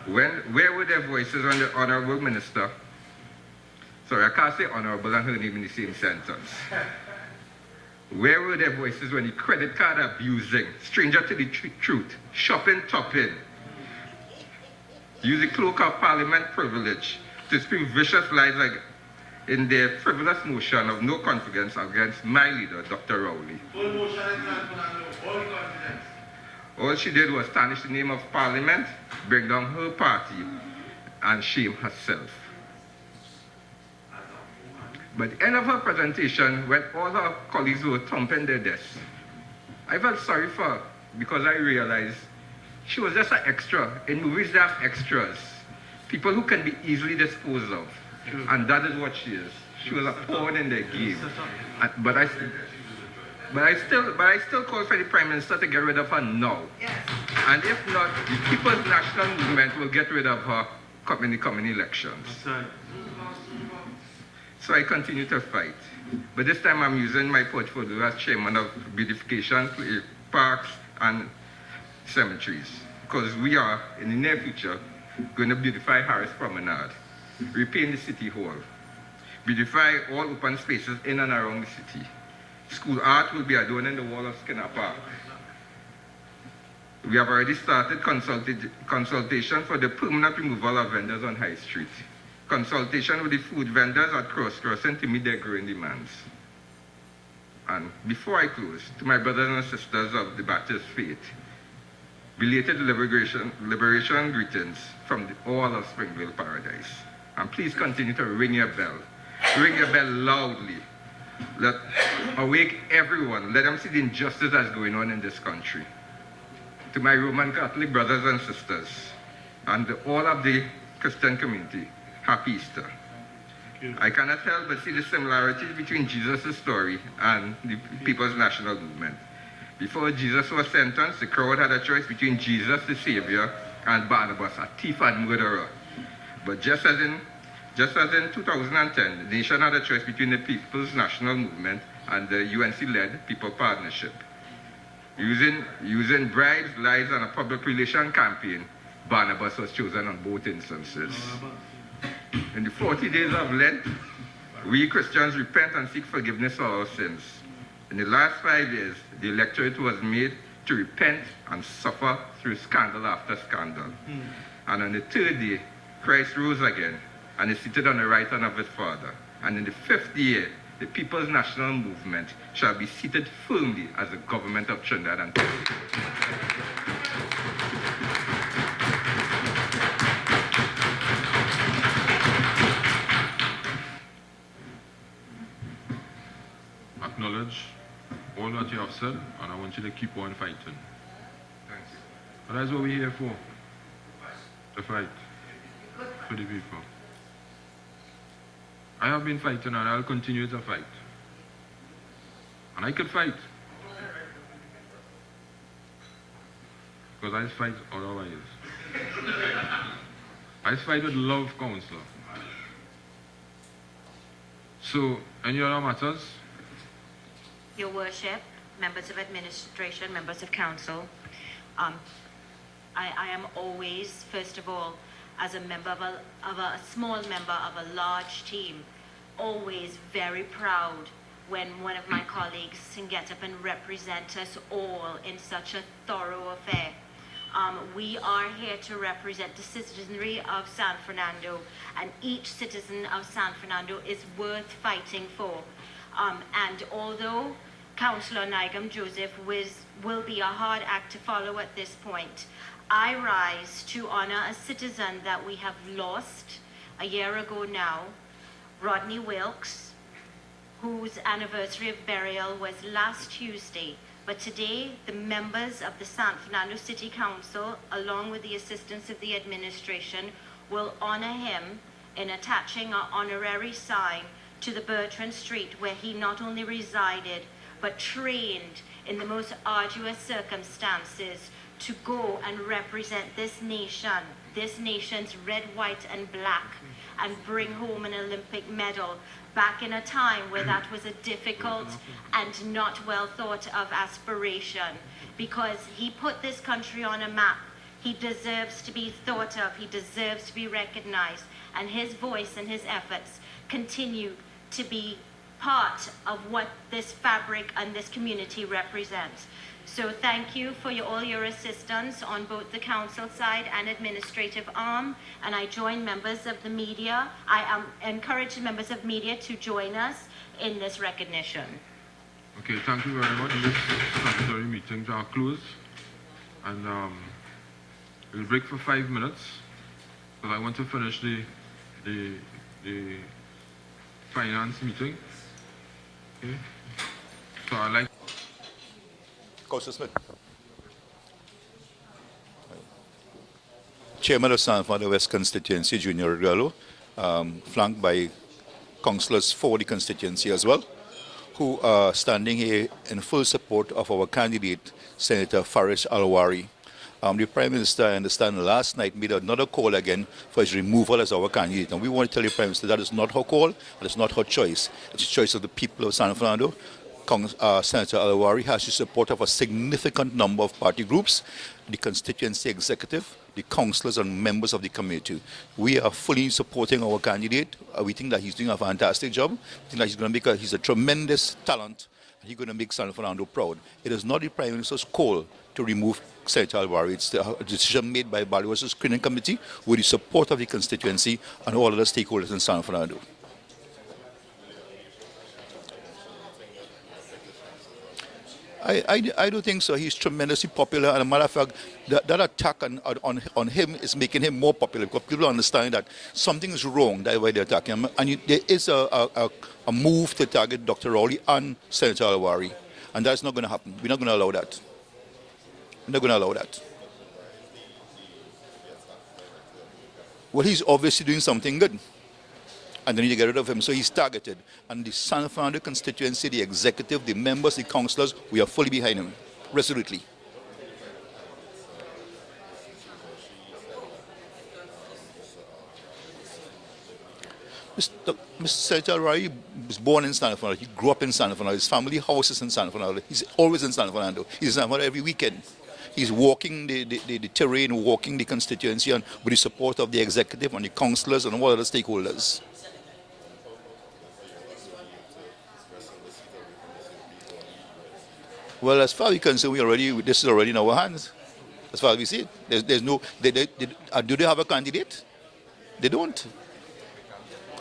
Where were their voices when the Honorable Minister, sorry, I can't say honorable and her name in the same sentence. Where were their voices when the credit card abusing, stranger to the truth, shopping topping, use the cloak of parliament privilege to speak vicious lies like in their frivolous motion of no confidence against my leader, Dr. Rowley. All she did was tarnish the name of Parliament, bring down her party, and shame herself. But at the end of her presentation, when all her colleagues were thumping their desks, I felt sorry for her because I realized she was just an extra. In movies, they have extras, people who can be easily disposed of. And that is what she is. She was a pawn in their game. But I still call for the Prime Minister to get rid of her now. Yes. And if not, the People's National Movement will get rid of her in the coming elections. So I continue to fight. But this time I'm using my portfolio as chairman of beautification, parks, and cemeteries. Because we are, in the near future, going to beautify Harris Promenade, repaint the city hall, beautify all open spaces in and around the city. School art will be adorning the wall of Skinner Park. We have already started consultation for the permanent removal of vendors on High Street. Consultation with the food vendors at crossing to meet their growing demands. And before I close, to my brothers and sisters of the Baptist faith, belated liberation greetings from all of Springville Paradise. And please continue to ring your bell. Ring your bell loudly. Let awake everyone. Let them see the injustice that's going on in this country. To my Roman Catholic brothers and sisters, and all of the Christian community, Happy Easter. I cannot help but see the similarities between Jesus' story and the People's National Movement. Before Jesus was sentenced, the crowd had a choice between Jesus, the Savior, and Barnabas, a thief and murderer. But just as in 2010, the nation had a choice between the People's National Movement and the UNC-led People Partnership. Using bribes, lies, and a public relation campaign, Barnabas was chosen on both instances. In the 40 days of Lent, we Christians repent and seek forgiveness for our sins. In the last 5 years, the electorate was made to repent and suffer through scandal after scandal. And on the 3rd day, Christ rose again and is seated on the right hand of his Father. And in the 5th year, the People's National Movement shall be seated firmly as the government of Trinidad and Tobago. Acknowledge all that you have said, and I want you to keep on fighting. Thank you. And that's what we're here for. To fight for the people. I have been fighting and I'll continue to fight. And I could fight. Because I fight otherwise. I fight with love, Counselor. So, any other matters? Your Worship, members of administration, members of council, I am always, first of all, as a member of a small member of a large team, always very proud when one of my colleagues can get up and represent us all in such a thorough affair. We are here to represent the citizenry of San Fernando, and each citizen of San Fernando is worth fighting for. And although Councillor Nigam Joseph will be a hard act to follow at this point, I rise to honor a citizen that we have lost a year ago now, Rodney Wilkes, whose anniversary of burial was last Tuesday. But today, the members of the San Fernando City Council, along with the assistance of the administration, will honor him in attaching an honorary sign to the Bertrand Street, where he not only resided, but trained in the most arduous circumstances to go and represent this nation, this nation's red, white, and black, and bring home an Olympic medal back in a time where that was a difficult and not well thought of aspiration, because he put this country on a map. He deserves to be thought of, he deserves to be recognized, and his voice and his efforts continue to be part of what this fabric and this community represents. So thank you for all your assistance on both the council side and administrative arm, and I join members of the media. I encourage members of media to join us in this recognition. Okay, thank you very much. This statutory meeting are closed, and we'll break for 5 minutes because I want to finish the finance meeting. Okay, so I like. Councillor Smith. Chairman of San Fernando West Constituency, Junior Regalo, flanked by councillors for the constituency as well, who are standing here in full support of our candidate, Senator Faris Alwari. The Prime Minister, I understand, last night made another call again for his removal as our candidate. And we want to tell the Prime Minister that is not her call, that is not her choice. It's the choice of the people of San Fernando. Senator Alwari has the support of a significant number of party groups, the constituency executive, the councillors and members of the community. We are fully supporting our candidate. We think that he's doing a fantastic job. We think that he's going to he's a tremendous talent. He's going to make San Fernando proud. It is not the Prime Minister's call to remove Senator Alwari. It's a decision made by Baliwa's screening committee with the support of the constituency and all other stakeholders in San Fernando. I don't think so. He's tremendously popular, and as a matter of fact, that attack on him is making him more popular because people understand that something is wrong. That's why they're attacking him. And there is a move to target Dr. Rowley and Senator Alwari, and that's not going to happen. We're not going to allow that. We're not going to allow that. Well, he's obviously doing something good, and they need to get rid of him. So he's targeted. And the San Fernando constituency, the executive, the members, the councillors, we are fully behind him, resolutely. Mr. Senator Alwari was born in San Fernando. He grew up in San Fernando. His family house is in San Fernando. He's always in San Fernando. He's in San Fernando every weekend. He's walking the terrain, walking the constituency, and with the support of the executive and the councillors and all other stakeholders. Well, as far as we can say, this is already in our hands. As far as we see it, there's no. Do they have a candidate? They don't,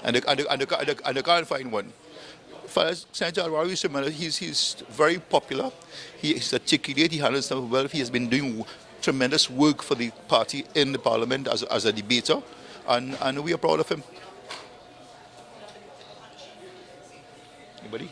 and they can't find one. As far as Senator Alwari, he's very popular. He's articulate. He handles himself well. He has been doing tremendous work for the party in the parliament as a debater, and we are proud of him. Anybody?